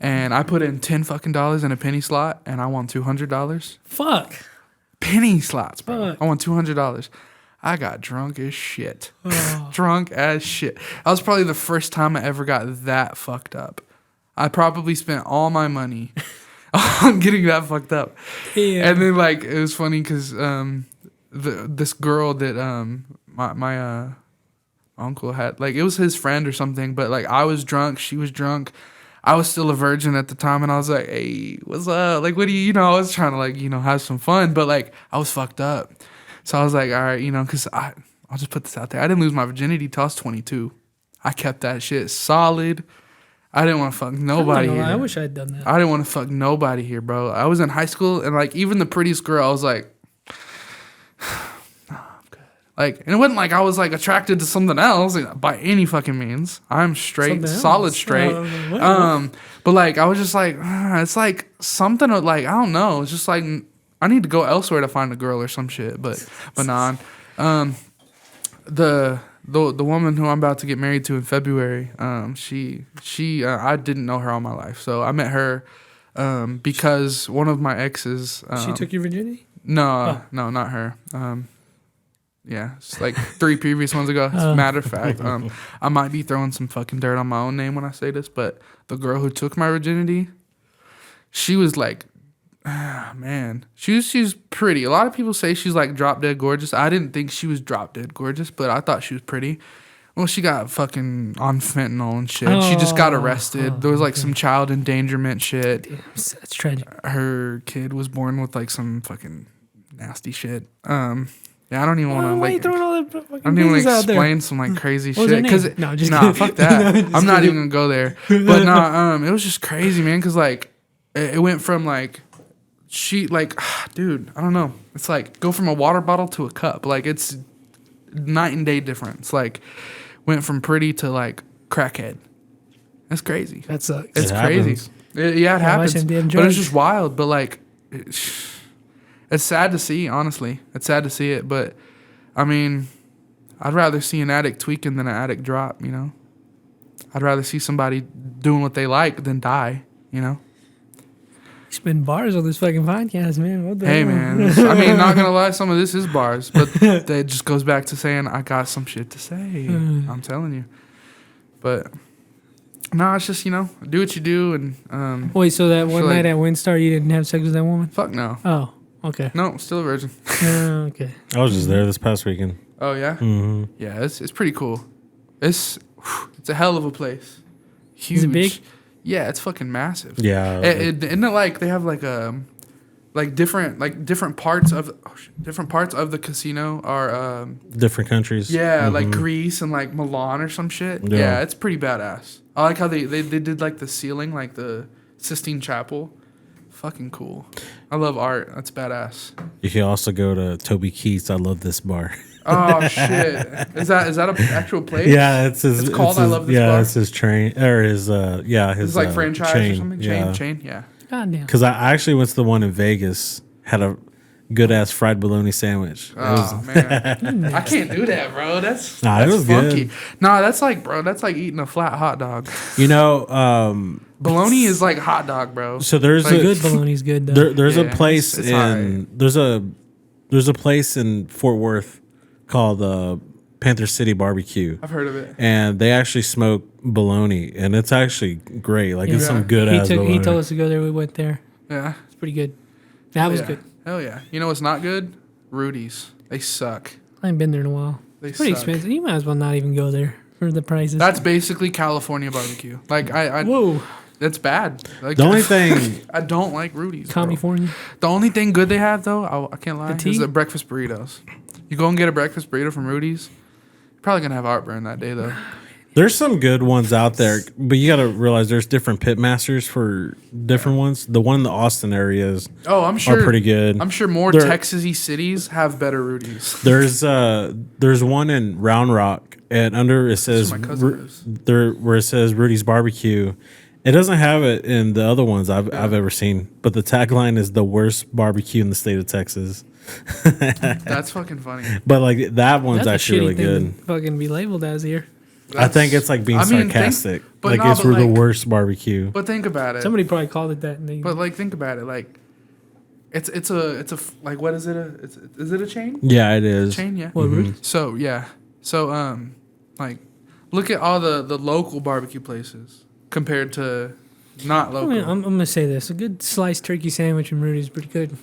And I put in $10 in a penny slot, and I won $200. Fuck. Penny slots, bro. Fuck. I won $200. I got drunk as shit. Oh. Drunk as shit. That was probably the first time I ever got that fucked up. I probably spent all my money on getting that fucked up. Yeah. And then like it was funny because this girl that my uncle had, like it was his friend or something, but like I was drunk, she was drunk. I was still a virgin at the time, and I was like, hey, what's up? Like, what do you know? I was trying to, like, you know, have some fun, but, like, I was fucked up. So I was like, all right, you know, because I'll just put this out there. I didn't lose my virginity till I was 22. I kept that shit solid. I didn't want to fuck nobody here. I wish I'd done that. I didn't want to fuck nobody here, bro. I was in high school, and, like, even the prettiest girl, I was like, like, and it wasn't like I was like attracted to something else by any fucking means. I'm straight, Something solid else. straight. What? But like I was just like, it's like something of, like I don't know. It's just like I need to go elsewhere to find a girl or some shit. But nah. The woman who I'm about to get married to in February, she I didn't know her all my life, so I met her because one of my exes. She took your virginity? No, not her. Yeah, it's like 3 previous ones ago. As a matter of fact, I might be throwing some fucking dirt on my own name when I say this, but the girl who took my virginity, she was like, man, she's pretty. A lot of people say she's like drop dead gorgeous. I didn't think she was drop dead gorgeous, but I thought she was pretty. Well, she got fucking on fentanyl and shit. She just got arrested. There was like some child endangerment shit. Damn, that's tragic. Her kid was born with like some fucking nasty shit. Yeah, I don't even want to Why are you like. throwing all that fucking I don't even business out there? explain some like crazy What was her shit name? because No, just nah, kidding. fuck that. No, just I'm not kidding. even gonna go there. But nah, it was just crazy, man. Because like it went from like she like, dude, I don't know. It's like go from a water bottle to a cup. Like it's night and day difference. Like went from pretty to like crackhead. That's crazy. That sucks. It's It crazy. happens. Yeah, it happens. some damn But drugs. it's just wild. But like, it's sad to see. Honestly, it's sad to see it. But I mean, I'd rather see an addict tweaking than an addict drop. You know, I'd rather see somebody doing what they like than die. You know. You spin bars on this fucking podcast, man. What the Hey, hell? man. I mean, not gonna lie, some of this is bars, but that just goes back to saying I got some shit to say. I'm telling you. But no, it's just, you know, do what you do, and Wait, so that one feel night like- at Windstar, you didn't have sex with that woman? fuck no. Oh, okay. No, still a virgin. Okay. I was just there this past weekend. Oh yeah, hmm yeah. It's pretty cool. It's a hell of a place. Huge. Is it big? Yeah, it's fucking massive. Yeah. Isn't it like they have like different parts of the casino are different countries. yeah, like Mhm. Greece and like Milan or some shit. Yeah. Yeah, it's pretty badass. I like how they did like the ceiling, like the Sistine Chapel. Fucking cool. I love art. That's badass. You can also go to Toby Keith's. I love this bar. Oh shit! Is that an actual place? Yeah, it's his. It's called I Love This Yeah, Bar? it's his train or his. Yeah, his. It's like franchise chain. or something. Yeah. Chain. Yeah. Goddamn. Because I actually went to the one in Vegas. Had a good ass fried bologna sandwich. It was- Oh man, I can't do that, bro. That's Nah, it that's was good. funky. Nah, that's like, bro. That's like eating a flat hot dog. you know, Bologna is like hot dog, bro. so there's Like, a Good bologna's good, though. there's Yeah, a place it's in there's a place in Fort Worth called Panther City Barbecue. I've heard of it. And they actually smoke bologna, and it's actually great. Like it's Yeah. some good he ass bologna. he told us to go there. We went there. Yeah. It's pretty good. That was Yeah. good. Hell yeah. You know what's not good? Rudy's. They suck. I ain't been there in a while. They It's pretty suck. expensive. You might as well not even go there for the prices. That's basically California barbecue. Like I Whoa, that's bad. Like The only thing, I don't like Rudy's. bro. California. The only thing good they have though, I can't lie, The tea? is the breakfast burritos. You go and get a breakfast burrito from Rudy's, you're probably gonna have heartburn that day though. there's some good ones out there, but you got to realize there's different pit masters for different ones. The one in the Austin areas Oh, I'm sure are pretty good. I'm sure more They're- Texas-y cities have better Rudy's. There's one in Round Rock, and under it says where my cousin lives. there where it says Rudy's Barbecue. It doesn't have it in the other ones I've ever seen, but the tagline is the worst barbecue in the state of Texas. That's fucking funny. But like that one's That's actually a shitty really thing good. to fucking be labeled as here. I think it's like being I mean, sarcastic. but Like no, it's but for the like- worst barbecue. But think about it. Somebody probably called it that. And they, But like think about it. Like it's like what is it? Is it a chain? Yeah, it is. Chain, yeah. what, Mhm. Rudy's? So yeah. So like look at all the local barbecue places compared to not I local. mean, I'm gonna say this: a good sliced turkey sandwich from Rudy's is pretty good.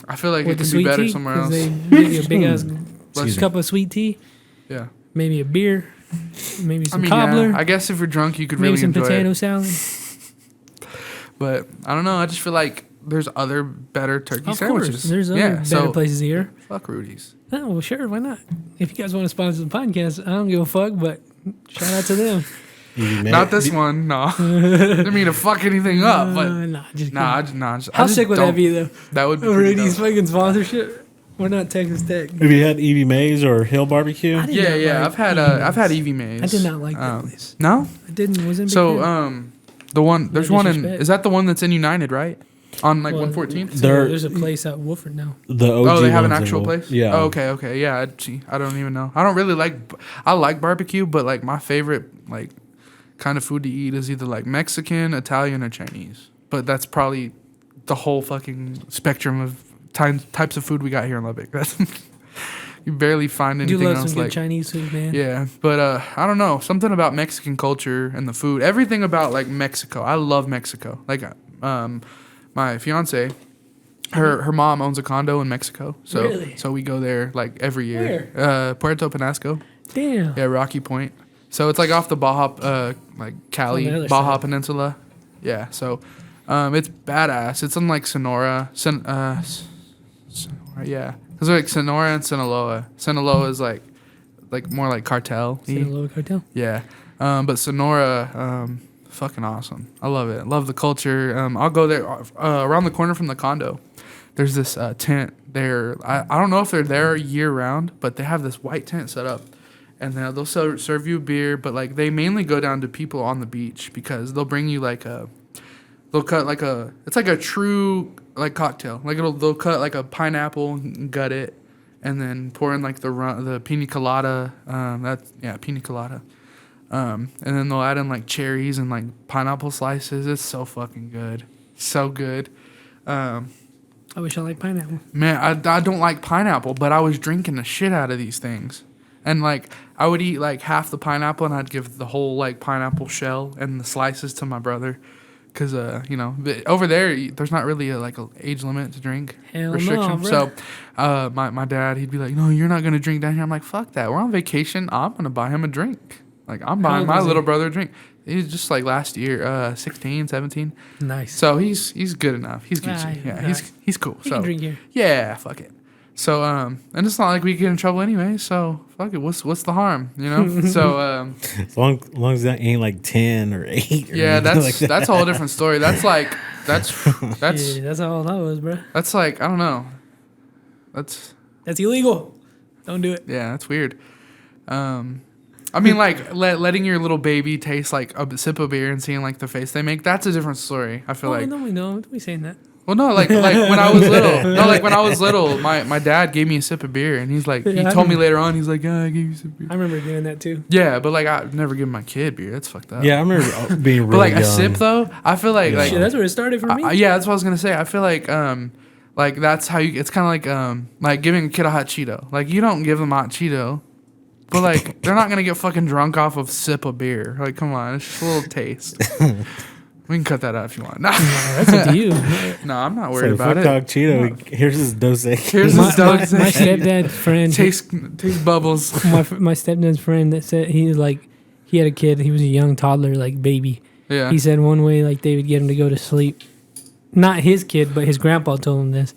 I feel like With it the can be sweet better tea, somewhere 'cause else. they give you a big ass Excuse me. cup of sweet tea, Yeah. maybe a beer, maybe I some mean, cobbler, yeah, I guess if you're drunk, you could maybe really some enjoy potato it. salad. But I don't know. I just feel like there's other better turkey Of sandwiches. course, there's other yeah, better so places here. fuck Rudy's. Oh, well, sure, why not? If you guys want to sponsor the podcast, I don't give a fuck. But shout out to them. Not this one. No. Didn't mean to fuck anything up, but Nah, just nah, I kidding. just, How I just sick would don't- that be though? That would be pretty Rudy's dope. fucking sponsorship. We're not Texas Tech. Have you had Evie Mays or Hill Barbecue? I did Yeah, not yeah. like I've had Evie Mays. I did not like that place. No. I didn't. Wasn't a big So fan. the one there's No one in disrespect. is that the one that's in United, right? On like Well, 114th. There- there's a place out in Wolford now. The OG Oh, they have an ones actual in- place. Yeah. Oh, okay. Yeah. Gee, I don't even know. I don't really like. I like barbecue, but like my favorite like kind of food to eat is either like Mexican, Italian, or Chinese. But that's probably the whole fucking spectrum of types of food we got here in Lubbock. That's you barely find I do anything love else some good like. Chinese food, man. Yeah, but I don't know, something about Mexican culture and the food, everything about like Mexico. I love Mexico. Like, my fiance, her mom owns a condo in Mexico, so Really? so we go there like every year. Puerto Penasco, Damn. yeah, Rocky Point. So it's like off the Baja, like Cali, On the other Baja side. Peninsula. Yeah, so it's badass. It's in like Sonora, Sonora, yeah. It's like Sonora and Sinaloa. Sinaloa is like more like cartel. Sinaloa Cartel. Yeah. But Sonora, fucking awesome. I love it. Love the culture. I'll go there around the corner from the condo. There's this tent there. I don't know if they're there year round, but they have this white tent set up. And then they'll serve you beer, but like they mainly go down to people on the beach because they'll bring you like they'll cut like it's like a true like cocktail. Like they'll cut like a pineapple and gut it, and then pour in like the pina colada. Pina colada. And then they'll add in like cherries and like pineapple slices. It's so fucking good, so good. I wish I liked pineapple. Man, I don't like pineapple, but I was drinking the shit out of these things. And, like, I would eat, like, half the pineapple, and I'd give the whole, like, pineapple shell and the slices to my brother. Because, over there, there's not really, a age limit to drink restriction. No, so, my dad, he'd be like, no, you're not going to drink down here. I'm like, fuck that. We're on vacation. I'm going to buy him a drink. Like, I'm buying my little brother a drink. He's just, like, last year, 16, 17. Nice. So, he's good enough. He's Gucci. He's cool. He so can drink here. Yeah, fuck it. So, and it's not like we get in trouble anyway, so fuck it. What's the harm, you know? So, as long as that ain't like 10 or 8 or yeah, that's like that. that's a whole different story. That's Yeah, that's all that was, bro. That's like, I don't know. That's illegal. Don't do it. yeah, that's weird. I mean, like letting your little baby taste like a sip of beer and seeing like the face they make. That's a different story. I feel like. No, we don't. Don't be saying that. Well, no, like when I was little. No, like when I was little, my dad gave me a sip of beer, and he's like, he told me later on, he's like, I gave you a sip of beer. I remember doing that too. Yeah, but like I've never given my kid beer. That's fucked up. Yeah, I remember being really But like young. a sip though, I feel like Yeah. like Shit, that's where it started for me. yeah, that's what I was gonna say. I feel like that's how you. It's kind of like giving a kid a hot Cheeto. Like you don't give them a hot Cheeto, but like they're not gonna get fucking drunk off of sip of beer. Like come on, it's just a little taste. We can cut that out if you want. No, That's up to you. no, I'm not worried So about fuck it. dog Cheeto. Here's his dose. Here's my, his dose. my stepdad friend. Taste bubbles. my stepdad's friend that said he had a kid. He was a young toddler, like baby. Yeah. He said one way like they would get him to go to sleep. Not his kid, but his grandpa told him this.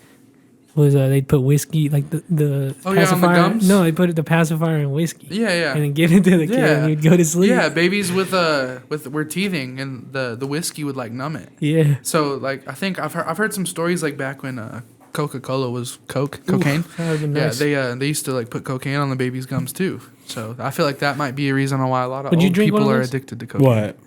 Was they'd put whiskey like the Oh, yeah, on the pacifier. gums? No, they put the pacifier in whiskey. Yeah. And then give it to the kid, and he'd go to sleep. Yeah, babies were teething, and the whiskey would like numb it. Yeah. So like I think I've heard some stories like back when Coca-Cola was cocaine. Oof, that would've been nice. Yeah, they used to like put cocaine on the baby's gums too. So I feel like that might be a reason why a lot of Would you old drink one people of are those? addicted to cocaine. What?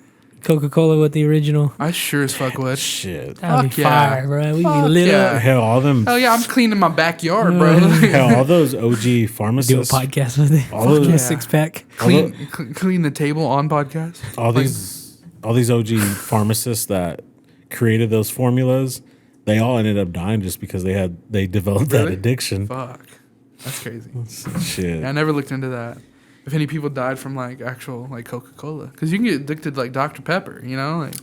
Coca-Cola with the original. I sure as fuck would. Shit. That'd Fuck be yeah. fire, bro. We'd be Fuck lit yeah. up. Hell, all them. Hell yeah, I'm cleaning my backyard, bro. Hell, all those OG Do a pharmacists. podcast with it. All those- yeah. A 6-pack. clean the table on podcast. all these OG pharmacists that created those formulas, they all ended up dying just because they developed that Really? addiction. Fuck, that's crazy. Shit. Yeah, I never looked into that. If any people died from like actual like Coca-Cola, because you can get addicted to like Dr. Pepper, you know, like.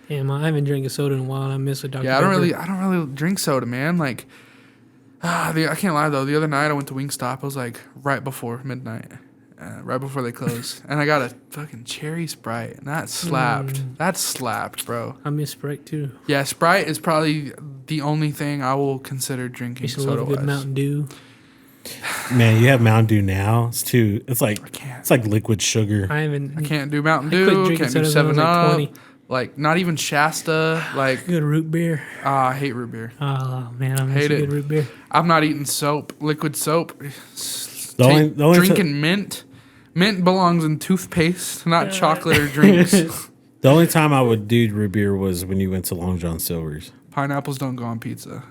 Damn, I haven't drank a soda in a while, and I miss a Dr. Yeah, I Pepper. don't really drink soda, man. Like, I can't lie though. The other night I went to Wingstop. It was like right before midnight, right before they closed, and I got a fucking cherry Sprite, and that slapped. That slapped, bro. I miss Sprite too. Yeah, Sprite is probably the only thing I will consider drinking Used to love soda a good wise. Mountain Dew. Man, you have Mountain Dew now. It's like I can't. it's like liquid sugar. I haven't. I can't do Mountain I quit Dew. drinking Can't do soda when I 7 was, like, Up. 20. Like not even Shasta. Like Good root beer. I hate root beer. Oh man, I miss Hate a it. good root beer. I'm not eating soap, liquid soap. The only Drinking mint. Mint belongs in toothpaste, not chocolate or drinks. The only time I would do root beer was when you went to Long John Silver's. Pineapples don't go on pizza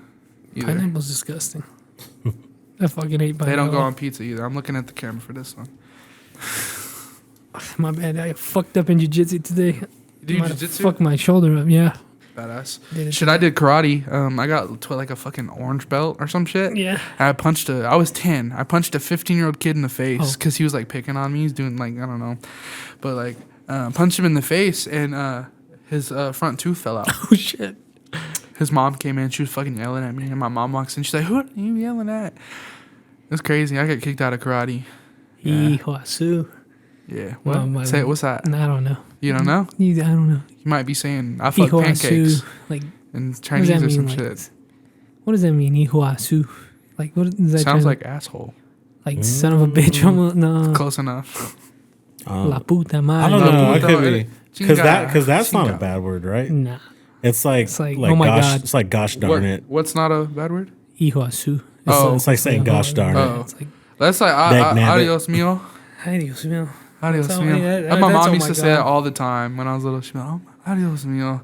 either. Pineapple's disgusting. I fucking hate pineapple. They don't go on pizza either. I'm looking at the camera for this one. My bad. I fucked up in jiu-jitsu today. You do Might have jiu-jitsu? Fucked my shoulder up. Yeah. Badass. Did it Shit, I did karate. I got to like a fucking orange belt or some shit. Yeah. I was 10. I punched a 15-year-old kid in the face Oh. because he was like picking on me. He's doing like, I don't know. But like, punched him in the face and his front tooth fell out. Oh shit. His mom came in. She was fucking yelling at me. And my mom walks in. She's like, who are you yelling at? It was crazy. I got kicked out of karate. Yeah. Ihuasu. Yeah. What? Well, Say it. What's that? I don't know. You don't know? I don't know. You might be saying, I fuck pancakes Ihuasu. Like, in what does Chinese that or some mean? Like, shit. what does that mean? Ihuasu. Like, what is that? Sounds trying- like asshole. like son of a bitch. Almost. No. Close enough. La puta madre. I don't know. I puta could madre. be because that's not a Chinga. bad word, right? Nah. It's like oh my gosh, God. it's like gosh darn it. What's not a bad word? Ihuasu. Oh. It's like saying gosh darn it. Oh. It's like, That's like Dag nabbit. adios mio. ay, Dios mío. Adios That's all- mio. yeah, my that's mom oh used my to say it God. all the time when I was little. She'd be like, oh, adios mio.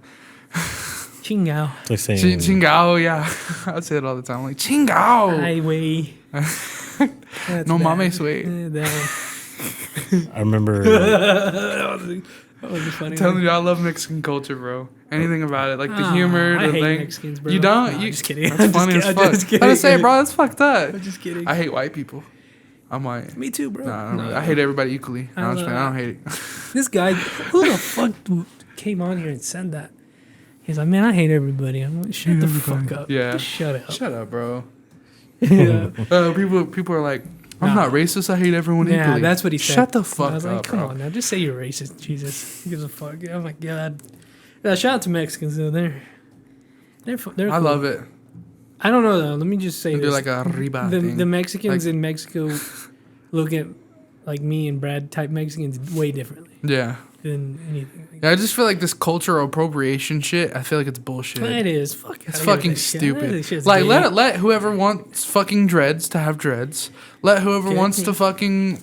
Chingao. It's like saying Chingao, yeah. I say it all the time. Like, chingao. Highway. No mames, way. I remember That was funny. I'm telling you, I love Mexican culture, bro. Anything about it, like the humor, I the hate thing. Mexicans, bro. You don't? No, You I'm just kidding. That's funny as fuck. Just kidding. I was say, bro, that's fucked up. I'm just kidding. I hate white people. I'm white. Me too, bro. No, I hate everybody equally. No, I'm just playing. I don't hate it. This guy, who the fuck came on here and said that? He's like, man, I hate everybody. I'm like, shut the fuck up. Yeah. Just shut up. Shut up, bro. Yeah. People are like, I'm not racist. I hate everyone Yeah, equally. that's what he said. Shut the fuck I was up, like, come bro. on now, just say you're racist. Jesus, who gives a fuck? Oh my god. Yeah, shout out to Mexicans though. They're I cool. love it. I don't know though. Let me just say They do this. like a riba the, thing. the Mexicans Like- in Mexico look at like me and Brad type Mexicans way differently Yeah. than anything. Yeah, I just feel like this cultural appropriation shit. I feel like it's bullshit. It is. Fuck. It's outta here with fucking that shit. stupid. That shit's Like gay. let whoever wants fucking dreads to have dreads. Let whoever Okay. wants to fucking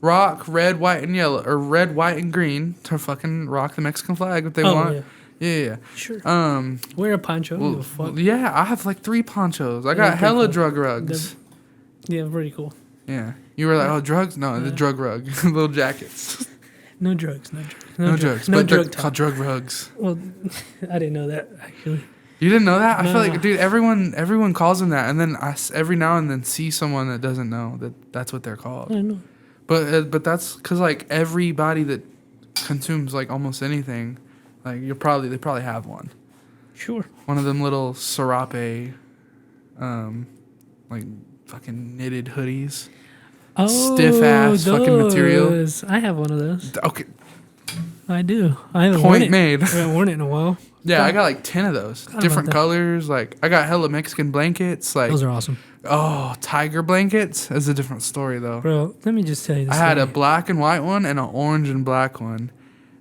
rock red, white, and yellow or red, white, and green to fucking rock the Mexican flag if they Oh, want. yeah. Yeah. Sure. Um. Wear a poncho. Well, Give a fuck. yeah, I have like 3 ponchos. I Yeah, got pretty hella cool. drug rugs. Yeah, pretty cool. Yeah. You were like, oh, drugs? No, the Yeah. drug rug, little jackets. No drugs. No drugs. No drugs, No but they're drug talk. called drug rugs. Well, I didn't know that actually. You didn't know that? I feel No. like, dude, everyone calls them that, and then every now and then see someone that doesn't know that that's what they're I called. don't know. But that's because like everybody that consumes like almost anything, like they probably have one. Sure. One of them little serape, like fucking knitted hoodies. Oh, Stiff-ass fucking material. those. I have one of those. Okay, I do. I haven't worn point it. made. I haven't worn it in a while. Yeah, I got like 10 of those, about different that. colors. Like I got hella Mexican blankets. Like Those are awesome, tiger blankets. That's a different story though. bro. Let me just tell you this. I had a story. black and white one and an orange and black one,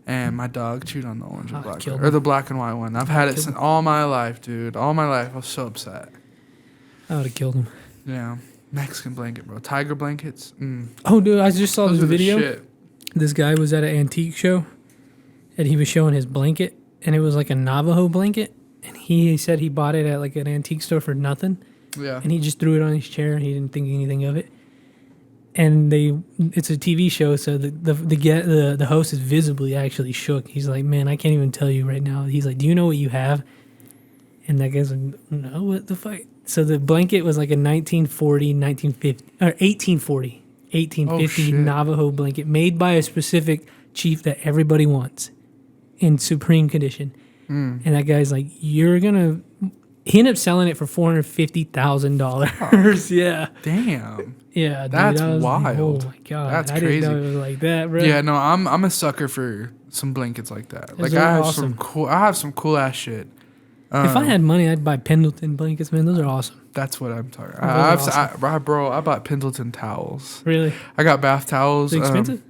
and my dog chewed on the orange and I black killed one, or him. the black and white one. I've had it killed since all my life, dude. All my life, I was so upset. I would have killed him. Yeah, Mexican blanket, bro. Tiger blankets. Oh, dude, I just saw Those this are the video. shit. This guy was at an antique show, and he was showing his blanket, and it was like a Navajo blanket, and he said he bought it at like an antique store for nothing, Yeah. and he just threw it on his chair, and he didn't think anything of it. And it's a TV show, so the host is visibly actually shook. He's like, "Man, I can't even tell you right now." He's like, "Do you know what you have?" And that guy's like, "No, what the fuck?" So the blanket was like a 1940, 1950, or 1840, 1850 shit. Navajo blanket made by a specific chief that everybody wants in supreme condition. And that guy's like, "You're gonna." He ended up selling it for $450,000. Yeah. Damn. Yeah, dude, That's I was like, wild. oh my god, That's I didn't know crazy. it was like that, bro. Yeah, no, I'm a sucker for some blankets like that. Like Those are I have awesome. some cool ass shit. If I had money, I'd buy Pendleton blankets, man. Those are awesome. That's what I'm talking. Those are I bought Pendleton towels. Really? I got bath towels. Is it expensive?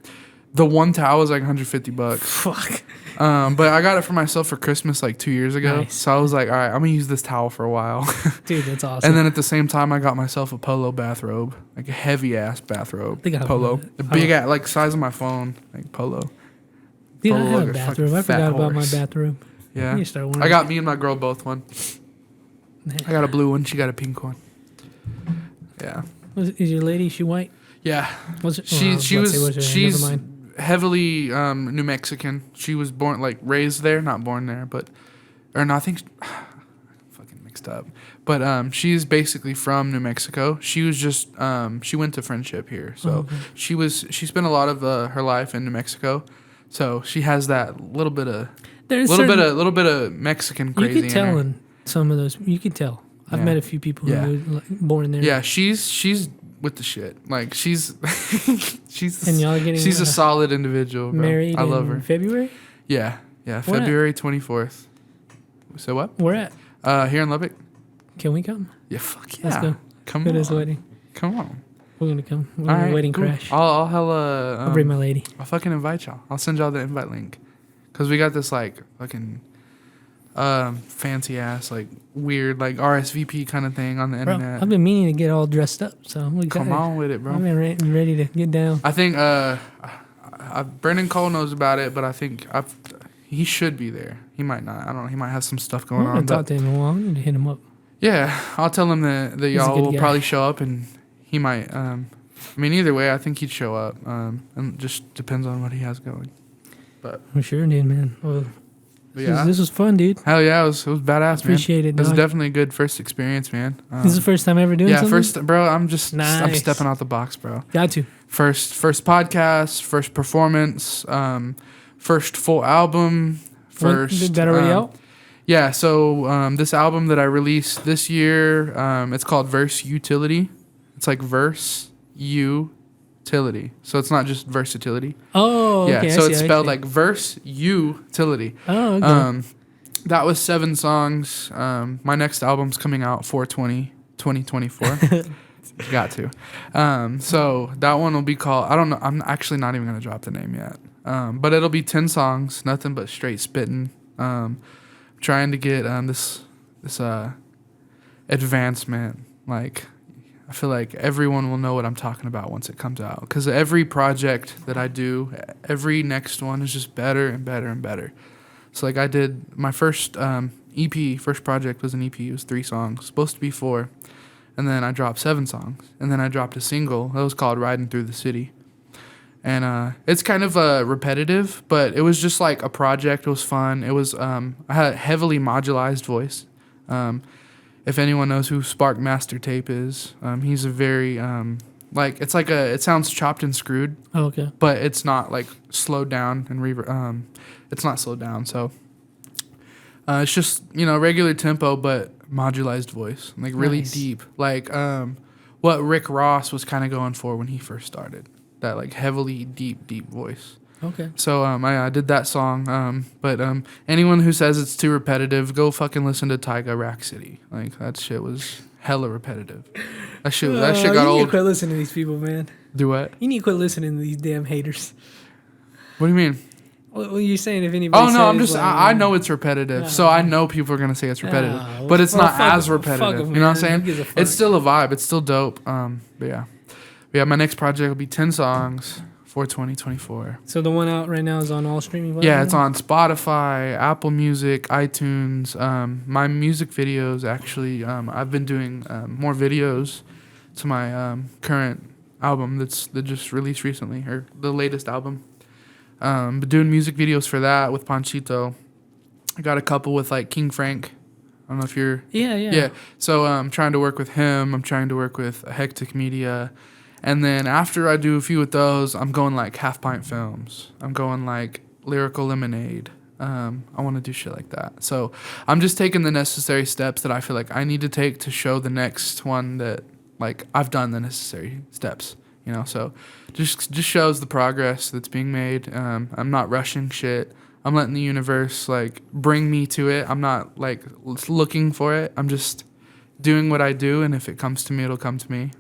The one towel was like $150. Fuck. But I got it for myself for Christmas like 2 years ago. Nice. So I was like, all right, I'm gonna use this towel for a while. Dude, that's awesome. And then at the same time, I got myself a polo bathrobe, like a heavy ass bathrobe. think I have Polo, one. the big like size of my phone, like polo. Dude, I polo have like a a bathrobe. fucking I forgot fat about my horse. bathrobe. Yeah, I need to start wearing I it. got me and my girl both one. I got a blue one. She got a pink one. Yeah, Is your lady, she white? yeah. What's it? She what's her name? she's Never mind. heavily New Mexican. She was born like raised there, not born there, but or no, I think fucking mixed up. But she's basically from New Mexico. She was just she went to Friendship here, so okay. she spent a lot of her life in New Mexico. So she has that little bit of There's little bit of Mexican crazy. You could in tell her. in some of those. You could tell. I've Yeah. met a few people Yeah. who were like, born there. Yeah, she's with the shit. Like she's And y'all are getting she's a solid individual. Bro. married. I love in her. February. Yeah, yeah. Where at? February 24th. So what? Where at? Here in Lubbock. Can we come? Yeah, fuck yeah. Let's go. Come Go on. to his wedding. Come on. We're gonna come. We're All gonna right, wedding cool. crash. I'll hella. I'll bring my lady. I'll fucking invite y'all. I'll send y'all the invite link. Cause we got this like fucking fancy ass like weird like RSVP kind of thing on the Bro, internet. I've been meaning to get all dressed up, so Come on with it, bro. I've been ready to get down. I think Brendan Cole knows about it, but I think He should be there. He might not. I don't know. He might have some stuff I going on. want to But talk to him in a while. I need to hit him up. yeah, I'll tell him that He's a y'all good will guy. probably show up, and he might. I mean, either way, I think he'd show up. And just depends on what he has going. For sure, dude, man. Well, But yeah, this was fun, dude. hell yeah, it was badass, man. Appreciate it, It was dog. definitely a good first experience, man. This is the first time ever doing yeah, something? first, bro. I'm Nice. stepping out the box, bro. Got to. First podcast, first performance, first full album, first. Is that already out? Yeah, so this album that I released this year, it's called Verse Utility. It's like verse utility. So it's not just versatility. Oh, okay. Yeah, I so see, it's I spelled see. like verse utility. Oh, okay. That was 7 songs. My next album's coming out 4/20/2024. Got to. So that one will be called, I don't know, I'm actually not even going to drop the name yet. But it'll be 10 songs, nothing but straight spitting. Trying to get this advancement. Like, I feel like everyone will know what I'm talking about once it comes out. Because every project that I do, every next one is just better and better and better. So, like, I did my first EP, first project was an EP. It was 3 songs, supposed to be 4. And then I dropped 7 songs. And then I dropped a single that was called Riding Through the City. And it's kind of repetitive, but it was just like a project. It was fun. It was I had a heavily modularized voice. If anyone knows who Spark Master Tape is, he's a very it sounds chopped and screwed, Oh, okay. but it's not like slowed down and it's not slowed down. So it's just regular tempo but modularized voice, like really Nice. deep, like what Rick Ross was kind of going for when he first started. That like heavily deep voice. Okay. So I did that song. But anyone who says it's too repetitive, go fucking listen to Tyga Rack City. Like that shit was hella repetitive. That shit got You need to old. quit listening to these people, man. Do what? You need to quit listening to these damn haters. What do you mean? Well, you're saying if anybody Oh no, I'm says, just like, I know it's repetitive, so I know people are gonna say it's repetitive, well, but it's not fuck as 'em, repetitive. fuck 'em, You know what I'm man. saying? Who gives a fuck? It's still a vibe. It's still dope. But yeah. My next project will be 10 songs for 2024. So the one out right now is on all streaming platforms? Yeah, it's on Spotify, Apple Music, iTunes. My music videos, actually, I've been doing more videos to my current album that just released recently, or the latest album. Been doing music videos for that with Panchito. I got a couple with like King Frank. I don't know if you're... Yeah. Yeah, so I'm trying to work with him. I'm trying to work with Hectic Media. And then after I do a few with those, I'm going like Half Pint Films. I'm going like Lyrical Lemonade. I want to do shit like that. So I'm just taking the necessary steps that I feel like I need to take to show the next one that like I've done the necessary steps. So just shows the progress that's being made. I'm not rushing shit. I'm letting the universe like bring me to it. I'm not like looking for it. I'm just doing what I do, and if it comes to me, it'll come to me.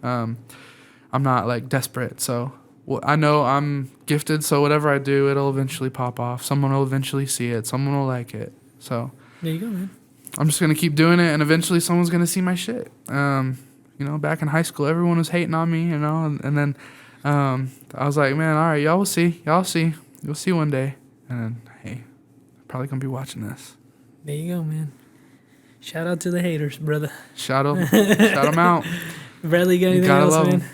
I'm not like desperate, so I know I'm gifted, so whatever I do, it'll eventually pop off. Someone will eventually see it. Someone will like it. So There you go, man. I'm just gonna keep doing it, and eventually someone's gonna see my shit. Back in high school, everyone was hating on me, and then I was like, man, all right, y'all will see. You'll see one day. And then, hey, probably gonna be watching this. There you go, man. Shout out to the haters, brother. Shout them out. Bradley, you got anything gotta else, love 'em. man?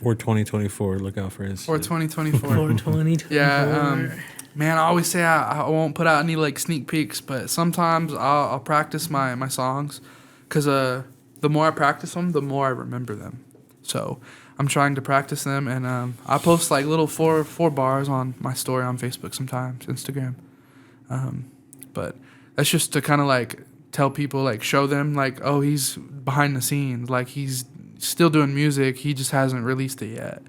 For 2024, look out for his. For 2024. For 2024. Yeah, man, I always say I won't put out any like sneak peeks, but sometimes I'll practice my songs, because the more I practice them, the more I remember them. So I'm trying to practice them, and I post like little four bars on my story on Facebook sometimes, Instagram. But that's just to kind of like tell people, like show them like, oh, he's behind the scenes, like he's still doing music, he just hasn't released it yet.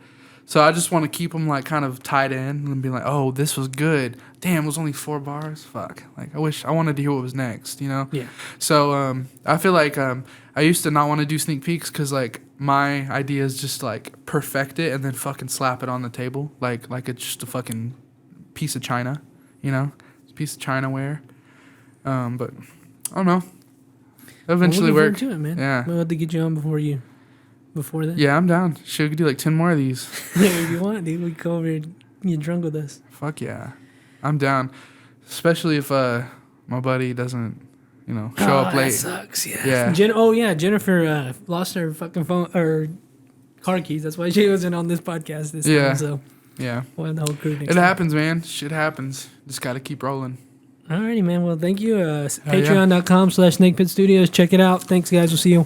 So I just want to keep them like kind of tied in and be like, oh, this was good. Damn, it was only 4 bars. Fuck. Like I wanted to hear what was next, Yeah. So I feel like I used to not want to do sneak peeks because like my idea is just like perfect it and then fucking slap it on the table like it's just a fucking piece of china, it's a piece of chinaware. But I don't know. Eventually Well, work. to it, man. Yeah. We'll have to get you on before that. Yeah, I'm down. Should we do like 10 more of these? Yeah, if you want, dude, we can come over here and get drunk with us. Fuck yeah. I'm down. especially if my buddy doesn't, show up late. That sucks. Yeah. Yeah. Jennifer lost her fucking phone or car keys. That's why she wasn't on this podcast this Yeah. time. So Yeah. we'll have the whole crew next It time. happens, man. Shit happens. Just got to keep rolling. Alrighty, man. Well, thank you. Patreon.com/SnakePit Studios. Check it out. Thanks, guys. We'll see you.